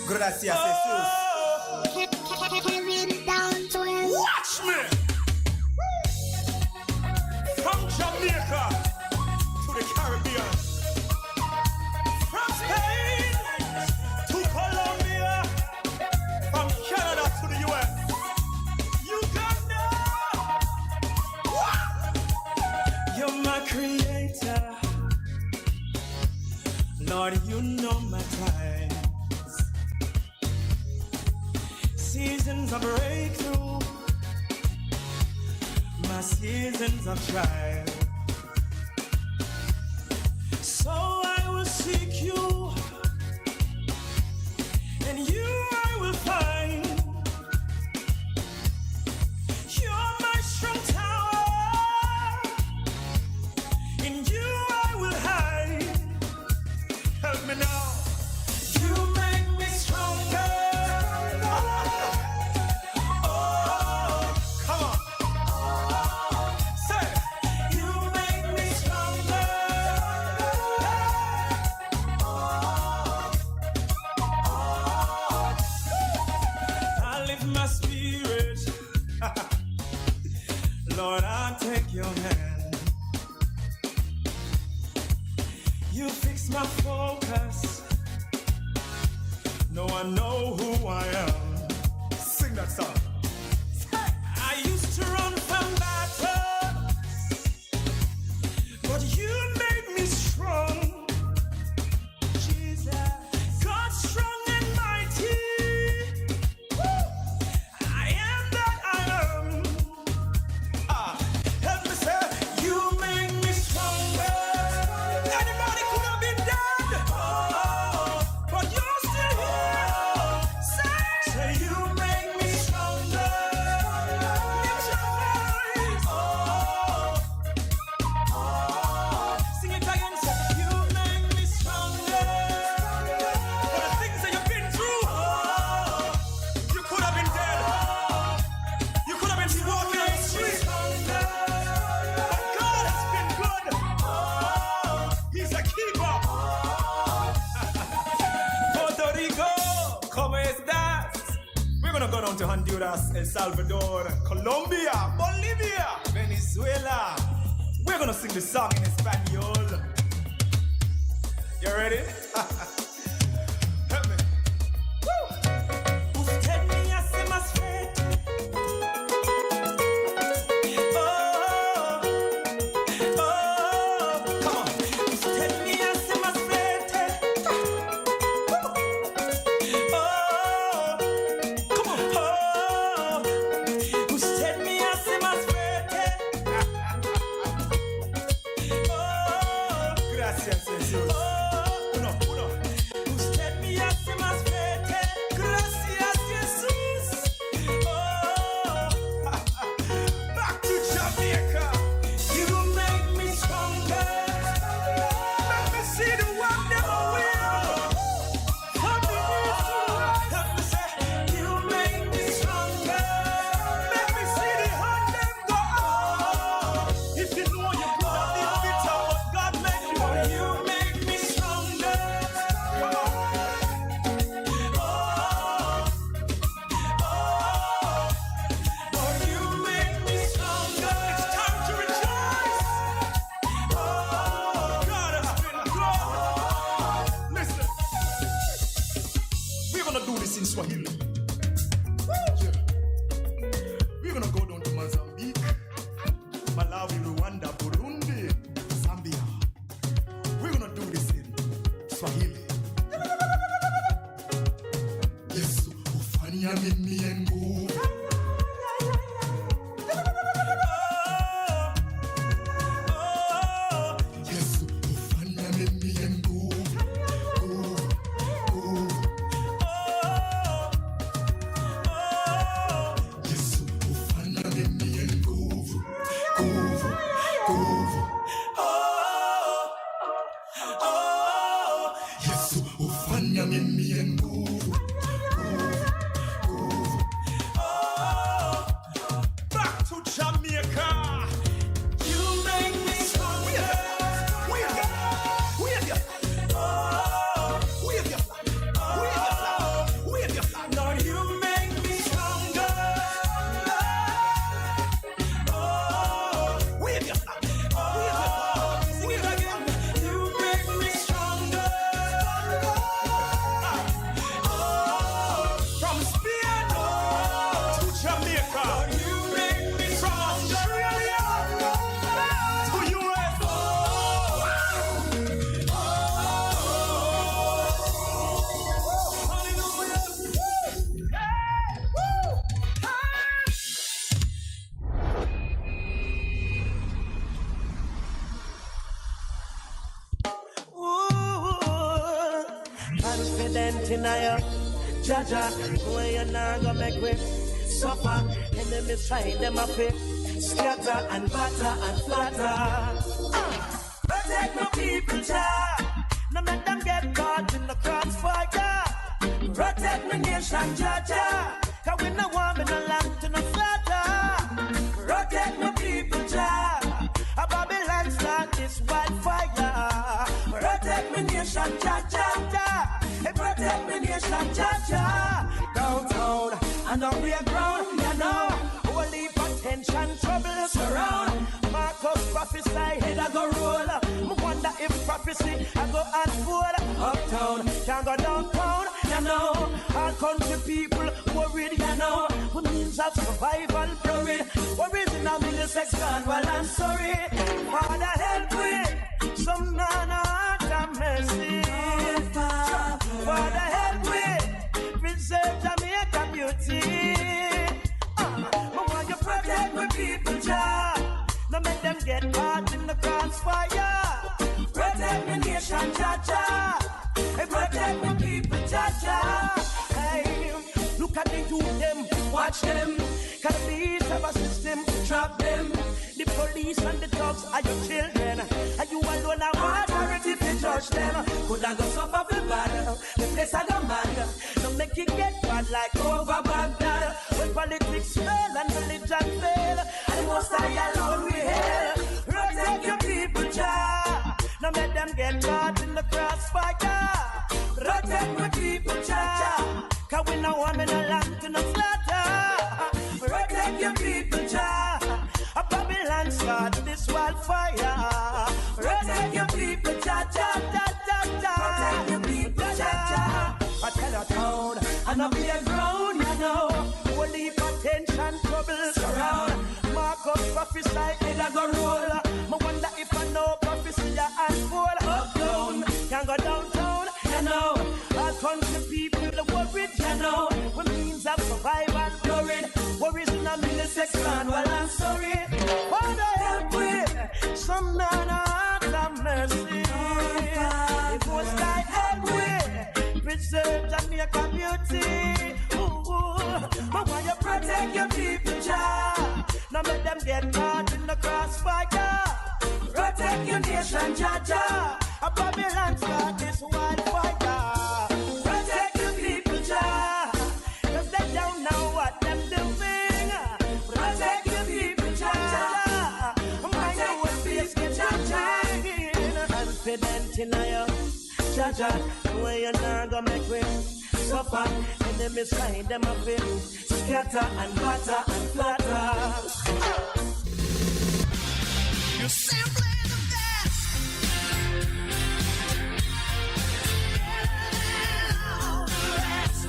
Gracias, Jesus. Watch me! From Jamaica to the Caribbean, from Spain to Colombia, from Canada to the US, Uganda. You're my creator, Lord, you know my times, seasons of breakthrough, my seasons of trial. So I will seek you, and you I will find. You're my strong tower, in you I will hide. Help me now. You make me stronger. Oh, come on. Say, you make me stronger. I lift my spirit. Lord, I'll take your hand. You fix my focus. No, I know who I am. Sing that song. I used to run from battles, but you made me strong. Jesus, God strong and mighty. Woo! I am that I am. Help me say, you make me stronger. Anybody could have been dead, but you're still here. Say you make me stronger. Lift your voice. Sing it again. Say you make me stronger. For the things that you've been through, you could have been dead. You could have been walking on the street. But God has been good. He's a keeper. Puerto Rico, ¿cómo estás? We're gonna go down to Honduras, El Salvador, Colombia, Bolivia, Venezuela. We're gonna sing the song in Espanol. You ready? Help me. Woo! Usted me hace más fuerte. Come on. Usted me hace más fuerte. Come on. Usted me hace más fuerte. Gracias, Jesús. Uno. Usted me hace más fuerte. Gracias, Jesús. Back to Jamaica. You make me stronger. Let me see the one that will. Help me say, you make me stronger. Let me see the hand them go up. If you know you could have been bitter, but God made you. You make me stronger. Come on. Lord, you make me stronger. It's time to rejoice. God has been good. Listen, we're gonna do this in Swahili. Yeah. We're gonna go down to Mozambique, Malawi, Rwanda, Burundi, Zambia. We're gonna do this in Swahili. Yesu ufanya mimi nguvu. Yesu ufanya mimi nguvu. Yesu ufanya mimi nguvu. Yesu ufanya mimi nguvu. ya. Jaja, where you now gonna make way. Suffer, enemies trying them up here. Scatter and batter and flatter. Protect my people, Jah. No let them get caught in the crossfire. Protect my nation, Jah. Cause we no want me no land to no slaughter. Protect my people, Jah. A Babylon start this wildfire. Protect my nation, Jah. Hey, protect my nation, Jah. Downtown and on real ground, you know. Holy potential trouble surround. Marcus prophesy, head I go roll. Me wonder if prophecy I go unfold. Uptown, can't go downtown, you know. All country people worried, you know. Who means of survival worried. Worries in a millisex gone, well I'm sorry. Father help me, some nana have mercy. Father help me, preserve Jamaica beauty. But why you protect my people, Jah? No make them get caught in the crossfire. Protect the nation, Jah. Hey, protect my people, Jah. Hey, look at the youth, them, watch them. Can the beast have a system to trap them? The police and the dogs are your children. And you alone have authority to judge them. Could I go suffer for bad? The place I go mad. Don't make it get bad like over Baghdad. When politics fail and religion fail, and most I alone we hail. Protect your people, Jah. Now make them get caught in the crossfire. Protect my people, Jah. Cause we know I'm in a land to no slaughter. Protect your people, Jah. A Babylon start this wildfire. Protect your people, Jah. Protect your people, Jah. I tell a town and I be a ground, you know. Holy potential trouble surround. Marcus prophesy, head I go roll. Me wonder if I know prophecy I unfold. Uptown, can't go downtown, you know. All country people, the worried, you know. When means of survival, worried. Worries in a millisex plan, well I'm sorry. Father help me, some nana have mercy. If most I help me, preserve Jamaica beauty. But why you protect your people, Jah? Now make them get caught in the crossfire. Protect your nation, Jah. A Babylon start this wildfire. Protect your people, Jah. Cause they don't know what them doing. Protect your people, Jah. My will be a Jah. Confident in you, Jah. Where you not gonna make way. Suffer, enemies find them up in. Scatter and batter and flatter. You're simply the best. All the rest.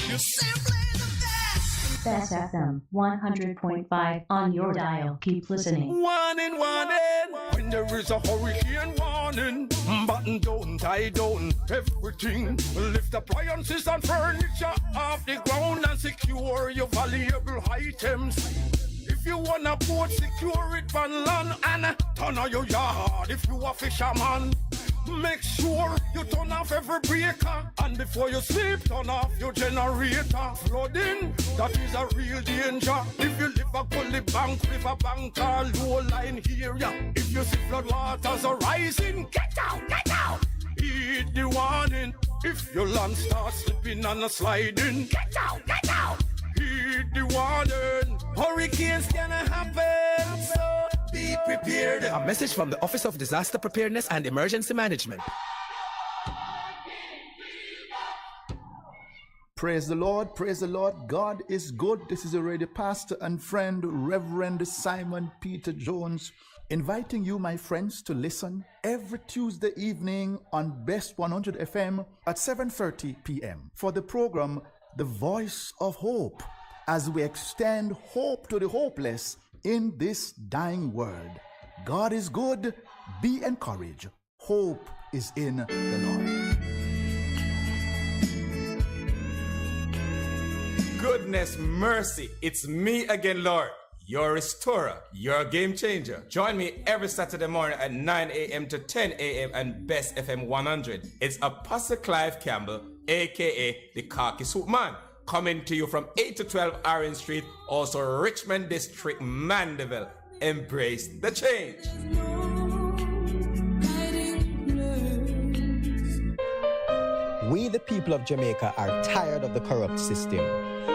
You're simply the best. Bess FM 100.5 on your dial. Keep listening. Warning, warning. When there is a hurricane warning, button down, tie down, everything. Lift appliances and furniture off the ground and secure your valuable items. If you wanna boat, secure it on land and turn on your yard if you a fisherman. Make sure you turn off every breaker, and before you sleep, turn off your generator. Flooding, that is a real danger. If you live a gully bank, river bank, or low line area, if you see flood waters are rising, get out, get out. Heed the warning. If your land starts slipping and sliding, get out, get out. Heed the warning. Hurricanes gonna happen, so be prepared. A message from the Office of Disaster Preparedness and Emergency Management. Praise the Lord, praise the Lord. God is good. This is a radio pastor and friend, Reverend Simon Peter Jones, inviting you, my friends, to listen every Tuesday evening on Bess100 FM at 7:30 p.m. for the program The Voice of Hope, as we extend hope to the hopeless in this dying world. God is good. Be encouraged. Hope is in the Lord. goodness, mercy. It's me again, Lord. Your restorer, your game changer. Join me every Saturday morning at 9 a.m. to 10 a.m. on Bess FM-100. It's Apostle Clive Campbell, a.k.a. the Khaki Suit Man, coming to you from 8 to 12 Orange Street, also Richmond District, Mandeville. Embrace the change. We, the people of Jamaica, are tired of the corrupt system.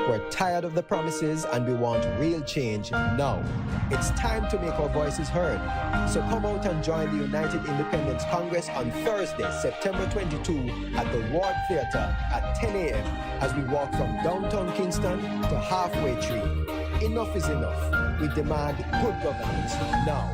We're tired of the promises and we want real change now. It's time to make our voices heard. So come out and join the United Independence Congress on Thursday, September 22 at the Ward Theatre at 10 a.m. as we walk from downtown Kingston to Halfway Tree. Enough is enough. We demand good governance now.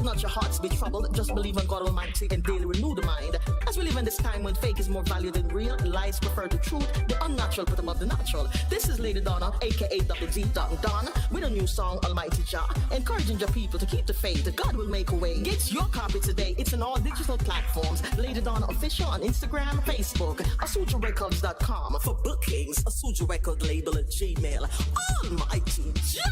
Not your hearts be troubled, just believe in God Almighty and daily renew the mind. As we live in this time when fake is more valued than real, lies prefer to truth, the unnatural put above the natural. This is Lady Donna, aka Dr. D. Don, with a new song, Almighty Jah, encouraging your people to keep the faith. God will make a way. Get your copy today. It's on all digital platforms. Lady Donna Official on Instagram, Facebook, AsujaRecords.com. For bookings, Asuja Record label at Gmail. Almighty Jah!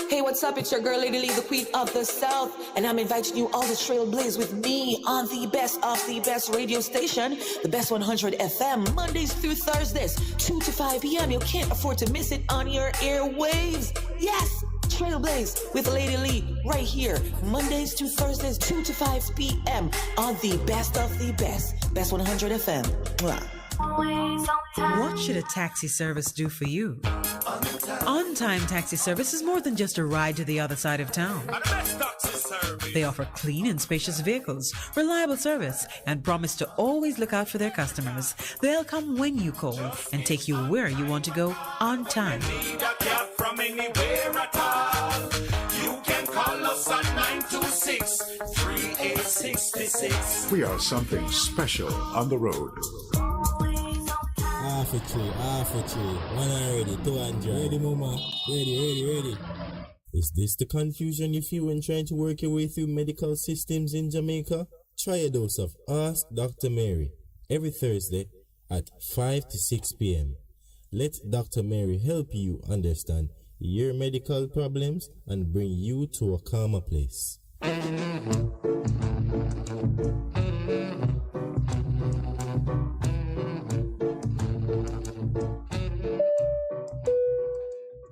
Hey, what's up? It's your girl, Lady Lee, the Queen of the South, and I'm inviting you all to trailblaze with me on the best of the best radio station, the Bess100 FM, Mondays through Thursdays, 2 to 5 p.m. You can't afford to miss it on your airwaves. Yes, trailblaze with Lady Lee right here, Mondays to Thursdays, 2 to 5 p.m. on the best of the best, Bess100 FM. Mwah. What should a taxi service do for you? On-Time Taxi Service is more than just a ride to the other side of town. They offer clean and spacious vehicles, reliable service, and promise to always look out for their customers. They'll come when you call and take you where you want to go on time. From anywhere at all. You can call us at 926-3866. We are something special on the road. Half a tree. 100, 200. Ready, mama? Ready. Is this the confusion you feel when trying to work your way through medical systems in Jamaica? Try a dose of Ask Dr. Mary every Thursday at 5 to 6 p.m. Let Dr. Mary help you understand your medical problems and bring you to a calmer place.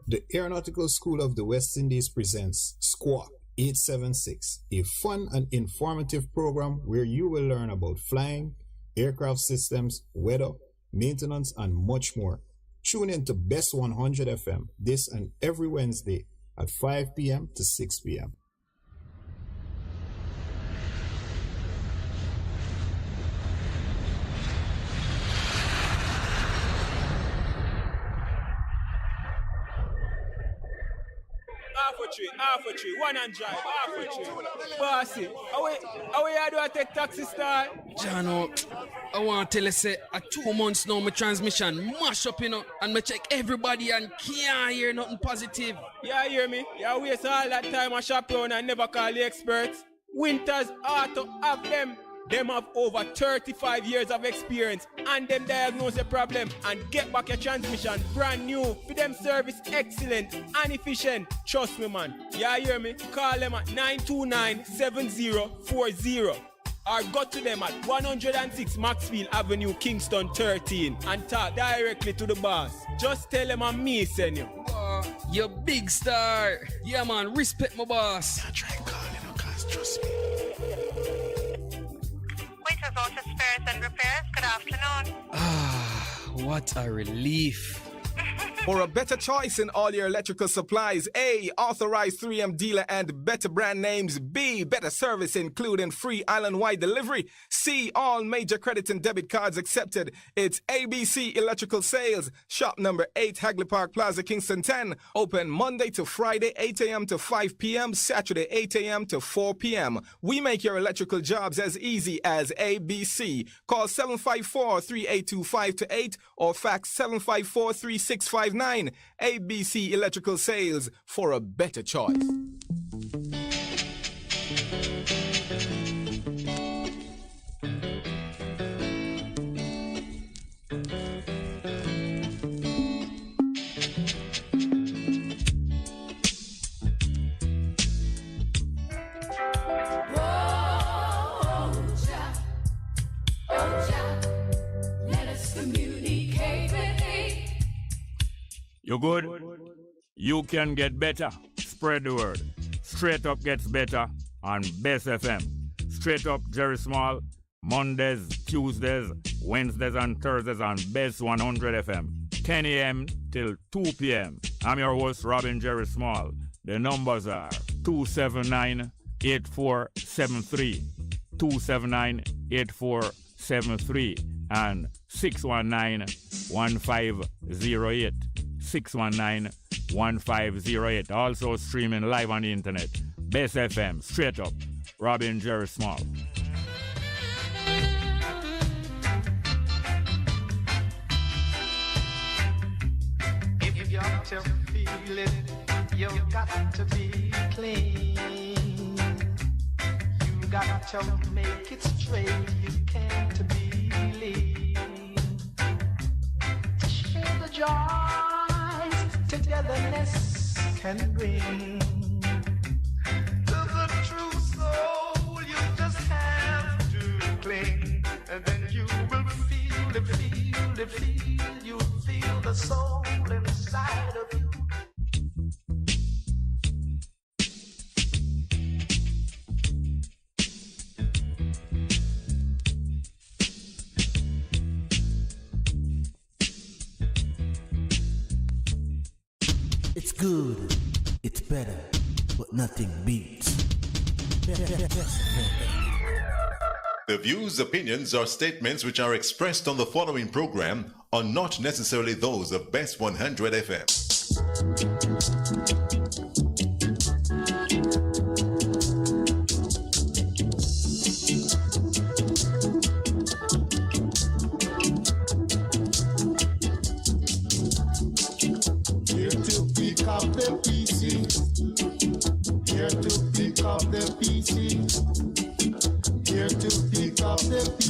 The Aeronautical School of the West Indies presents Squawk 876, a fun and informative program where you will learn about flying, aircraft systems, weather, maintenance, and much more. Tune in to Bess100 FM this and every Wednesday at 5 p.m. to 6 p.m. Half a tree, 100, half a tree. Bossy, how we do I take taxi star? Jano, I want to tell you, say, 2 months now, my transmission mash up, and I check everybody and can't hear nothing positive. Yeah, hear me? Yeah, waste all that time I shop around and never call the experts. Winters Auto have them. Them have over 35 years of experience and them diagnose the problem and get back your transmission brand new. For them service excellent and efficient. Trust me, man. Yeah, hear me? Call them at 929-7040 or go to them at 106 Maxfield Avenue, Kingston 13 and talk directly to the boss. Just tell them I'm me send you. You big star. Yeah, man. Respect my boss. I try calling him because trust me. Auto Spares and Repairs, good afternoon. What a relief. For a better choice in all your electrical supplies, A, authorized 3M dealer and better brand names. B, better service including free island-wide delivery. C, all major credit and debit cards accepted. It's ABC Electrical Sales. Shop number 8, Hagley Park Plaza, Kingston 10. Open Monday to Friday, 8 a.m. to 5 p.m. Saturday, 8 a.m. to 4 p.m. We make your electrical jobs as easy as ABC. Call 754-382-528 or fax 754-3659. ABC Electrical Sales for a better choice. You good? You can get better. Spread the word. Straight Up gets better on Bess FM. Straight Up Jerry Small, Mondays, Tuesdays, Wednesdays and Thursdays on Bess100 FM. 10 a.m. till 2 p.m. I'm your host, Robin Jerry Small. The numbers are 279-8473, 279-8473, and 619-1508, 619-1508. Also streaming live on the internet. Bess FM, Straight Up, Robin Jerry Small. If you got to feel it, you got to be clean. You got to make it straight, you can't be lean. Share the joys togetherness can bring. To the true soul, you just have to cling. And then you will feel it, you feel the soul inside of you. It's good, it's better, but nothing beats. The views, opinions, or statements which are expressed on the following program are not necessarily those of Bess100 FM. Here to pick up the pieces. Here to pick up the pieces. Here to pick up the pieces.